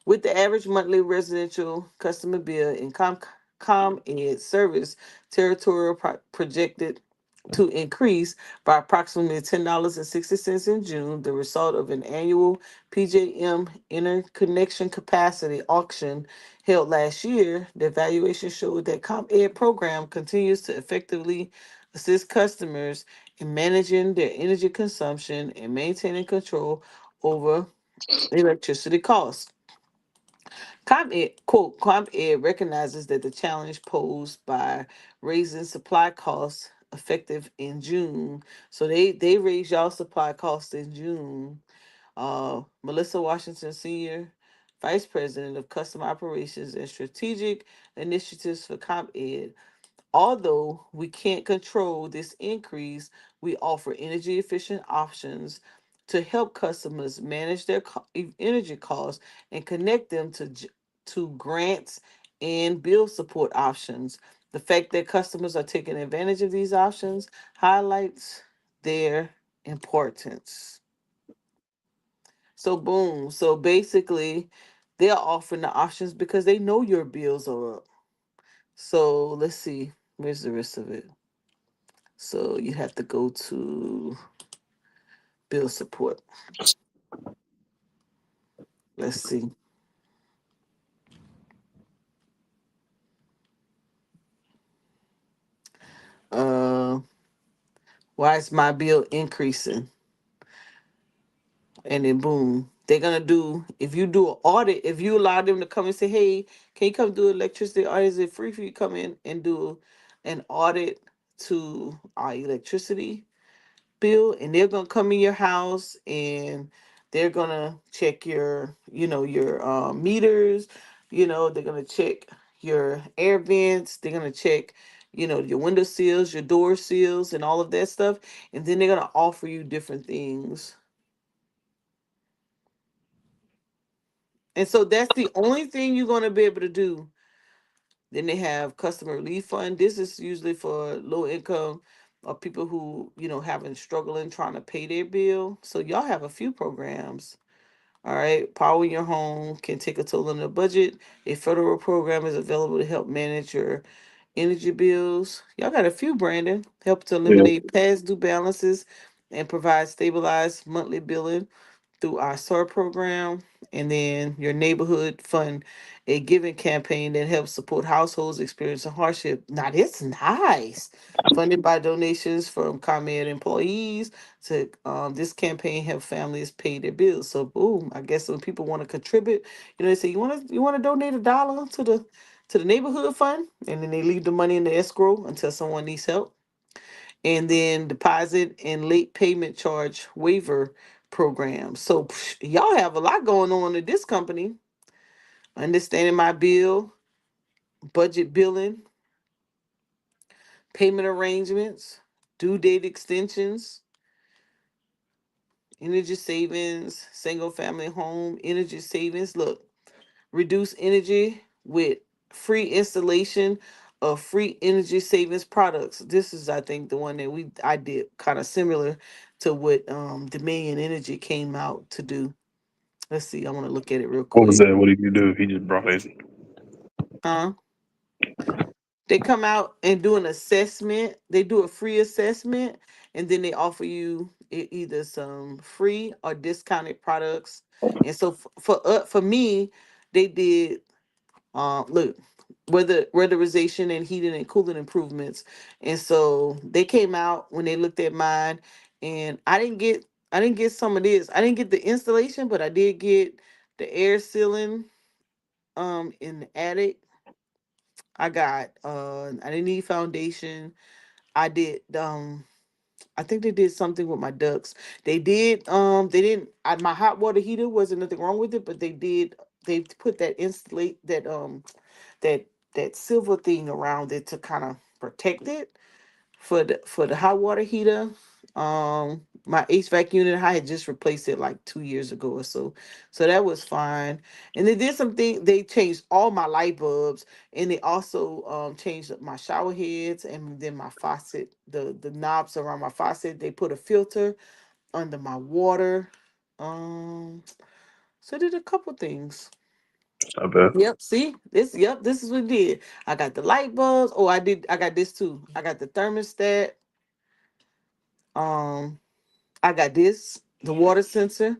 Speaker 6: With the average monthly residential customer bill in ComEd service territorial projected to increase by approximately $10.60 in June, the result of an annual PJM interconnection capacity auction held last year. The evaluation showed that ComEd program continues to effectively assist customers in managing their energy consumption and maintaining control over electricity costs. ComEd recognizes that the challenge posed by raising supply costs effective in June. So they raised y'all supply costs in June. Melissa Washington Sr., Vice President of Customer Operations and Strategic Initiatives for ComEd. Although we can't control this increase, we offer energy efficient options to help customers manage their energy costs and connect them to grants and bill support options. The fact that customers are taking advantage of these options highlights their importance. So boom. So basically, they're offering the options because they know your bills are up. So let's see. Where's the rest of it? So you have to go to bill support. Let's see. Uh, why is my bill increasing? And then boom, they're gonna do. If you do an audit, if you allow them to come and say, "Hey, can you come do electricity audit? Is it free for you to come in and do an audit to our electricity bill?" And they're gonna come in your house and they're gonna check your, your meters. They're gonna check your air vents. They're gonna check, your window sills, your door seals, and all of that stuff. And then they're gonna offer you different things. And so that's the only thing you're gonna be able to do. Then they have customer relief fund. This is usually for low income or people who, having struggling trying to pay their bill. So y'all have a few programs. All right. Power in your home can take a toll on the budget. A federal program is available to help manage your energy bills. Y'all got a few, Brandon. Help to
Speaker 5: Yeah.
Speaker 6: eliminate past due balances and provide stabilized monthly billing through our SOAR program, and then your neighborhood fund, a giving campaign that helps support households experiencing hardship. Now, it's nice. Funded by donations from ComEd employees. To this campaign help families pay their bills. So, boom! I guess when people want to contribute, they say you want to donate $1 to the neighborhood fund, and then they leave the money in the escrow until someone needs help. And then deposit and late payment charge waiver program. So y'all have a lot going on at this company. Understanding my bill, budget billing, payment arrangements, due date extensions, energy savings, single family home energy savings. Look, reduce energy with free installation of free energy savings products. This is, I think, the one that I did kind of similar to what Dominion Energy came out to do. Let's see, I want to look at it real
Speaker 5: What was
Speaker 6: quick.
Speaker 5: that? What did you do if he just brought his?
Speaker 6: Huh? They come out and do an assessment. They do a free assessment, and then they offer you either some free or discounted products. And so for me, they did look, weatherization and heating and cooling improvements. And so they came out when they looked at mine, and I didn't get some of this. I didn't get the installation, but I did get the air sealing in the attic. I didn't need foundation. I did I think they did something with my ducts. They didn't my hot water heater wasn't nothing wrong with it, but they put that that silver thing around it to kind of protect it for the hot water heater. My HVAC unit, I had just replaced it like 2 years ago or so. So that was fine. And they did something, they changed all my light bulbs, and they also changed up my shower heads, and then my faucet, the knobs around my faucet, they put a filter under my water. So I did a couple things.
Speaker 5: I bet.
Speaker 6: Yep, see? This is what we did. I got the light bulbs. Oh, I got this too. I got the thermostat. Um, I got this, the water sensor.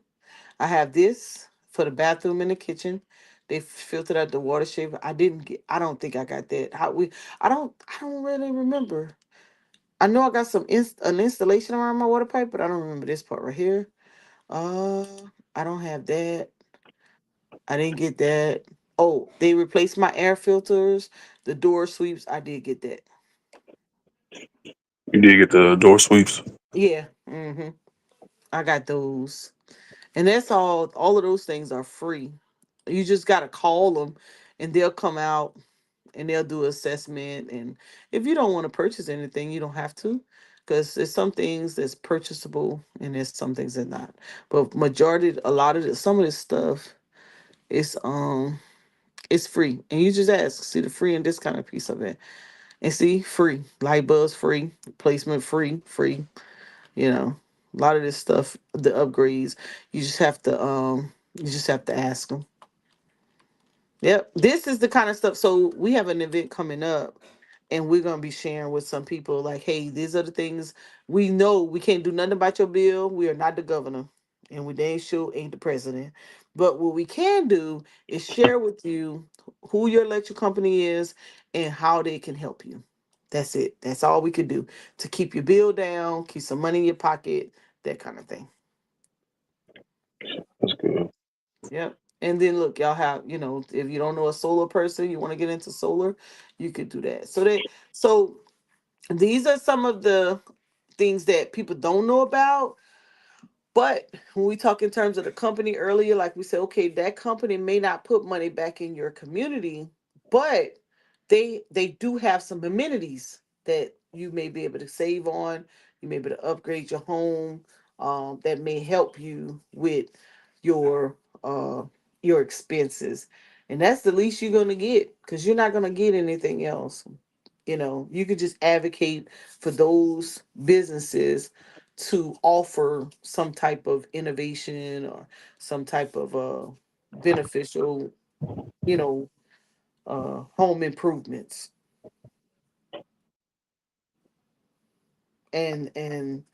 Speaker 6: I have this for the bathroom and the kitchen. They filtered out the water shaver. I don't think I got that. I don't really remember. I know I got an installation around my water pipe, but I don't remember this part right here. Uh, I don't have that. I didn't get that. Oh, they replaced my air filters, the door sweeps. I did get that.
Speaker 5: You did get the door sweeps.
Speaker 6: Yeah. I got those. And that's all of those things are free. You just gotta call them and they'll come out and they'll do assessment. And if you don't want to purchase anything, you don't have to. Because there's some things that's purchasable and there's some things that not. But a lot of some of this stuff is it's free. And you just ask, see the free and discounted piece of it. And see, free. Light bulbs free, placement free. You know, a lot of this stuff, the upgrades, you just have to ask them. Yep, this is the kind of stuff. So we have an event coming up, and we're gonna be sharing with some people like, hey, these are the things we know. We can't do nothing about your bill. We are not the governor, and we dang sure ain't the president. But what we can do is share with you who your electric company is and how they can help you. That's it. That's all we could do to keep your bill down, keep some money in your pocket, that kind of thing.
Speaker 5: That's good.
Speaker 6: Yep. And then look, y'all have, if you don't know a solar person, you want to get into solar, you could do that. So these are some of the things that people don't know about. But when we talk in terms of the company earlier, like we said, okay, that company may not put money back in your community, but they do have some amenities that you may be able to save on. You may be able to upgrade your home. That may help you with your your expenses, and that's the least you're gonna get because you're not gonna get anything else. You could just advocate for those businesses to offer some type of innovation or some type of beneficial, you know, home improvements. And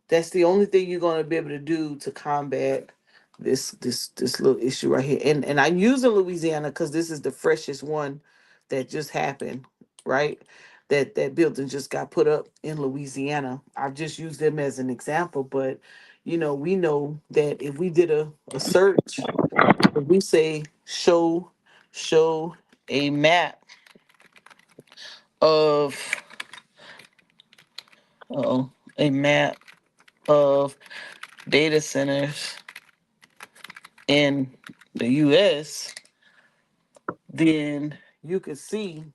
Speaker 6: that's the only thing you're going to be able to do to combat this little issue right here. And I'm using Louisiana because this is the freshest one that just happened, right? That building just got put up in Louisiana. I've just used them as an example, but we know that if we did a search, if we say show a map of oh a map of data centers in the US, then you could see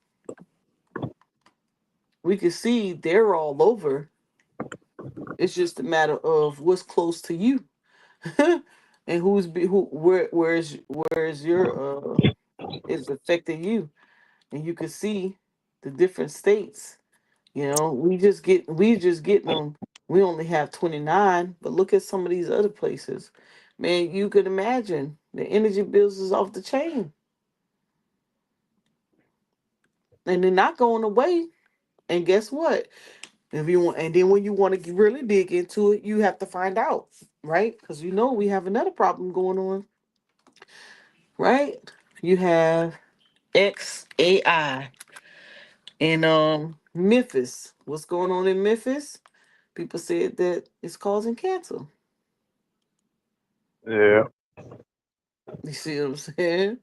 Speaker 6: we could see they're all over. It's just a matter of what's close to you. And where's your is affecting you. And you can see the different states. We just getting them. We only have 29, but look at some of these other places. Man, you could imagine the energy bills is off the chain. And they're not going away. And guess what? If you want, and then when you want to really dig into it, you have to find out, right? Because we have another problem going on, right? You have XAI in Memphis. What's going on in Memphis? People said that it's causing cancer.
Speaker 5: Yeah.
Speaker 6: You see what I'm saying?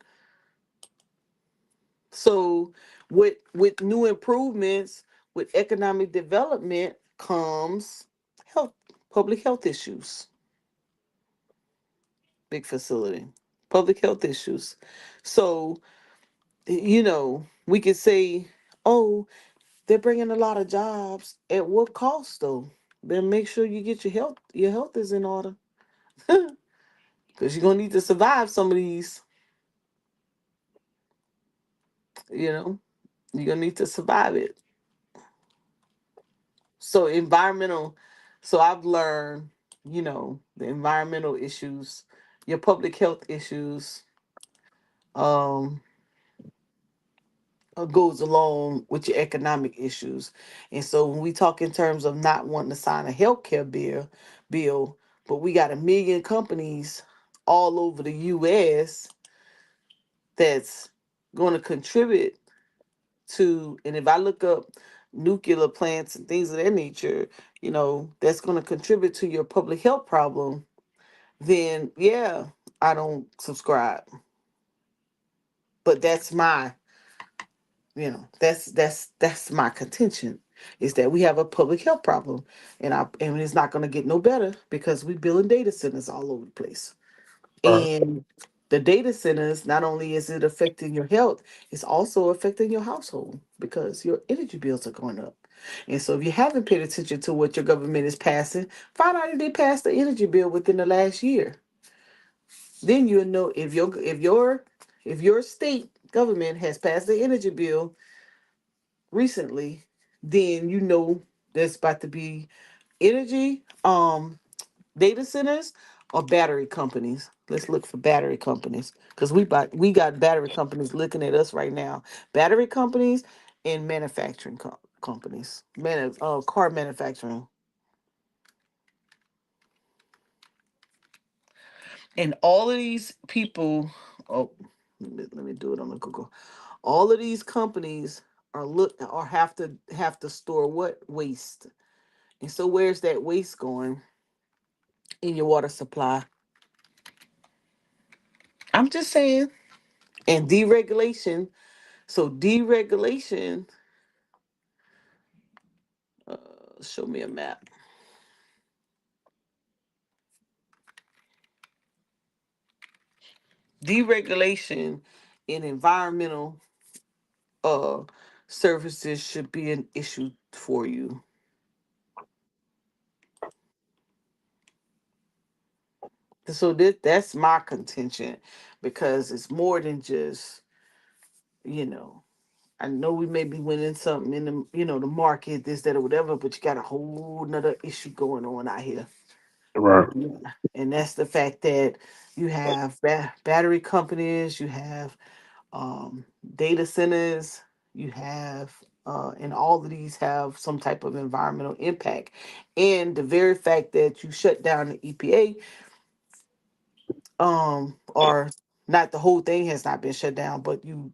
Speaker 6: So with new improvements, with economic development comes health, public health issues. Big facility, public health issues. So we could say, oh, they're bringing a lot of jobs. At what cost, though? Then make sure you get your health. Your health is in order, because you're gonna need to survive some of these. You know, you're gonna need to survive it. So environmental. So I've learned, the environmental issues, your public health issues, um, goes along with your economic issues. And so when we talk in terms of not wanting to sign a healthcare bill, but we got a million companies all over the US that's going to contribute to, and if I look up nuclear plants and things of that nature, that's going to contribute to your public health problem, then yeah, I don't subscribe. But that's my that's my contention, is that we have a public health problem, and it's not going to get no better because we building data centers all over the place.
Speaker 5: Right.
Speaker 6: And the data centers, not only is it affecting your health, it's also affecting your household because your energy bills are going up. And so if you haven't paid attention to what your government is passing, find out if they passed the energy bill within the last year. Then you'll know if your state government has passed the energy bill recently, then there's about to be energy data centers or battery companies. Let's look for battery companies, because we got battery companies looking at us right now. Battery companies and manufacturing companies, car manufacturing, and all of these people. Oh, let me do it on the Google. All of these companies have to store what waste, and so where's that waste going? In your water supply. I'm just saying. And deregulation. So deregulation. Uh, Show me a map. Deregulation in environmental uh services should be an issue for you. So that's my contention, because it's more than just, you know, I know we may be winning something in the market, this, that, or whatever, but you got a whole nother issue going on out here.
Speaker 5: Right.
Speaker 6: Yeah. And that's the fact that you have battery companies, you have data centers, you have, and all of these have some type of environmental impact. And the very fact that you shut down the EPA, or not, the whole thing has not been shut down, but you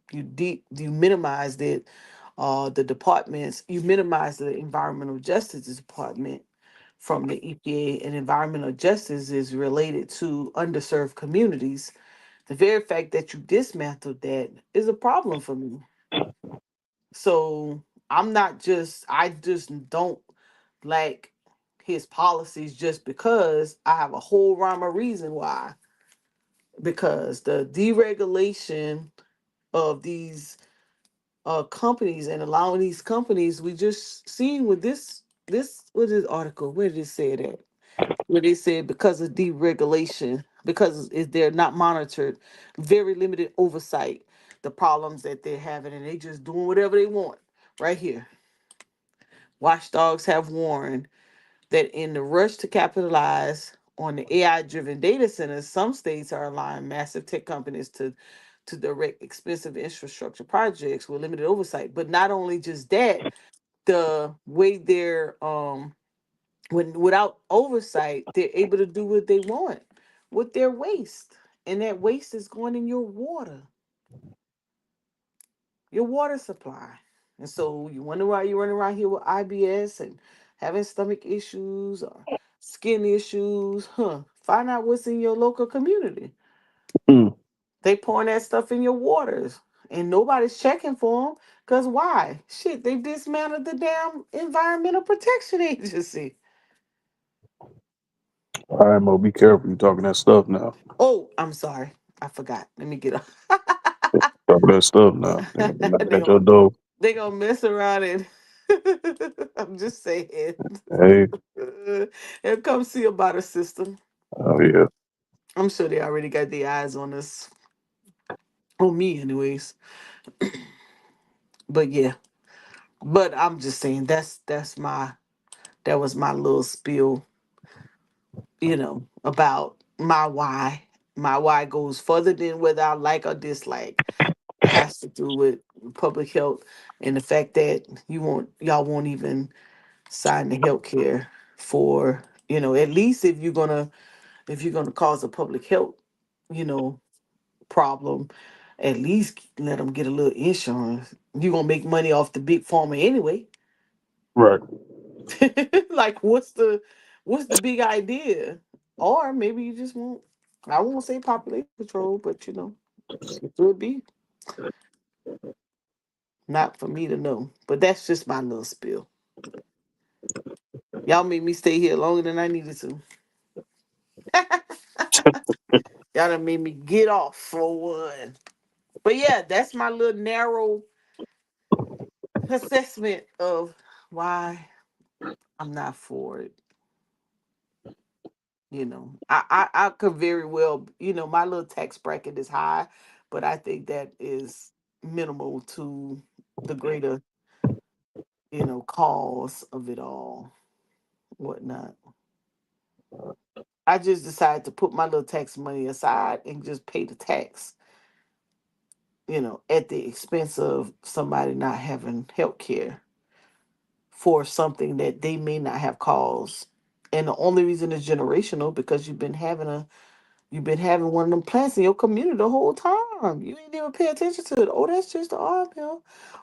Speaker 6: minimized it. The departments, you minimize the environmental justice department from the EPA, and environmental justice is related to underserved communities. The very fact that you dismantled that is a problem for me. So I just don't like his policies just because. I have a whole rhyme of reason why. Because the deregulation of these companies, and allowing these companies, we just seen with this what is article, where did it say that? Where they said because of deregulation, because they're not monitored, very limited oversight, the problems that they're having, and they just doing whatever they want. Right here, watchdogs have warned that in the rush to capitalize on the AI-driven data centers, some states are allowing massive tech companies to direct expensive infrastructure projects with limited oversight. But not only just that, the way they're without oversight, they're able to do what they want with their waste. And that waste is going in your water supply. And so you wonder why you're running around here with IBS and having stomach issues or skin issues. Find out what's in your local community.
Speaker 5: Mm.
Speaker 6: They pouring that stuff in your waters, and nobody's checking for them. Because why? Shit, they dismantled the damn Environmental Protection Agency.
Speaker 5: All right, Mo, be careful. You talking that stuff now.
Speaker 6: Oh, I'm sorry. I forgot. Let me get up.
Speaker 5: Some of that stuff now. They knocking
Speaker 6: they
Speaker 5: at your
Speaker 6: gonna
Speaker 5: door.
Speaker 6: they gonna mess around and I'm just saying.
Speaker 5: Hey,
Speaker 6: And come see about a system.
Speaker 5: oh yeah.
Speaker 6: I'm sure they already got their eyes on us. On me anyways. But yeah. But I'm just saying that was my little spiel, about my why. My why goes further than whether I like or dislike. It has to do with public health and the fact that y'all won't even sign the health care for, at least if you're gonna cause a public health, you know, problem, at least let them get a little insurance. You're gonna make money off the big pharma anyway.
Speaker 5: Right.
Speaker 6: Like what's the big idea? Or maybe you just won't, I won't say population control, but it could be. Not for me to know. But that's just my little spill. Y'all made me stay here longer than I needed to. Y'all done made me get off for one. But yeah, that's my little narrow assessment of why I'm not for it. I could very well, my little tax bracket is high, but I think that is minimal to the greater, cause of it all, whatnot. I just decided to put my little tax money aside and just pay the tax, at the expense of somebody not having health care for something that they may not have caused. And the only reason it's generational because you've been having one of them plants in your community the whole time. You ain't even pay attention to it. Oh, that's just the arm.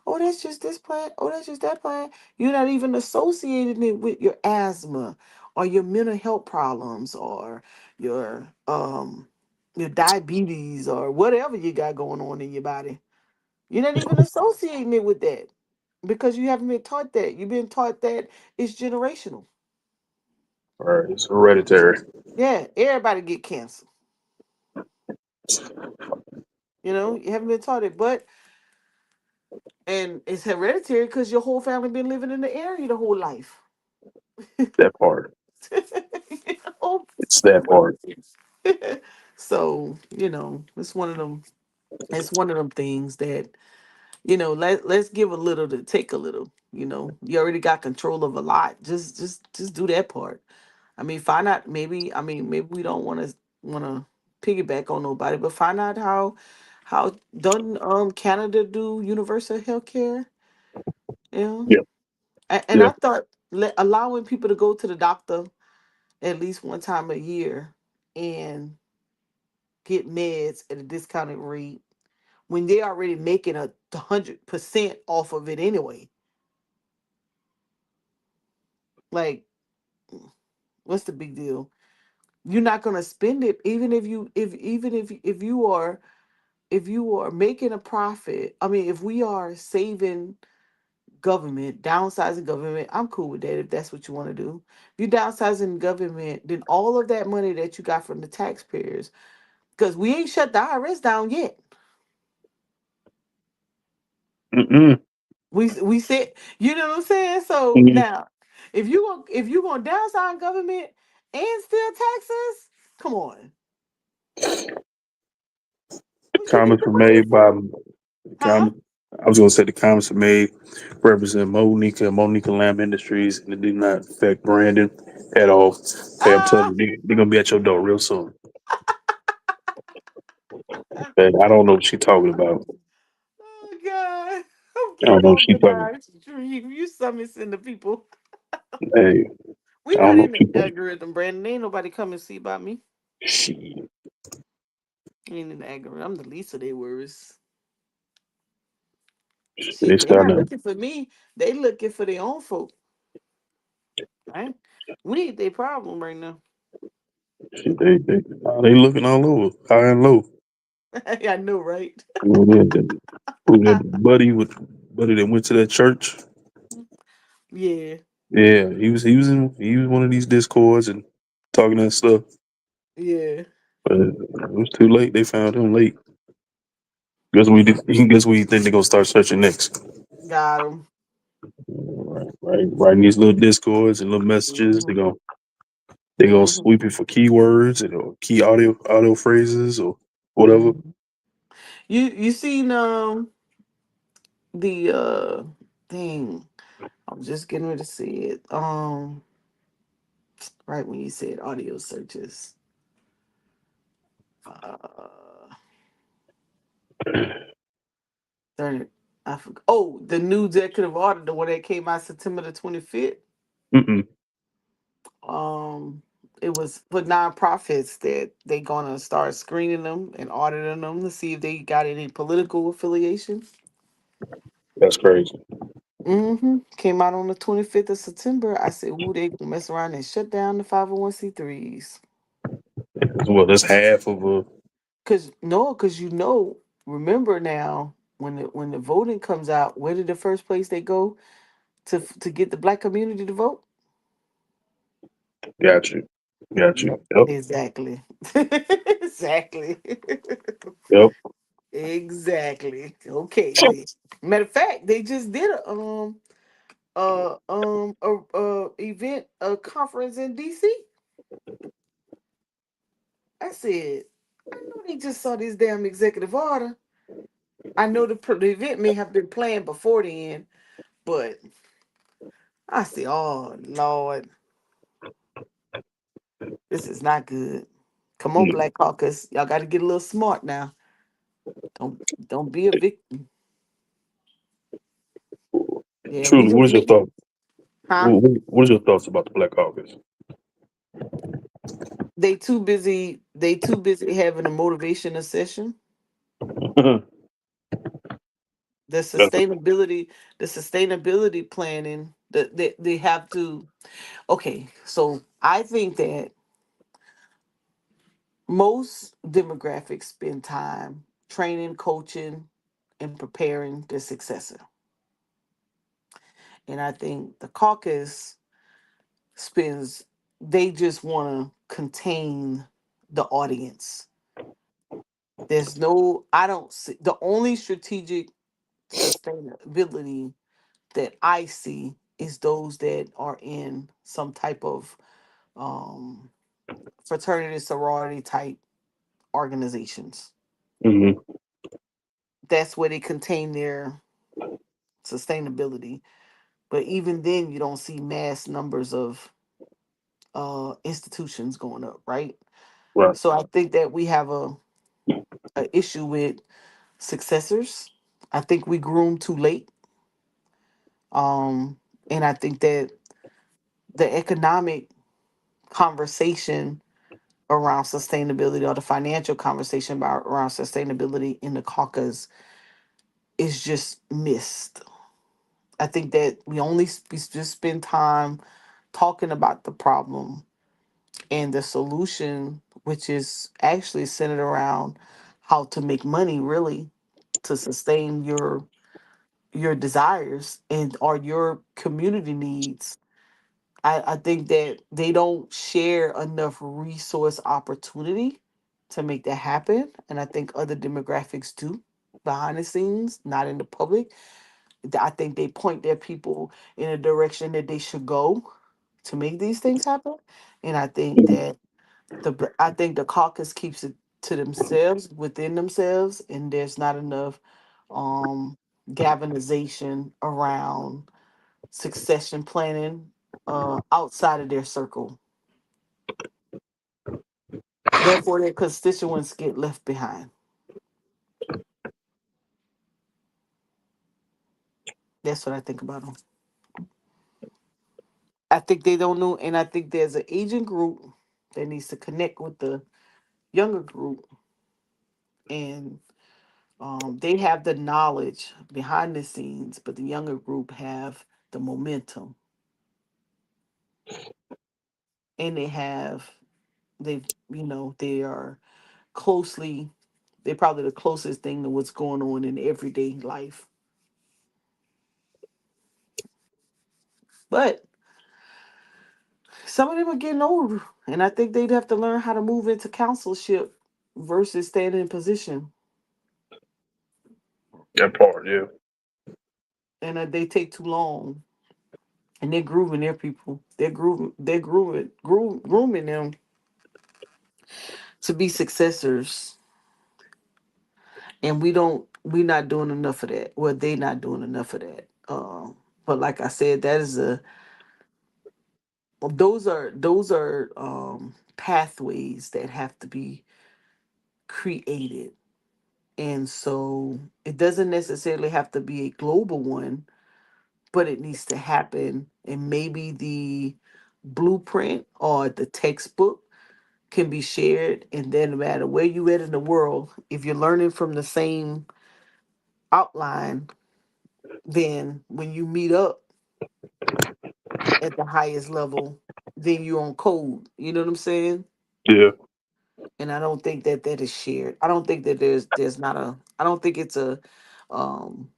Speaker 6: Oh, that's just this plant. Oh, that's just that plant. You're not even associating it with your asthma or your mental health problems or your your diabetes or whatever you got going on in your body. You're not even associating it with that because you haven't been taught that. You've been taught that it's generational.
Speaker 5: Right. It's hereditary.
Speaker 6: Yeah, everybody get cancer. You haven't been taught it, but and it's hereditary because your whole family been living in the area the whole life.
Speaker 5: That part.
Speaker 6: You know?
Speaker 5: It's that part.
Speaker 6: So it's one of them. It's one of them things that let's give a little to take a little. You already got control of a lot. Just do that part. I mean, find out. Maybe we don't want to piggyback on nobody, but find out how doesn't Canada do universal health care? Yeah.
Speaker 5: Yeah.
Speaker 6: And
Speaker 5: Yeah.
Speaker 6: I thought allowing people to go to the doctor at least one time a year and get meds at a discounted rate when they're already making 100% off of it anyway. Like, what's the big deal? You're not gonna spend it even if you are making a profit. I mean, if we are saving government, downsizing government, I'm cool with that if that's what you want to do. If you're downsizing government, then all of that money that you got from the taxpayers, because we ain't shut the IRS down yet.
Speaker 5: Mm-mm.
Speaker 6: We said, you know what I'm saying? So
Speaker 5: Mm-mm.
Speaker 6: now, if you gonna downsize government and still taxes, come on, what you need
Speaker 5: Comments
Speaker 6: to
Speaker 5: were
Speaker 6: wait
Speaker 5: made by
Speaker 6: for? Huh?
Speaker 5: com- I was gonna say the comments were made represent Monica Lamb Industries, and it do not affect Brandon at all. Hey, I'm telling
Speaker 6: Ah,
Speaker 5: you, they're gonna be at your door real soon. And I don't know what she's talking about.
Speaker 6: oh God, I'm
Speaker 5: I don't
Speaker 6: getting
Speaker 5: know what
Speaker 6: off
Speaker 5: she's
Speaker 6: the
Speaker 5: talking.
Speaker 6: live stream. You summonsing the people.
Speaker 5: Hey,
Speaker 6: We
Speaker 5: I don't
Speaker 6: not
Speaker 5: know
Speaker 6: in
Speaker 5: what
Speaker 6: the
Speaker 5: she's talking.
Speaker 6: algorithm, Brandon. Ain't nobody come and see about me.
Speaker 5: Shit,
Speaker 6: Ain't in the algorithm. I'm the least of their worries.
Speaker 5: they
Speaker 6: Shit, they not
Speaker 5: starting
Speaker 6: looking for me. They looking for their own folk. Right? We ain't their problem right now.
Speaker 5: to. Shit, they looking all over, high and low.
Speaker 6: I know, right?
Speaker 5: Who that buddy that went to that church?
Speaker 6: Yeah,
Speaker 5: Yeah, he was one of these discords and talking that stuff.
Speaker 6: yeah.
Speaker 5: But it was too late. They found him late. Guess we guess we think they're gonna start searching next.
Speaker 6: Got them.
Speaker 5: Right, writing these little discords and little messages.
Speaker 6: Hmm.
Speaker 5: They're gonna
Speaker 6: Hmm.
Speaker 5: sweep it for keywords and or key audio phrases or whatever.
Speaker 6: Hmm. You seen the thing? I'm just getting ready to see it. Right when you said audio searches. Uh, darn it. I forgot. Oh, the new executive order, the one that came out September the 25th.
Speaker 5: Mm-mm.
Speaker 6: Um, it was for nonprofits that they gonna start screening them and auditing them to see if they got any political affiliation.
Speaker 5: That's crazy.
Speaker 6: Came out on the 25th of September. I said, ooh, they gonna mess around and shut down the 501c3s.
Speaker 5: Well, that's half of a.
Speaker 6: Cause no, cause remember now when the voting comes out, where did the first place they go to get the black community to vote?
Speaker 5: Got you. Got
Speaker 6: Yep.
Speaker 5: you. Yep.
Speaker 6: Exactly. Exactly.
Speaker 5: Yep.
Speaker 6: Exactly. Okay. Matter of fact, they just did a event, a conference in DC. I said, I know they just saw this damn executive order. I know the event may have been planned before then, but I said, oh Lord, this is not good. Come on,
Speaker 5: Mm.
Speaker 6: Black Caucus, y'all got to get a little smart now. Don't be a victim. Yeah, we
Speaker 5: Truly, what
Speaker 6: just
Speaker 5: is your
Speaker 6: need,
Speaker 5: thought?
Speaker 6: huh?
Speaker 5: What is your thoughts about the Black Caucus?
Speaker 6: They too busy having a motivational session. The
Speaker 5: That's
Speaker 6: sustainability, the sustainability planning. They have to. Okay, so I think that most demographics spend time training, coaching, and preparing their successor. And I think the caucus spends, they just want to contain the audience. There's no, I don't see, the only strategic sustainability that I see is those that are in some type of um, fraternity, sorority type organizations.
Speaker 5: mm-hmm.
Speaker 6: That's where they contain their sustainability. But even then, you don't see mass numbers of institutions going up, right?
Speaker 5: Right.
Speaker 6: So I think that we have a issue with successors. I think we groom too late. Um, and I think that the economic conversation around sustainability or the financial conversation about around sustainability in the caucus is just missed. I think that we just spend time talking about the problem and the solution, which is actually centered around how to make money really to sustain your desires and or your community needs. I think that they don't share enough resource opportunity to make that happen. And I think other demographics do behind the scenes, not in the public. I think they point their people in a direction that they should go to make these things happen. And I think that I think the caucus keeps it to themselves within themselves, and there's not enough um galvanization around succession planning outside of their circle. Therefore, their constituents get left behind. That's what I think about them. I think they don't know, and I think there's an aging group that needs to connect with the younger group, and they have the knowledge behind the scenes, but the younger group have the momentum, and they've they are closely, they're probably the closest thing to what's going on in everyday life. But some of them are getting old, and I think they'd have to learn how to move into councilship versus staying in position.
Speaker 5: That part, yeah.
Speaker 6: and they take too long, and they're grooming their people. They're grooming them to be successors, and we're not doing enough of that. Well, they not doing enough of that. But like I said, that is a those are pathways that have to be created, and so it doesn't necessarily have to be a global one, but it needs to happen, and maybe the blueprint or the textbook can be shared, and then no matter where you at in the world, if you're learning from the same outline, then when you meet up at the highest level, then you're on code. You know what I'm saying?
Speaker 5: Yeah.
Speaker 6: And I don't think that that is shared. I don't think that there's not a. I don't think it's um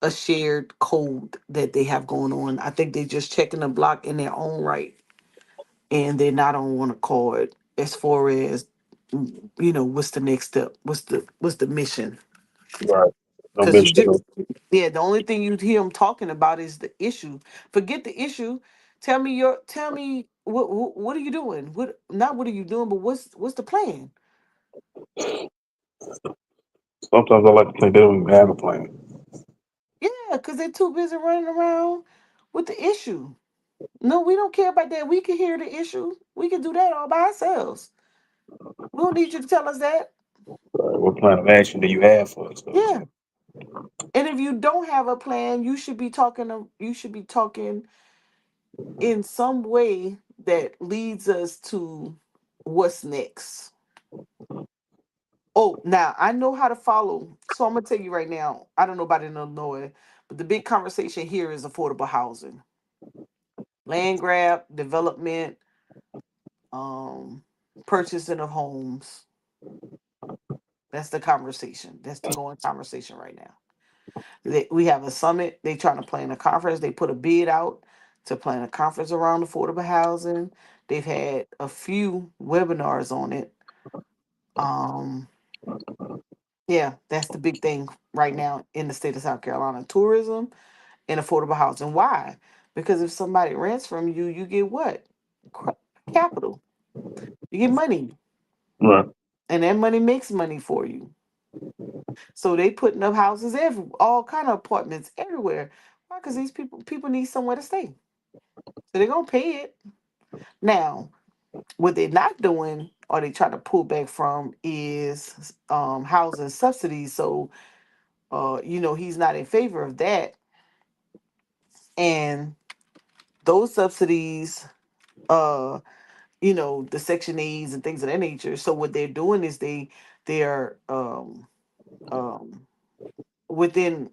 Speaker 6: a shared code that they have going on. I think they're just checking the block in their own right, and they're not on one accord as far as what's the next step, what's the mission.
Speaker 5: Right. No
Speaker 6: Because you
Speaker 5: mention
Speaker 6: just
Speaker 5: of
Speaker 6: yeah, the only thing you hear them talking about is the issue. Forget the issue. Tell me what are you doing? What not what are you doing, but what's the plan?
Speaker 5: sometimes I like to think they don't even have a plan.
Speaker 6: Yeah, because they're too busy running around with the issue. No, we don't care about that. We can hear the issue. We can do that all by ourselves. We don't need you to tell us that.
Speaker 5: Right. What plan of action do you have for us?
Speaker 6: Yeah. And if you don't have a plan, you should be talking in some way that leads us to what's next. Oh, now I know how to follow. So I'm gonna tell you right now. I don't know about in Illinois, but the big conversation here is affordable housing, land grab, development, um, purchasing of homes. That's the conversation. That's the going conversation right now. We have a summit. They trying to plan a conference. They put a bid out to plan a conference around affordable housing. They've had a few webinars on it. Um, yeah, that's the big thing right now in the state of South Carolina: tourism and affordable housing. Why? Because if somebody rents from you, you get what? Cra- Capital. You get money,
Speaker 5: Right.
Speaker 6: and that money makes money for you. So they putting up houses all kind of apartments everywhere. Why? Because these people need somewhere to stay. So they're gonna pay it. Now, what they're not doing or they try to pull back from is housing subsidies. So he's not in favor of that. And those subsidies, uh, the Section A's and things of that nature. So what they're doing is they're um within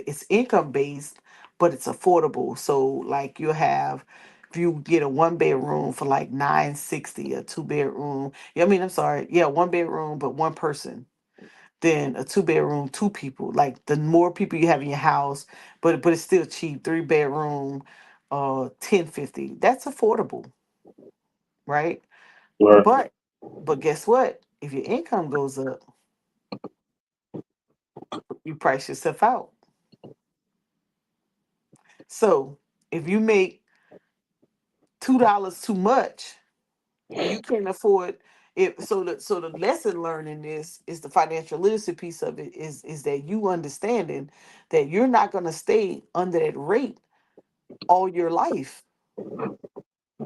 Speaker 6: it's income based, but it's affordable. So like you have, if you get a 1 bedroom for like 960, a 2 bedroom, yeah, I mean, I'm sorry, yeah, 1 bedroom but one person, then a 2 bedroom, two people. Like the more people you have in your house, but it's still cheap. 3 bedroom, 1050. That's affordable, right?
Speaker 5: Right.
Speaker 6: But guess what? If your income goes up, you price yourself out. So if you make $2 too much and you can't afford it, so the lesson learned in this is the financial literacy piece of it is that you understanding that you're not going to stay under that rate all your life,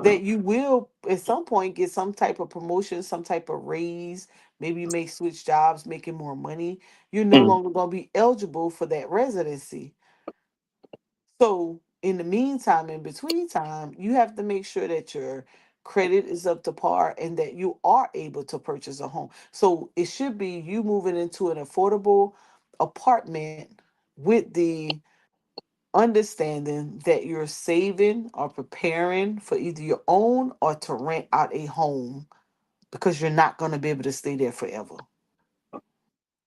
Speaker 6: that you will at some point get some type of promotion, some type of raise. Maybe you may switch jobs, making more money. You're no
Speaker 5: Mm.
Speaker 6: longer going to be eligible for that residency. So in the meantime, in between time, you have to make sure that your credit is up to par and that you are able to purchase a home. So it should be you moving into an affordable apartment with the understanding that you're saving or preparing for either your own or to rent out a home, because you're not going to be able to stay there forever.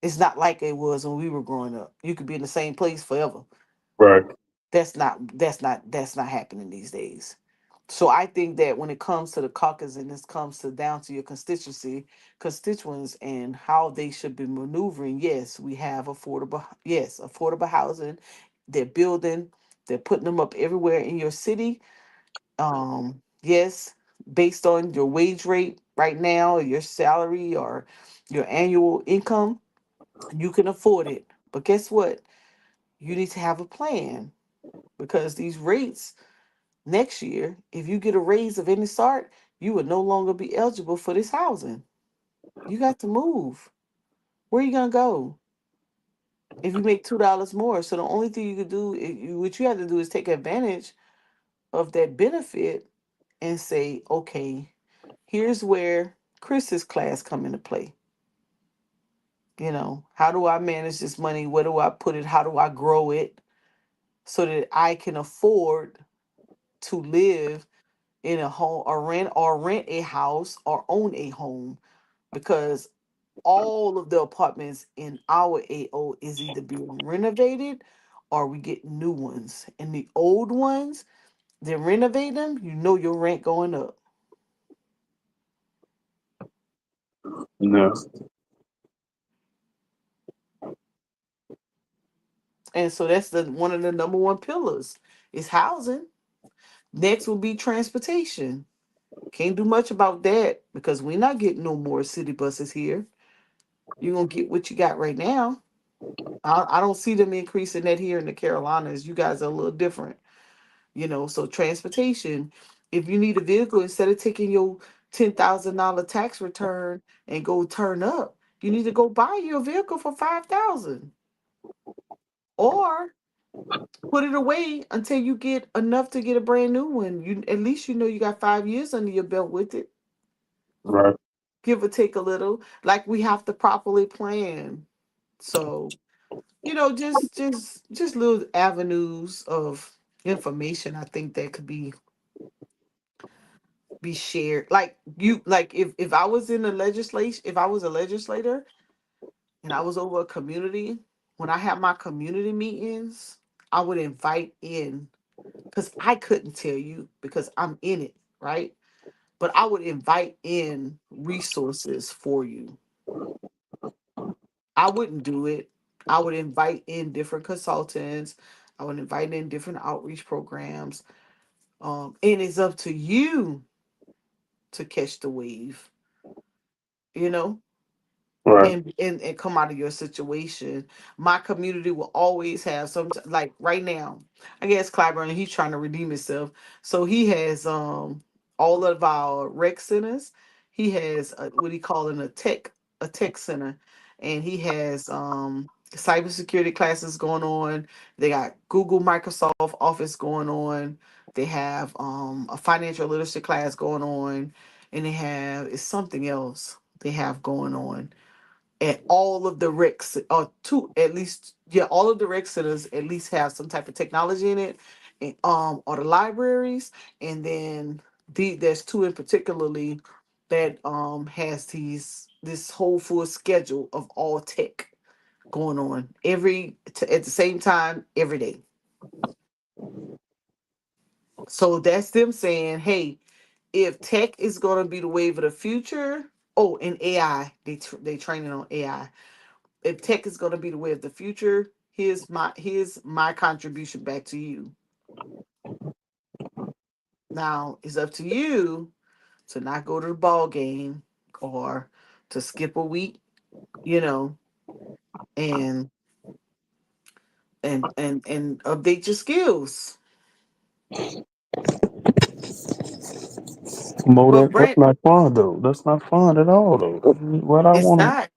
Speaker 6: It's not like it was when we were growing up. You could be in the same place forever.
Speaker 5: Right.
Speaker 6: That's not happening these days. So I think that when it comes to the caucus and this comes to down to your constituents and how they should be maneuvering, yes, we have affordable housing. They're building, they're putting them up everywhere in your city. Yes, based on your wage rate right now, or your salary or your annual income, you can afford it. But guess what? You need to have a plan because these rates next year, if you get a raise of any sort, you would no longer be eligible for this housing. You got to move. Where you gonna go if you make $2 more? So the only thing you could do, what you have to do, is take advantage of that benefit and say, okay, here's where Chris's class come into play. How do I manage this money? Where do I put it? How do I grow it so that I can afford to live in a home or rent a house or own a home? Because all of the apartments in our AO is either being renovated or we get new ones. And the old ones, they renovate them, your rent going up.
Speaker 5: No.
Speaker 6: And so that's one of the number one pillars is housing. Next will be transportation. Can't do much about that because we're not getting no more city buses here. You're gonna get what you got right now. I don't see them increasing that here in the Carolinas. You guys are a little different, So transportation, if you need a vehicle, instead of taking your $10,000 tax return and go turn up, you need to go buy your vehicle for 5,000, or put it away until you get enough to get a brand new one. You at least you got 5 years under your belt with it.
Speaker 5: Right.
Speaker 6: Give or take a little. Like we have to properly plan. So, just little avenues of information I think that could be shared. Like if I was in the legislation, if I was a legislator and I was over a community, when I have my community meetings, I would invite in, because I couldn't tell you because I'm in it, right? But I would invite in resources for you. I wouldn't do it. I would invite in different consultants. I would invite in different outreach programs. And it's up to you to catch the wave, you know?
Speaker 5: Right.
Speaker 6: And come out of your situation. My community will always have some, like right now. I guess Clyburn, he's trying to redeem himself, so he has all of our rec centers. He has what he calling a tech center, and he has cybersecurity classes going on. They got Google Microsoft Office going on. They have a financial literacy class going on, and they have it's something else they have going on at all of the recs, or two at least, yeah, all of the rec centers at least have some type of technology in it, and or the libraries. And then there's two in particularly that has this whole full schedule of all tech going on at the same time every day. So that's them saying, hey, if tech is going to be the wave of the future. Oh, and AI, they training on AI. If tech is going to be the way of the future, here's my contribution back to you. Now it's up to you to not go to the ball game or to skip a week, you know, and and update your skills.
Speaker 5: Mo,
Speaker 6: But
Speaker 5: that's
Speaker 6: Brent,
Speaker 5: not fun though. That's not fun at all though. What I
Speaker 6: it's
Speaker 5: want to,
Speaker 6: not.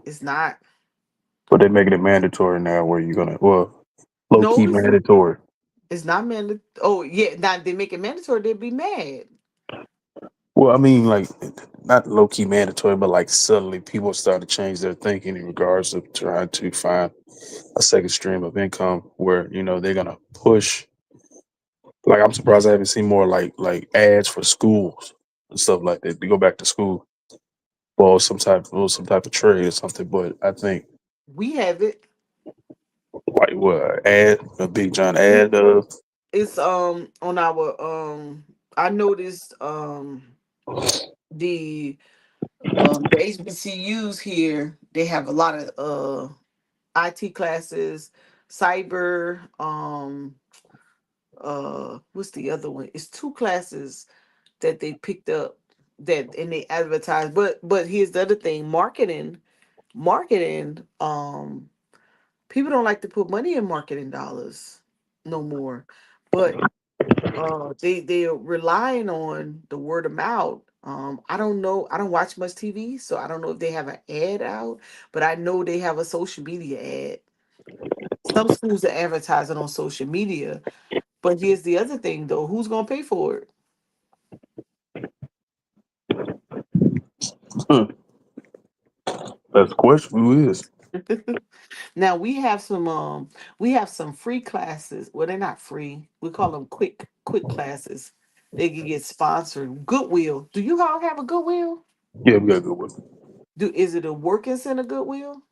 Speaker 6: It's not.
Speaker 5: but they're making it mandatory now. Where you're gonna, well, low
Speaker 6: No,
Speaker 5: key mandatory.
Speaker 6: it's not mandatory. Oh yeah, now they make it mandatory. They'd be mad.
Speaker 5: Well, I mean, like, not low key mandatory, but like suddenly people start to change their thinking in regards to trying to find a second stream of income where they're gonna push. Like, I'm surprised I haven't seen more like ads for schools and stuff like that to go back to school or some type of trade or something. But I think
Speaker 6: We have it.
Speaker 5: like what ad a Big John
Speaker 6: It
Speaker 5: ad
Speaker 6: it's on our I noticed the HBCUs here, they have a lot of IT classes, cyber, what's the other one? It's two classes that they picked up that and they advertise. But here's the other thing, marketing, people don't like to put money in marketing dollars no more. But they're relying on the word of mouth. I don't know. I don't watch much TV, so I don't know if they have an ad out, but I know they have a social media ad. Some schools are advertising on social media, but here's the other thing though: who's gonna pay for
Speaker 5: Hmm. That's the question. Who is?
Speaker 6: it? Now we have some free classes. Well, they're not free. We call them quick classes. They can get sponsored. Goodwill. Do you all have a Goodwill?
Speaker 5: Yeah, we got a good one.
Speaker 6: Is it a working center Goodwill?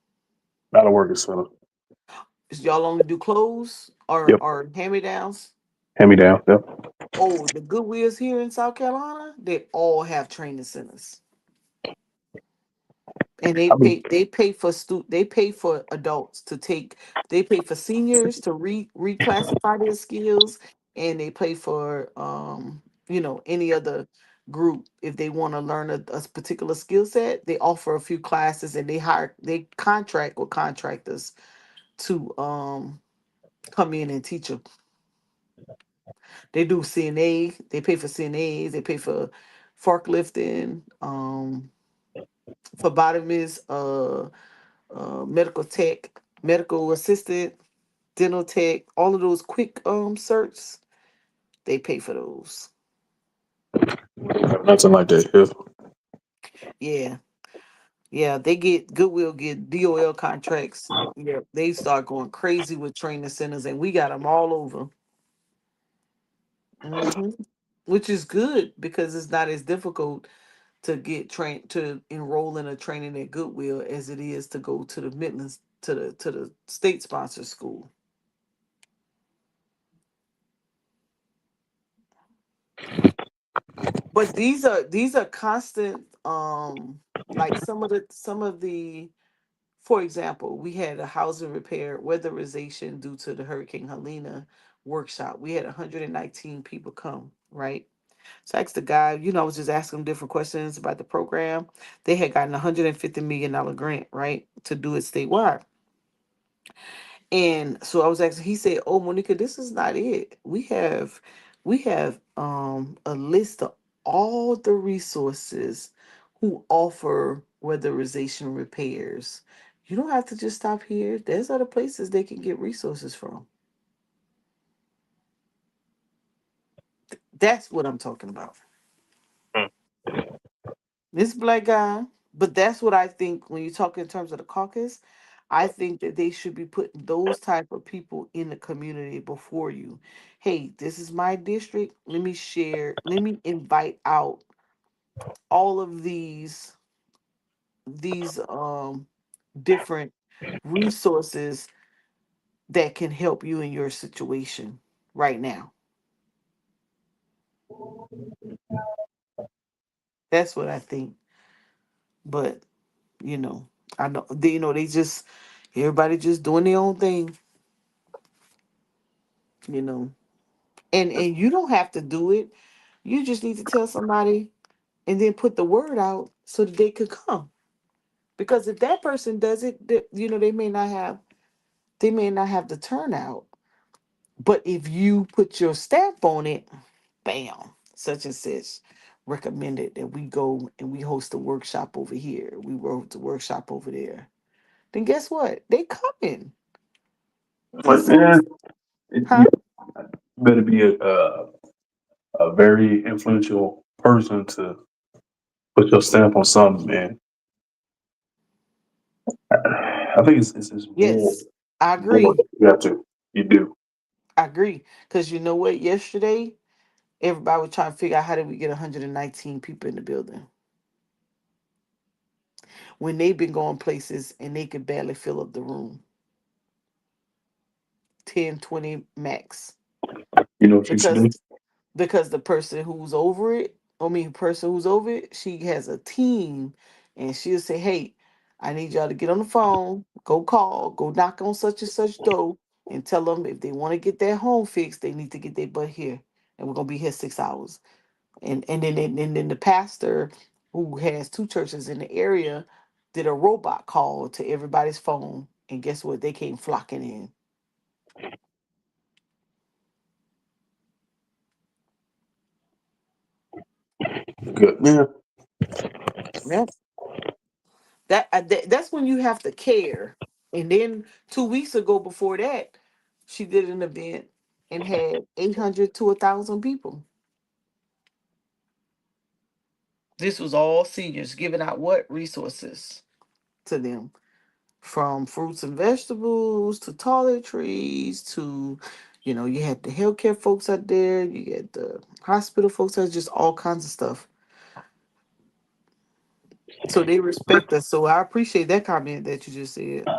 Speaker 5: Not a working center.
Speaker 6: Y'all only do clothes
Speaker 5: Yep.
Speaker 6: or hand me downs?
Speaker 5: Hand me down. Yep.
Speaker 6: Oh, the Goodwills here in South Carolina, they all have training centers. And
Speaker 5: I mean,
Speaker 6: they pay for adults to take, they pay for seniors to reclassify their skills, and they pay for any other group if they want to learn a particular skill set. They offer a few classes, and they contract with contractors to come in and teach them. They do CNA. They pay for CNAs. They pay for forklifting, phlebotomist, medical tech, medical assistant, dental tech. All of those quick certs. They pay for those.
Speaker 5: nothing like that here.
Speaker 6: Yeah, yeah. They get Goodwill get DOL contracts. Yeah, they start going crazy with training centers, and we got them all over. hmm Which is good because it's not as difficult to get trained to enroll in a training at Goodwill as it is to go to the Midlands to the state sponsored school. But these are constant like some of the for example, we had a housing repair weatherization due to the Hurricane Helena workshop. We had 119 people come, right? So I asked the guy, I was just asking him different questions about the program. They had gotten $150 million grant, right, to do it statewide. And so I was asking, he said, "Oh, Monica, this is not it. We have a list of all the resources who offer weatherization repairs. You don't have to just stop here. There's other places they can get resources from." That's what I'm talking about. This black guy, but that's what I think when you talk in terms of the caucus. I think that they should be putting those type of people in the community before you. Hey, this is my district. Let me share. Let me invite out all of these different resources that can help you in your situation right now. That's what I think. But you know, I know they just everybody just doing their own thing. You know, and you don't have to do it. You just need to tell somebody and then put the word out so that they could come. Because if that person does it, they may not have the turnout. But if you put your stamp on it, bam, such and such recommended that we go and we host a workshop over here. We host a workshop over there. Then guess what? They coming. Cause
Speaker 5: But
Speaker 6: soon
Speaker 5: yeah,
Speaker 6: as,
Speaker 5: you
Speaker 6: huh?
Speaker 5: better be a very influential person to put your stamp on something, man. I think it's more
Speaker 6: Yes, I
Speaker 5: more
Speaker 6: agree.
Speaker 5: you have to you do.
Speaker 6: I agree. Cause you know what? Yesterday, everybody was trying to figure out how did we get 119 people in the building when they've been going places and they could barely fill up the room, 10, 20 max.
Speaker 5: You know what you should
Speaker 6: Because
Speaker 5: do?
Speaker 6: because the person who's over it, person who's over it, she has a team, and she'll say, "Hey, I need y'all to get on the phone, go call, go knock on such and such door, and tell them if they want to get their home fixed, they need to get their butt here, and we're gonna be here 6 hours." And then the pastor, who has two churches in the area, did a robot call to everybody's phone, and guess what? They came flocking in.
Speaker 5: Good man.
Speaker 6: Yep. That's when you have to care. And then 2 weeks ago, before that, she did an event and had 800 to 1,000 people. This was all seniors giving out what resources to them, from fruits and vegetables to toiletries to, you had the healthcare folks out there, you had the hospital folks out, just all kinds of stuff. So they respect us. So I appreciate that comment that you just said.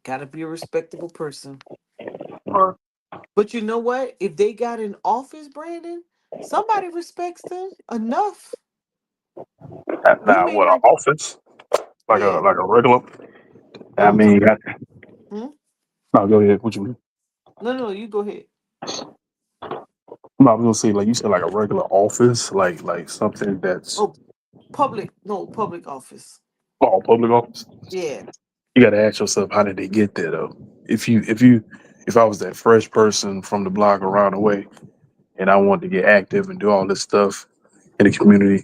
Speaker 6: Got to be a respectable person. But you know what? If they got in office, Brandon, somebody respects them enough. You
Speaker 5: Now,
Speaker 6: may
Speaker 5: what, an
Speaker 6: not.
Speaker 5: office?
Speaker 6: Yeah.
Speaker 5: Like a regular? I
Speaker 6: No, I'm
Speaker 5: mean,
Speaker 6: talking. Hmm?
Speaker 5: no, go ahead. What you mean?
Speaker 6: No, no, you go ahead.
Speaker 5: No, I was gonna say, like you said, like a regular office, like something that's
Speaker 6: Oh, public. No, public office.
Speaker 5: all public office.
Speaker 6: Yeah.
Speaker 5: You got to ask yourself, how did they get there though? If I was that fresh person from the block around the way, and I wanted to get active and do all this stuff in the community,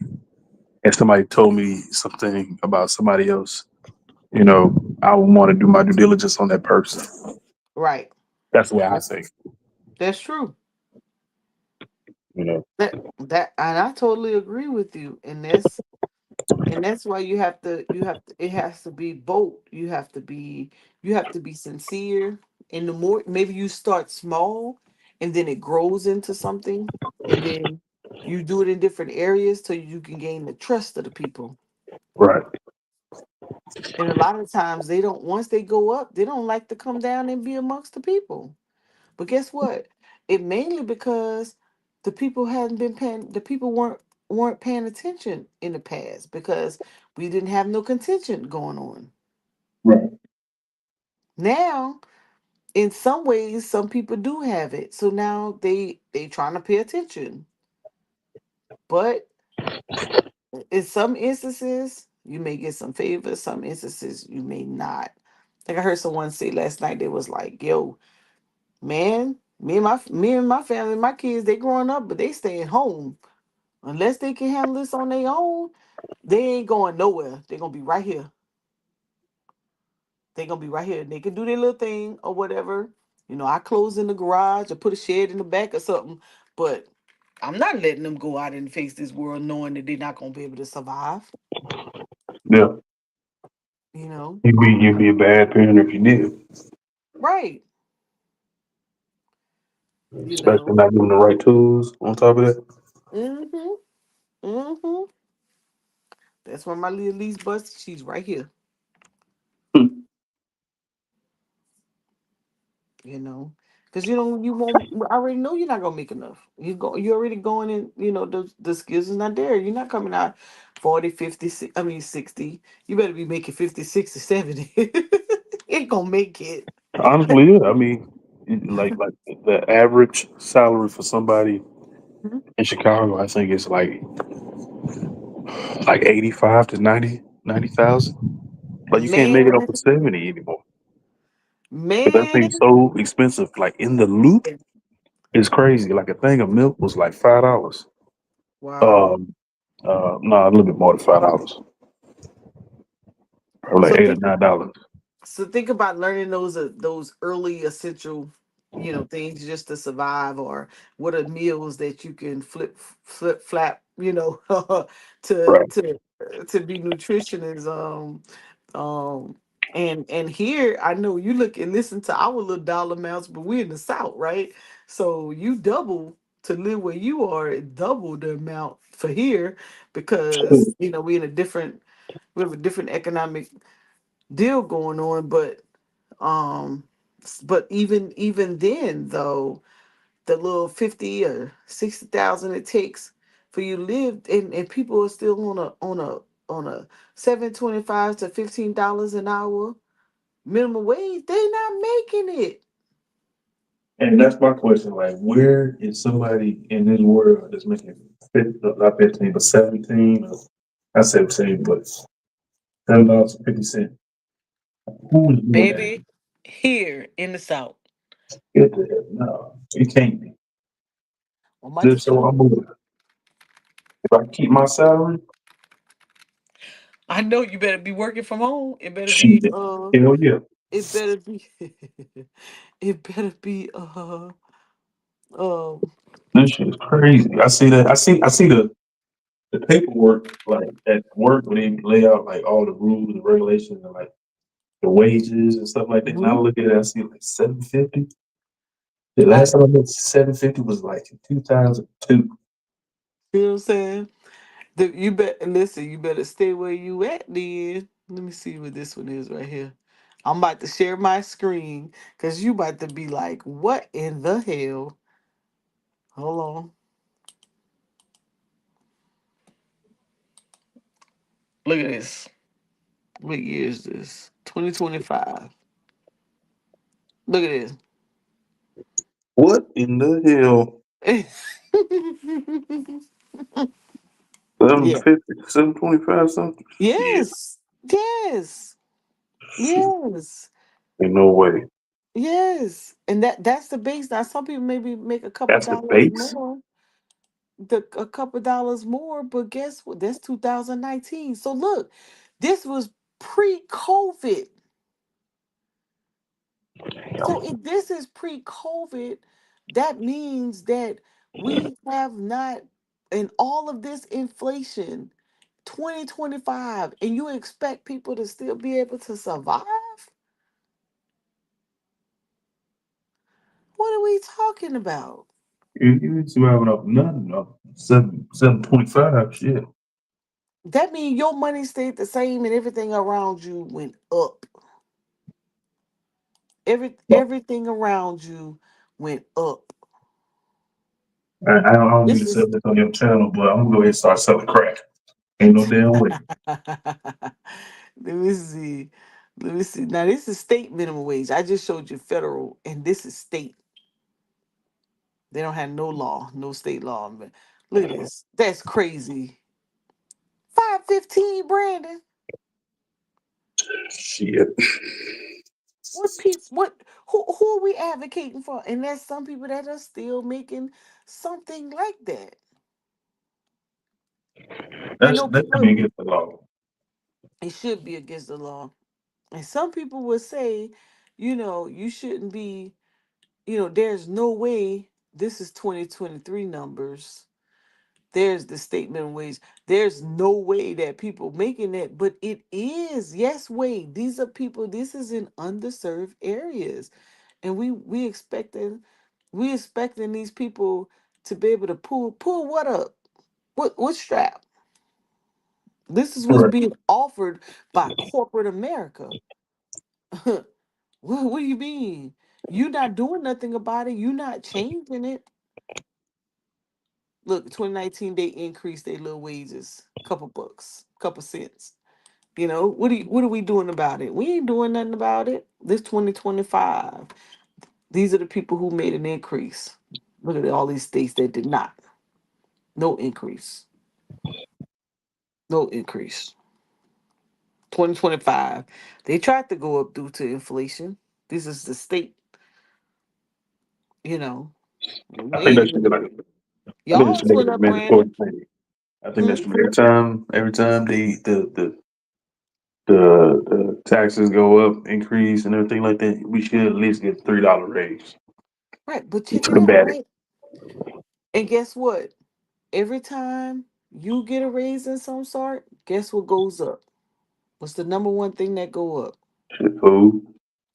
Speaker 5: and somebody told me something about somebody else, I would want to do my due diligence on that person.
Speaker 6: Right.
Speaker 5: That's the way I
Speaker 6: That-
Speaker 5: think.
Speaker 6: That's true.
Speaker 5: You know,
Speaker 6: And I totally agree with you. And that's why it has to be both. You have to be sincere. And the more, maybe you start small and then it grows into something, and then you do it in different areas so you can gain the trust of the people.
Speaker 5: right?
Speaker 6: And a lot of times they don't, once they go up, they don't like to come down and be amongst the people. But guess what? It mainly because the people weren't paying attention in the past, because we didn't have no contention going on.
Speaker 5: Right.
Speaker 6: Now, in some ways, some people do have it. So now they trying to pay attention. But in some instances, you may get some favors, some instances you may not. Like I heard someone say last night, they was like, "Yo, man, me and my family, my kids, they growing up, but they staying home. Unless they can handle this on their own, they ain't going nowhere. They're gonna be right here. They're gonna be right here. They can do their little thing or whatever. I close in the garage or put a shed in the back or something, but I'm not letting them go out and face this world knowing that they're not gonna be able to survive.
Speaker 5: Yeah,
Speaker 6: You know,
Speaker 5: you'd be a bad parent if you did,
Speaker 6: right? You
Speaker 5: especially
Speaker 6: know.
Speaker 5: not doing the right tools. On top of that,
Speaker 6: Mhm. Mhm. That's why my little lease bus, she's right here.
Speaker 5: hmm,
Speaker 6: Because you won't. I already know you're not gonna make enough. You're already going in. The skills is not there. You're not coming out 40, 50, 60. You better be making 50, 60, 70. Ain't gonna make it.
Speaker 5: honestly, yeah. I mean, like the average salary for somebody in Chicago, I think it's like 85 to 90,000. Like you can't make it up
Speaker 6: Man,
Speaker 5: to 70 anymore. 'Cause that
Speaker 6: man.
Speaker 5: thing's so expensive. Like in the loop, it's crazy. Like a thing of milk was like $5.
Speaker 6: Wow.
Speaker 5: Um, no, a little bit more than $5, probably like
Speaker 6: So
Speaker 5: $8 or
Speaker 6: think
Speaker 5: $9.
Speaker 6: So think about learning those early essential, things just to survive, or what are meals that you can flip flap, to
Speaker 5: Right.
Speaker 6: to be nutritious. Um, and here I know you look and listen to our little dollar amounts, but we're in the South, right? So you double to live where you are, double the amount for here, because we have a different economic deal going on. But even then though, the little 50 or 60,000 it takes for you to live, and people are still on a 7.25 to $15 an hour minimum wage. They not making it.
Speaker 5: And that's my question. Like, where is somebody in this world that's making 50, not 15, but 17, or not 17, but $7.50? Who is doing that?
Speaker 6: Baby, here in the South.
Speaker 5: Get the hell, no, it can't be.
Speaker 6: I'm about to
Speaker 5: Just
Speaker 6: show
Speaker 5: so I'm
Speaker 6: you.
Speaker 5: aware. If I keep my salary,
Speaker 6: I know you better be working from home. It better be
Speaker 5: shit, hell yeah.
Speaker 6: it better be it better be um
Speaker 5: This shit is crazy. I see that. I see the paperwork like at work when they lay out like all the rules and regulations and like the wages and stuff like that. And I
Speaker 6: mhm.
Speaker 5: look at it, I see like 750. The
Speaker 6: I
Speaker 5: last time I looked, 750 was like in 2002.
Speaker 6: You know what I'm saying? You better listen, you better stay where you at then. Let me see what this one is right here. I'm about to share my screen because you about to be like, what in the hell? Hold on. Look at this. What year is this? 2025. Look at
Speaker 5: What in the hell?
Speaker 6: this. Yeah.
Speaker 5: 750, 725 something? Shit.
Speaker 6: Yes. Yes.
Speaker 5: Shit.
Speaker 6: Yes.
Speaker 5: Ain't no way.
Speaker 6: Yes. And that's the base. Now some people maybe make a couple
Speaker 5: That's the
Speaker 6: dollars
Speaker 5: base?
Speaker 6: more. A couple dollars more, but guess what? That's 2019. So look, this was pre-COVID. So if this is pre-COVID, that means that we have not, in all of this inflation, 2025, and you expect people to still be able to survive? What are we talking about?
Speaker 5: You ain't surviving off nothing. Off 725, shit.
Speaker 6: That means your money stayed the same and everything around you went up. Everything around you went up.
Speaker 5: I don't mean
Speaker 6: This
Speaker 5: to sell
Speaker 6: is
Speaker 5: this on your channel, but I'm gonna go ahead and start selling crack. Ain't no damn way.
Speaker 6: let me see. Let me see. Now this is state minimum wage. I just showed you federal, and this is state. They don't have no law, no state law. But look at this. That's crazy. 515, Brandon.
Speaker 5: Shit.
Speaker 6: What people? Who are we advocating for? And there's some people that are still making something like that. I know
Speaker 5: That's
Speaker 6: people.
Speaker 5: me against the law.
Speaker 6: It should be against the law, and some people would say, you shouldn't be. There's no way. This is 2023 numbers. There's the statement wage. There's no way that people making that, but it is. Yes, way. These are people. This is in underserved areas, and we expecting these people to be able to pull what up? What strap? This is what's
Speaker 5: Right.
Speaker 6: being offered by corporate America. What do you mean? You not doing nothing about it. You not changing it. Look, 2019 they increased their little wages, couple bucks, couple cents. What are we doing about it? We ain't doing nothing about it. This 2025. These are the people who made an increase. Look at all these states that did not. No increase. No increase. 2025. They tried to go up due to inflation. This is the state, you know.
Speaker 5: I
Speaker 6: We
Speaker 5: think
Speaker 6: ain't
Speaker 5: that should be
Speaker 6: even
Speaker 5: like I think it should
Speaker 6: Y'all's
Speaker 5: make it
Speaker 6: went
Speaker 5: a
Speaker 6: up,
Speaker 5: mandatory
Speaker 6: Brandon.
Speaker 5: thing. I think
Speaker 6: Hmm?
Speaker 5: that's from every time the taxes go up, increase and everything like that, we should at least get $3 raise
Speaker 6: Right, but
Speaker 5: to
Speaker 6: check it out,
Speaker 5: combat it.
Speaker 6: right? And guess what? Every time you get a raise in some sort, guess what goes up? What's the number one thing that go up?
Speaker 5: Shit, food.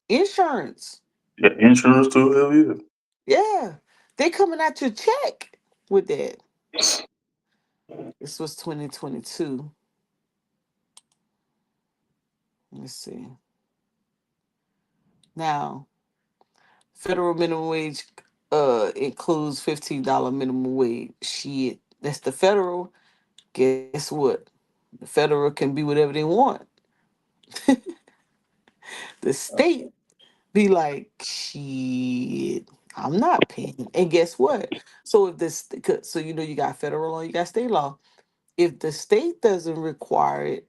Speaker 6: Insurance.
Speaker 5: Yeah, insurance too, hell yeah.
Speaker 6: Yeah. They coming out your check with that. This was 2022. Let's see. Now, federal minimum wage. includes $15 minimum wage. Shit, that's the federal. Guess what? The federal can be whatever they want. The state be like, shit, I'm not paying. And guess what? So if this, so you got federal law, you got state law. If the state doesn't require it,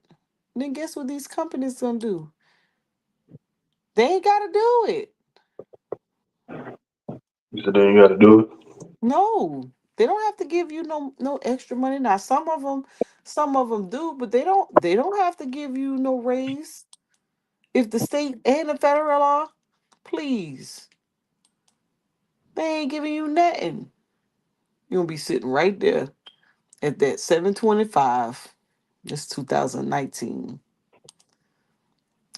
Speaker 6: then guess what these companies gonna do? They ain't gotta do it.
Speaker 5: You said they ain't got to do it.
Speaker 6: No, they don't have to give you no extra money. Now some of them do, but they don't have to give you no raise. If the state and the federal law, please, they ain't giving you nothing. You're gonna be sitting right there at that 725. It's 2019.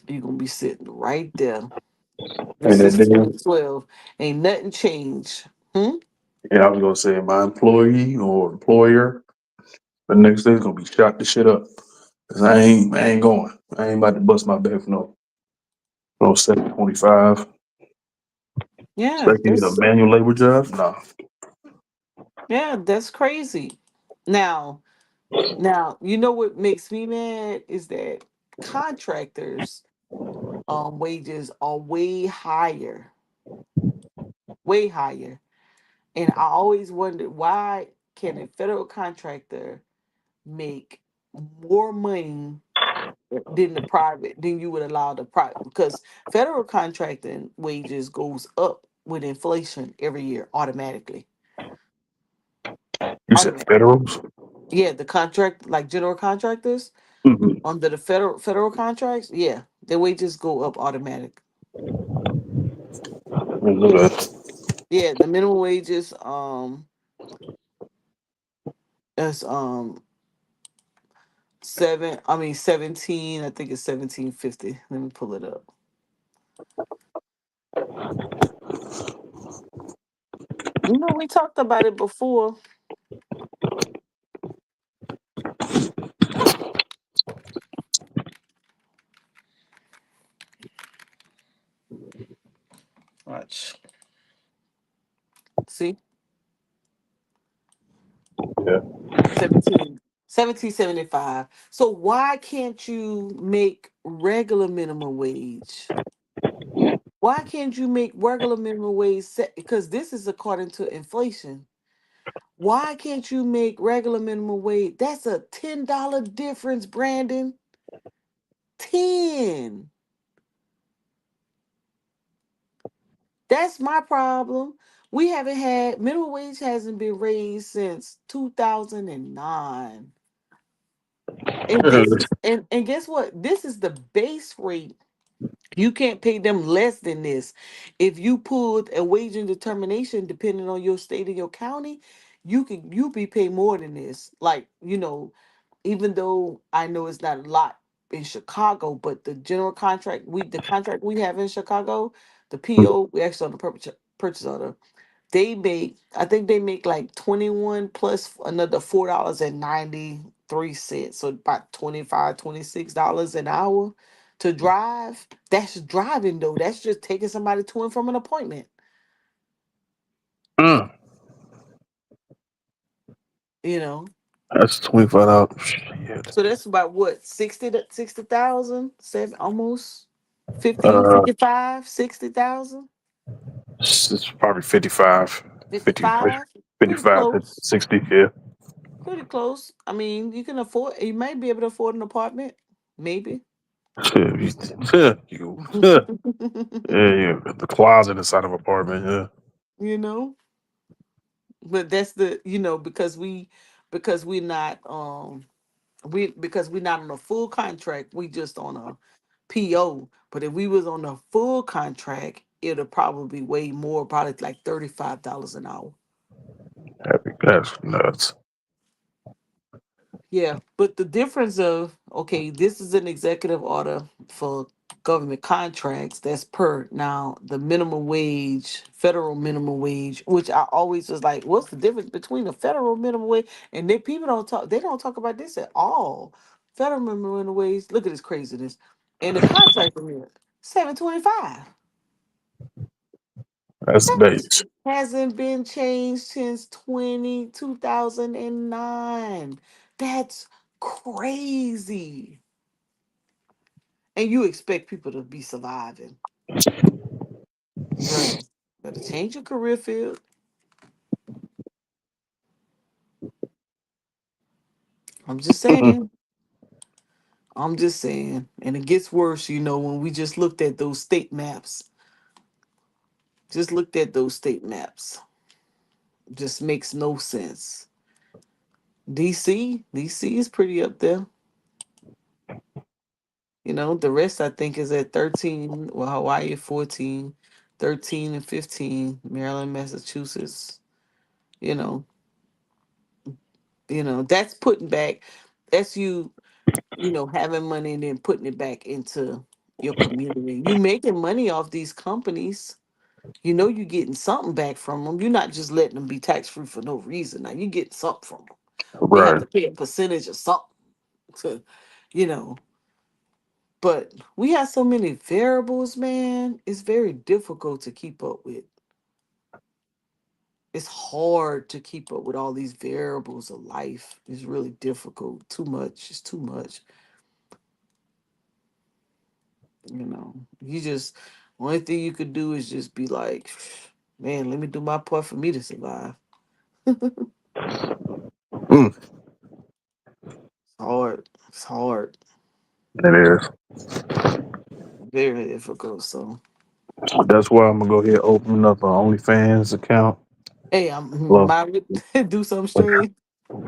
Speaker 6: You're gonna be sitting right there.
Speaker 5: And
Speaker 6: This
Speaker 5: then,
Speaker 6: is
Speaker 5: then
Speaker 6: 2012. Ain't nothing changed. Hmm?
Speaker 5: and I was gonna say my employee or employer, the next day's gonna be shot the shit up. 'Cause I ain't going. I ain't about to bust my back for no 725.
Speaker 6: Yeah,
Speaker 5: Especially a manual labor job. Nah.
Speaker 6: that's crazy. Now, now you know what makes me mad is that contractors wages are way higher. And I always wondered, why can a federal contractor make more money than the private than you would allow the private, because federal contracting wages goes up with inflation every year automatically.
Speaker 5: You said
Speaker 6: Automatic.
Speaker 5: federals?
Speaker 6: Yeah, the contract, like general contractors
Speaker 5: Mm-hmm.
Speaker 6: under the federal contracts, yeah, their wages go up automatic.
Speaker 5: I know that.
Speaker 6: Yeah, the minimum wages is 17, I think it's 1750. Let me pull it up. We talked about it before.
Speaker 1: Watch.
Speaker 6: See,
Speaker 5: Yeah.
Speaker 6: 1775. So why can't you make regular minimum wage? Why can't you make regular minimum wage set? Because this is according to inflation. Why can't you make regular minimum wage? That's a $10 difference, Brandon. 10. That's my problem. We haven't had minimum wage hasn't been raised since 2009. And this is and guess what? This is the base rate. You can't pay them less than this. If you pulled a wage and determination, depending on your state and your county, you be paid more than this. Like, even though I know it's not a lot in Chicago, but the contract we have in Chicago, the PO, we actually on the purchase order, I think they make like 21 plus another $4.93. So about 25, $26 an hour to drive. That's driving though. That's just taking somebody to and from an appointment,
Speaker 5: Mm,
Speaker 6: you know.
Speaker 5: that's $25. Shit.
Speaker 6: So that's about what, 60,000, seven, almost 50,
Speaker 5: Uh,
Speaker 6: 55, 60,000,
Speaker 5: it's probably 55, 50,
Speaker 6: 55. Pretty
Speaker 5: 55 to
Speaker 6: close.
Speaker 5: 60. Yeah.
Speaker 6: Pretty close. I mean, you might be able to afford an apartment. Maybe.
Speaker 5: Yeah, yeah. The closet inside of an apartment. Yeah.
Speaker 6: you know but that's because we're not because we're not on a full contract, we just on a PO. But if we was on a full contract, it'll probably be way more, probably like $35 an hour.
Speaker 5: That's nuts.
Speaker 6: Yeah, but the difference of, okay, this is an executive order for government contracts. That's per. Now the minimum wage, federal minimum wage, which I always was like, what's the difference between the federal minimum wage, and then people don't talk. They don't talk about this at all. Federal minimum wage. Look at this craziness, and the contract rate, 725.
Speaker 5: That's base.
Speaker 6: Hasn't been changed since 2009. That's crazy. And you expect people to be surviving. Bro, better change your career field. I'm just saying. I'm just saying. And it gets worse, when we just looked at those state maps. Just looked at those state maps. Just makes no sense. DC is pretty up there. The rest I think is at 13. Well, Hawaii at 14, 13 and 15, Maryland, Massachusetts. You know, that's putting back, that's having money and then putting it back into your community. You making money off these companies. You're getting something back from them. You're not just letting them be tax free for no reason. Now you getting something from them. They have
Speaker 5: Right.
Speaker 6: to pay a percentage of something to, you know. But we have so many variables, man. It's very difficult to keep up with. It's hard to keep up with all these variables of life. It's really difficult. Too much. It's too much. You just, only thing you could do is just be like, man, let me do my part for me to survive.
Speaker 5: Mm,
Speaker 6: It's hard. It's hard.
Speaker 5: it is.
Speaker 6: Very difficult. So,
Speaker 5: That's why I'm gonna go ahead and open up an OnlyFans account.
Speaker 6: hey, I'm
Speaker 5: Well,
Speaker 6: might do something strange.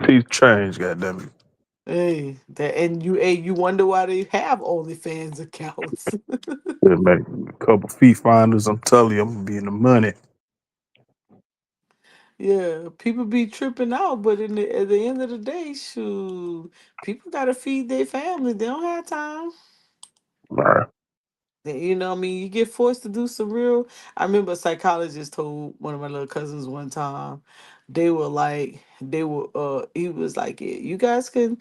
Speaker 5: peace change, goddamn
Speaker 6: Hey, you wonder why they have OnlyFans accounts.
Speaker 5: it. Make a couple feet finders. I'm telling you, I'm gonna be in the money.
Speaker 6: Yeah, people be tripping out, but at the end of the day, shoot, people gotta feed their family. They don't have time.
Speaker 5: Right.
Speaker 6: I mean, you get forced to do some real. I remember a psychologist told one of my little cousins one time, he was like, yeah, you guys can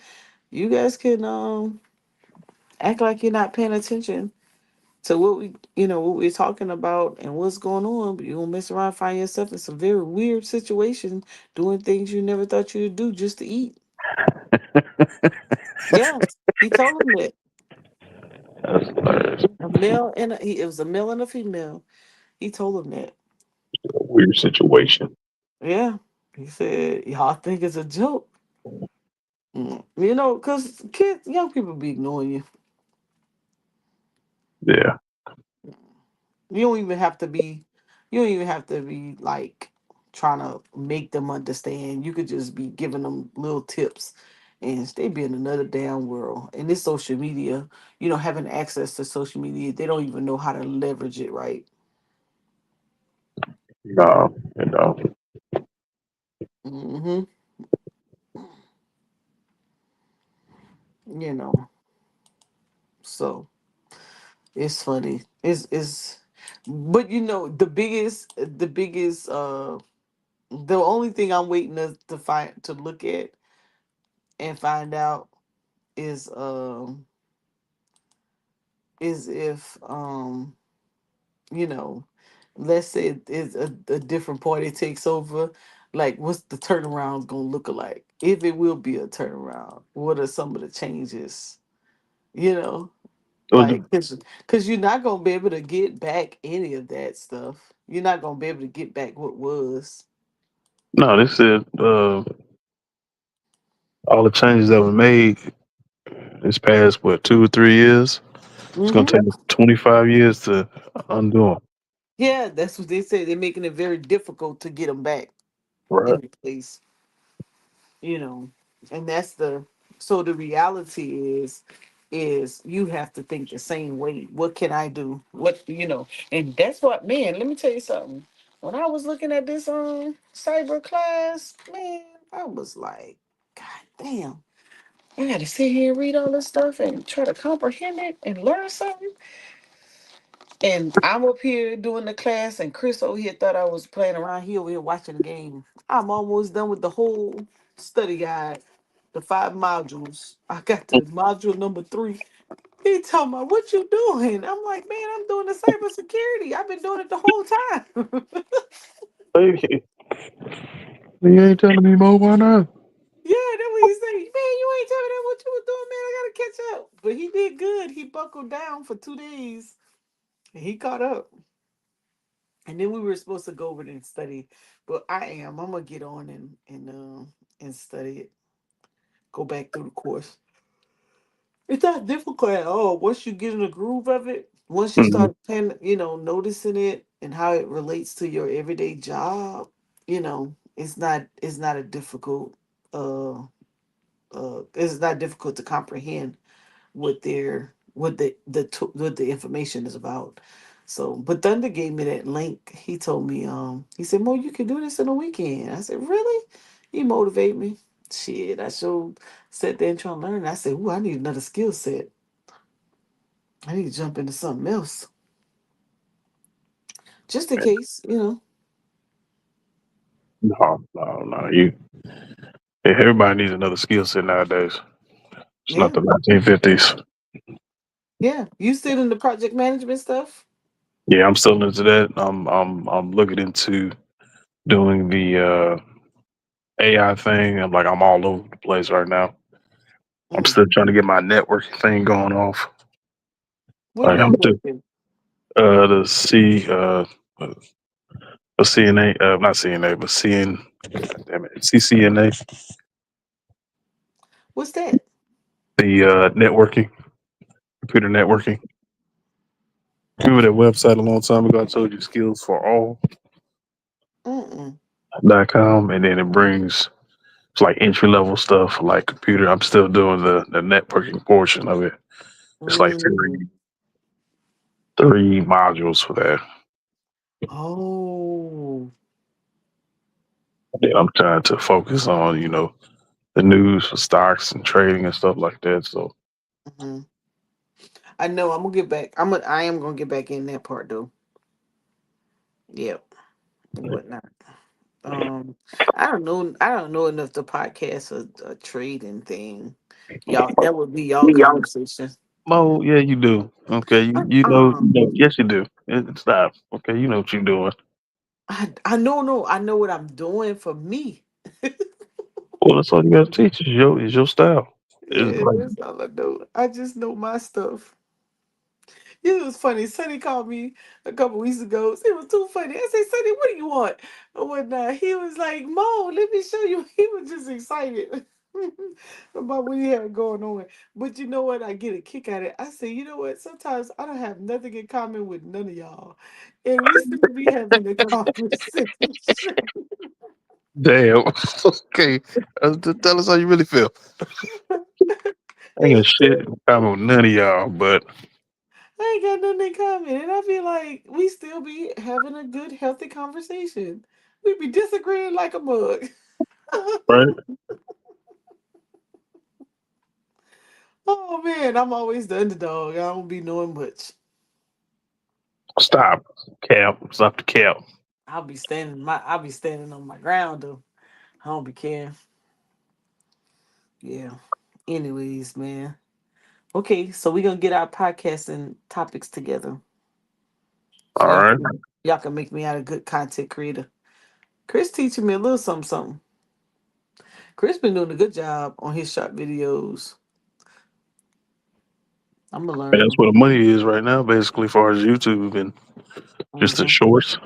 Speaker 6: act like you're not paying attention to what we're talking about and what's going on, but you're gonna mess around, find yourself in some very weird situations, doing things you never thought you'd do just to eat. Yeah, he told him that.
Speaker 5: That's hilarious.
Speaker 6: It was a male and a female. He told him that.
Speaker 5: A weird situation.
Speaker 6: Yeah, he said, y'all think it's a joke. Because kids, young people be ignoring you.
Speaker 5: Yeah.
Speaker 6: You don't even have to be, you don't even have to be like trying to make them understand. You could just be giving them little tips and they be in another damn world. And this social media, having access to social media, they don't even know how to leverage it right.
Speaker 5: No. You know.
Speaker 6: hmm You know, so it's funny. But the only thing I'm waiting to look at and find out is if you know let's say it's a different party takes over, like what's the turnaround gonna look like, if it will be a turnaround, what are some of the changes, you know
Speaker 5: Well,
Speaker 6: like because you're not gonna be able to get back any of that stuff. You're not gonna be able to get back what was.
Speaker 5: no, this is all the changes that were made this past what 2 or 3 years. It's gonna
Speaker 6: hmm
Speaker 5: take 25 years to undo them.
Speaker 6: yeah, that's what they say. They're making it very difficult to get them back
Speaker 5: Right.
Speaker 6: in place, you know and that's the reality is you have to think the same way. What can I do? And that's what, man, let me tell you something. When I was looking at this cyber class, man, I was like, God damn, I gotta sit here and read all this stuff and try to comprehend it and learn something. And I'm up here doing the class, and Chris over here thought I was playing around. He over here watching the game. I'm almost done with the whole study guide, the 5 modules. I got to module number 3. He talking about what you doing? I'm like, man, I'm doing the cybersecurity. I've been doing it the whole time.
Speaker 5: Hey, you ain't telling me more, why not?
Speaker 6: Yeah, that's what he say. Man, you ain't telling me what you was doing, man. I gotta catch up. But he did good. He buckled down for 2 days. And he caught up. And then we were supposed to go over there and study. But I am. I'm gonna get on and study it. Go back through the course. It's not difficult at all. Once you get in the groove of it, once you
Speaker 5: Hmm.
Speaker 6: start noticing it and how it relates to your everyday job, it's not a difficult uh it's not difficult to comprehend what the information is about. So, but Thunder gave me that link. He told me, he said, "Mo, you can do this in a weekend." I said, "Really?" He motivate me. Shit, I sure sat there and trying to learn. I said, "Ooh, I need another skill set. I need to jump into something else, just in case."
Speaker 5: No, no, no. Everybody needs another skill set nowadays. It's not
Speaker 6: Yeah,
Speaker 5: the 1950s.
Speaker 6: yeah. You still in the project management stuff?
Speaker 5: Yeah, I'm still into that. I'm looking into doing the AI thing. I'm all over the place right now. I'm
Speaker 6: Mm.
Speaker 5: still trying to get my networking thing going off.
Speaker 6: What
Speaker 5: Like I'm still
Speaker 6: networking?
Speaker 5: the CNA, not CNA, but damn it, CCNA,
Speaker 6: What's that?
Speaker 5: the networking, computer networking. Remember that website a long time ago? I told you
Speaker 6: Mm-mm.
Speaker 5: skillsforall.com, and then it brings it's like entry level stuff like computer. I'm still doing the networking portion of it. It's like
Speaker 6: Mm.
Speaker 5: three modules for that.
Speaker 6: Oh.
Speaker 5: And I'm trying to focus on, the news for stocks and trading and stuff like that. So,
Speaker 6: Mhm. I know. I'm gonna get back. I am gonna get back in that part though. Yep. And whatnot. Um, I don't know. I don't know enough to podcast a trading thing. Y'all, that would be y'all conversation.
Speaker 5: Mo, yeah, you do. Okay,
Speaker 6: Uh-uh.
Speaker 5: yes, you do. Stop. Okay, you know what you're doing.
Speaker 6: I know. No, I know what I'm doing for me.
Speaker 5: Well, that's all you got to teach is your style. It's
Speaker 6: Yeah,
Speaker 5: like,
Speaker 6: that's all I know. I just know my stuff. It was funny. Sonny called me a couple weeks ago. It was too funny. I said, Sonny, what do you want? And whatnot. He was like, Mo, let me show you. He was just excited about what he had going on. But you know what? I get a kick out of it. I say, you know what? Sometimes I don't have nothing in common with none of y'all. And we still be having a conversation.
Speaker 5: damn. Okay, tell us how you really feel. I ain't got
Speaker 6: He
Speaker 5: shit
Speaker 6: said,
Speaker 5: in common with none of y'all, but
Speaker 6: I ain't got nothing in common. And I feel like we still be having a good, healthy conversation. We be disagreeing like a mug.
Speaker 5: right.
Speaker 6: Oh man, I'm always the underdog. I don't be knowing much.
Speaker 5: Stop, cap. Stop the cap.
Speaker 6: I'll be standing on my ground though. I don't be caring. Yeah. Anyways, man. Okay, so we're gonna get our podcasting topics together. So
Speaker 5: All right.
Speaker 6: y'all can make me out a good content creator. Chris teaching me a little something something. Chris been doing a good job on his short videos. I'm gonna
Speaker 5: And that's
Speaker 6: learn.
Speaker 5: where the money is right now, basically, as far as YouTube and just the
Speaker 6: Hmm.
Speaker 5: shorts.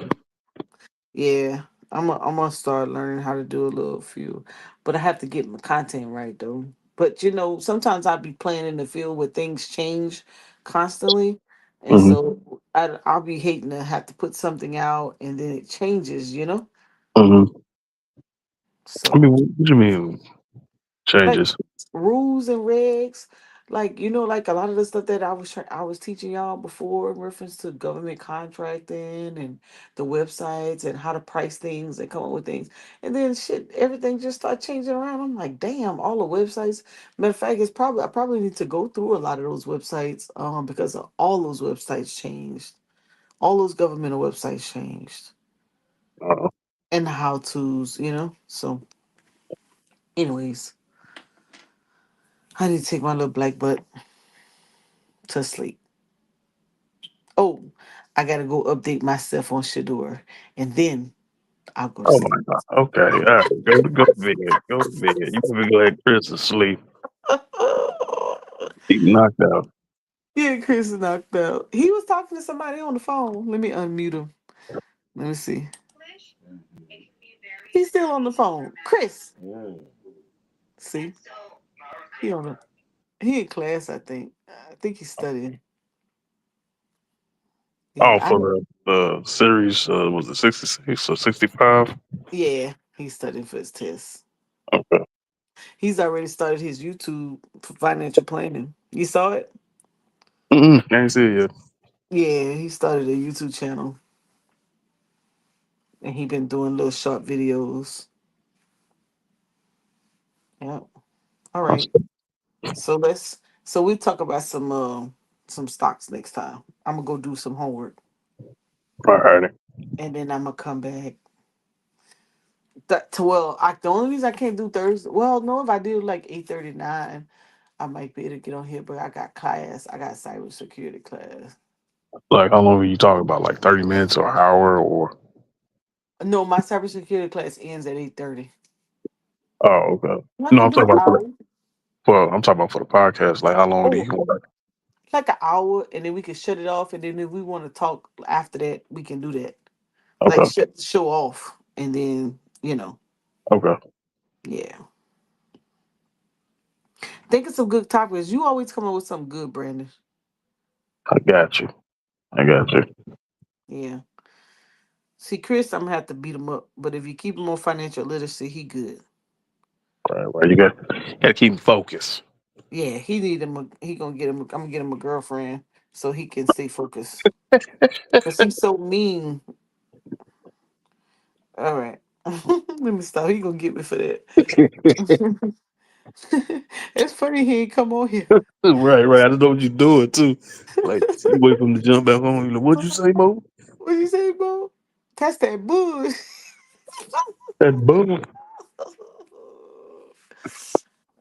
Speaker 6: Yeah, I'm gonna start learning how to do a little few, but I have to get my content right though. But sometimes I'll be playing in the field where things change constantly, and
Speaker 5: Hmm.
Speaker 6: so I'll be hating to have to put something out and then it changes.
Speaker 5: Hmm. I
Speaker 6: So
Speaker 5: mean, what do you mean
Speaker 6: like
Speaker 5: changes?
Speaker 6: rules and regs, like like a lot of the stuff that I was teaching y'all before in reference to government contracting and the websites and how to price things and come up with things, and then shit, everything just start changing around. I'm like, damn, all the websites. Matter of fact, I probably need to go through a lot of those websites, because all those websites changed, all those governmental websites changed,
Speaker 5: Uh,
Speaker 6: and the how tos. So, anyways, I need to take my little black butt to sleep. Oh, I gotta go update myself on Shador, and then I'll go to
Speaker 5: Oh
Speaker 6: sleep.
Speaker 5: my God. Okay. All right. Go to bed. Go to bed. You can go ahead Chris to sleep. He knocked out.
Speaker 6: Yeah, Chris is knocked out. He was talking to somebody on the phone. Let me unmute him. Let me see. He's still on the phone. Chris. See? He on the he in class, I think. I think he's studying. Yeah,
Speaker 5: Oh,
Speaker 6: I
Speaker 5: for
Speaker 6: know.
Speaker 5: the series, was it 66 or 65?
Speaker 6: Yeah, he's studying for his test.
Speaker 5: Okay.
Speaker 6: He's already started his YouTube for financial planning. You saw it?
Speaker 5: I ain't see it yet.
Speaker 6: Yeah, he started a YouTube channel and he been doing little short videos. Yeah. All right. So we talk about some stocks next time. I'm gonna go do some homework
Speaker 5: All right.
Speaker 6: and then I'm gonna come back. The only reason I can't do Thursday. Well, no, if I do like 8:39, I might be able to get on here. But I got class. I got cybersecurity class.
Speaker 5: Like, how long are you talking about? Like 30 minutes or an hour or?
Speaker 6: No, my cybersecurity class ends at 8:30.
Speaker 5: Oh, okay.
Speaker 6: I
Speaker 5: No,
Speaker 6: can
Speaker 5: I'm
Speaker 6: do
Speaker 5: talking
Speaker 6: an
Speaker 5: about
Speaker 6: hour.
Speaker 5: I'm talking about for the podcast. Like, how long do
Speaker 6: Oh,
Speaker 5: you want?
Speaker 6: like an hour, and then we can shut it off. And then if we want to talk after that, we can do that. Like
Speaker 5: Okay.
Speaker 6: shut the show off, and then
Speaker 5: Okay.
Speaker 6: yeah. Think of some good topics. You always come up with something good, Brandon.
Speaker 5: I got you. I got you.
Speaker 6: Yeah. See, Chris, I'm gonna have to beat him up. But if you keep him on financial literacy, he good.
Speaker 5: Right. Right. You got to keep him focused.
Speaker 6: Yeah, he need him. He gonna get him. I'm gonna get him a girlfriend so he can stay focused. Cause he's so mean. All right, let me stop. He gonna get me for that. It's funny he ain't come on here.
Speaker 5: Right. Right. I just know what you're doing too. Like, you wait for him to jump back on. You like, what'd you say, Mo?
Speaker 6: What you say, bro? That's that bush.
Speaker 5: That boom.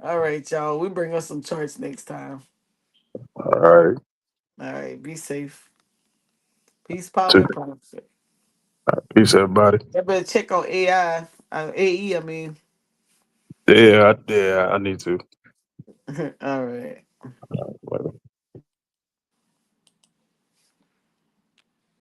Speaker 6: All right, y'all. We bring us some charts next time.
Speaker 5: All right.
Speaker 6: All right, be safe. Peace, power, and profit.
Speaker 5: Peace, everybody.
Speaker 6: I better check on AI. AE, I mean.
Speaker 5: Yeah. I need to.
Speaker 6: All right.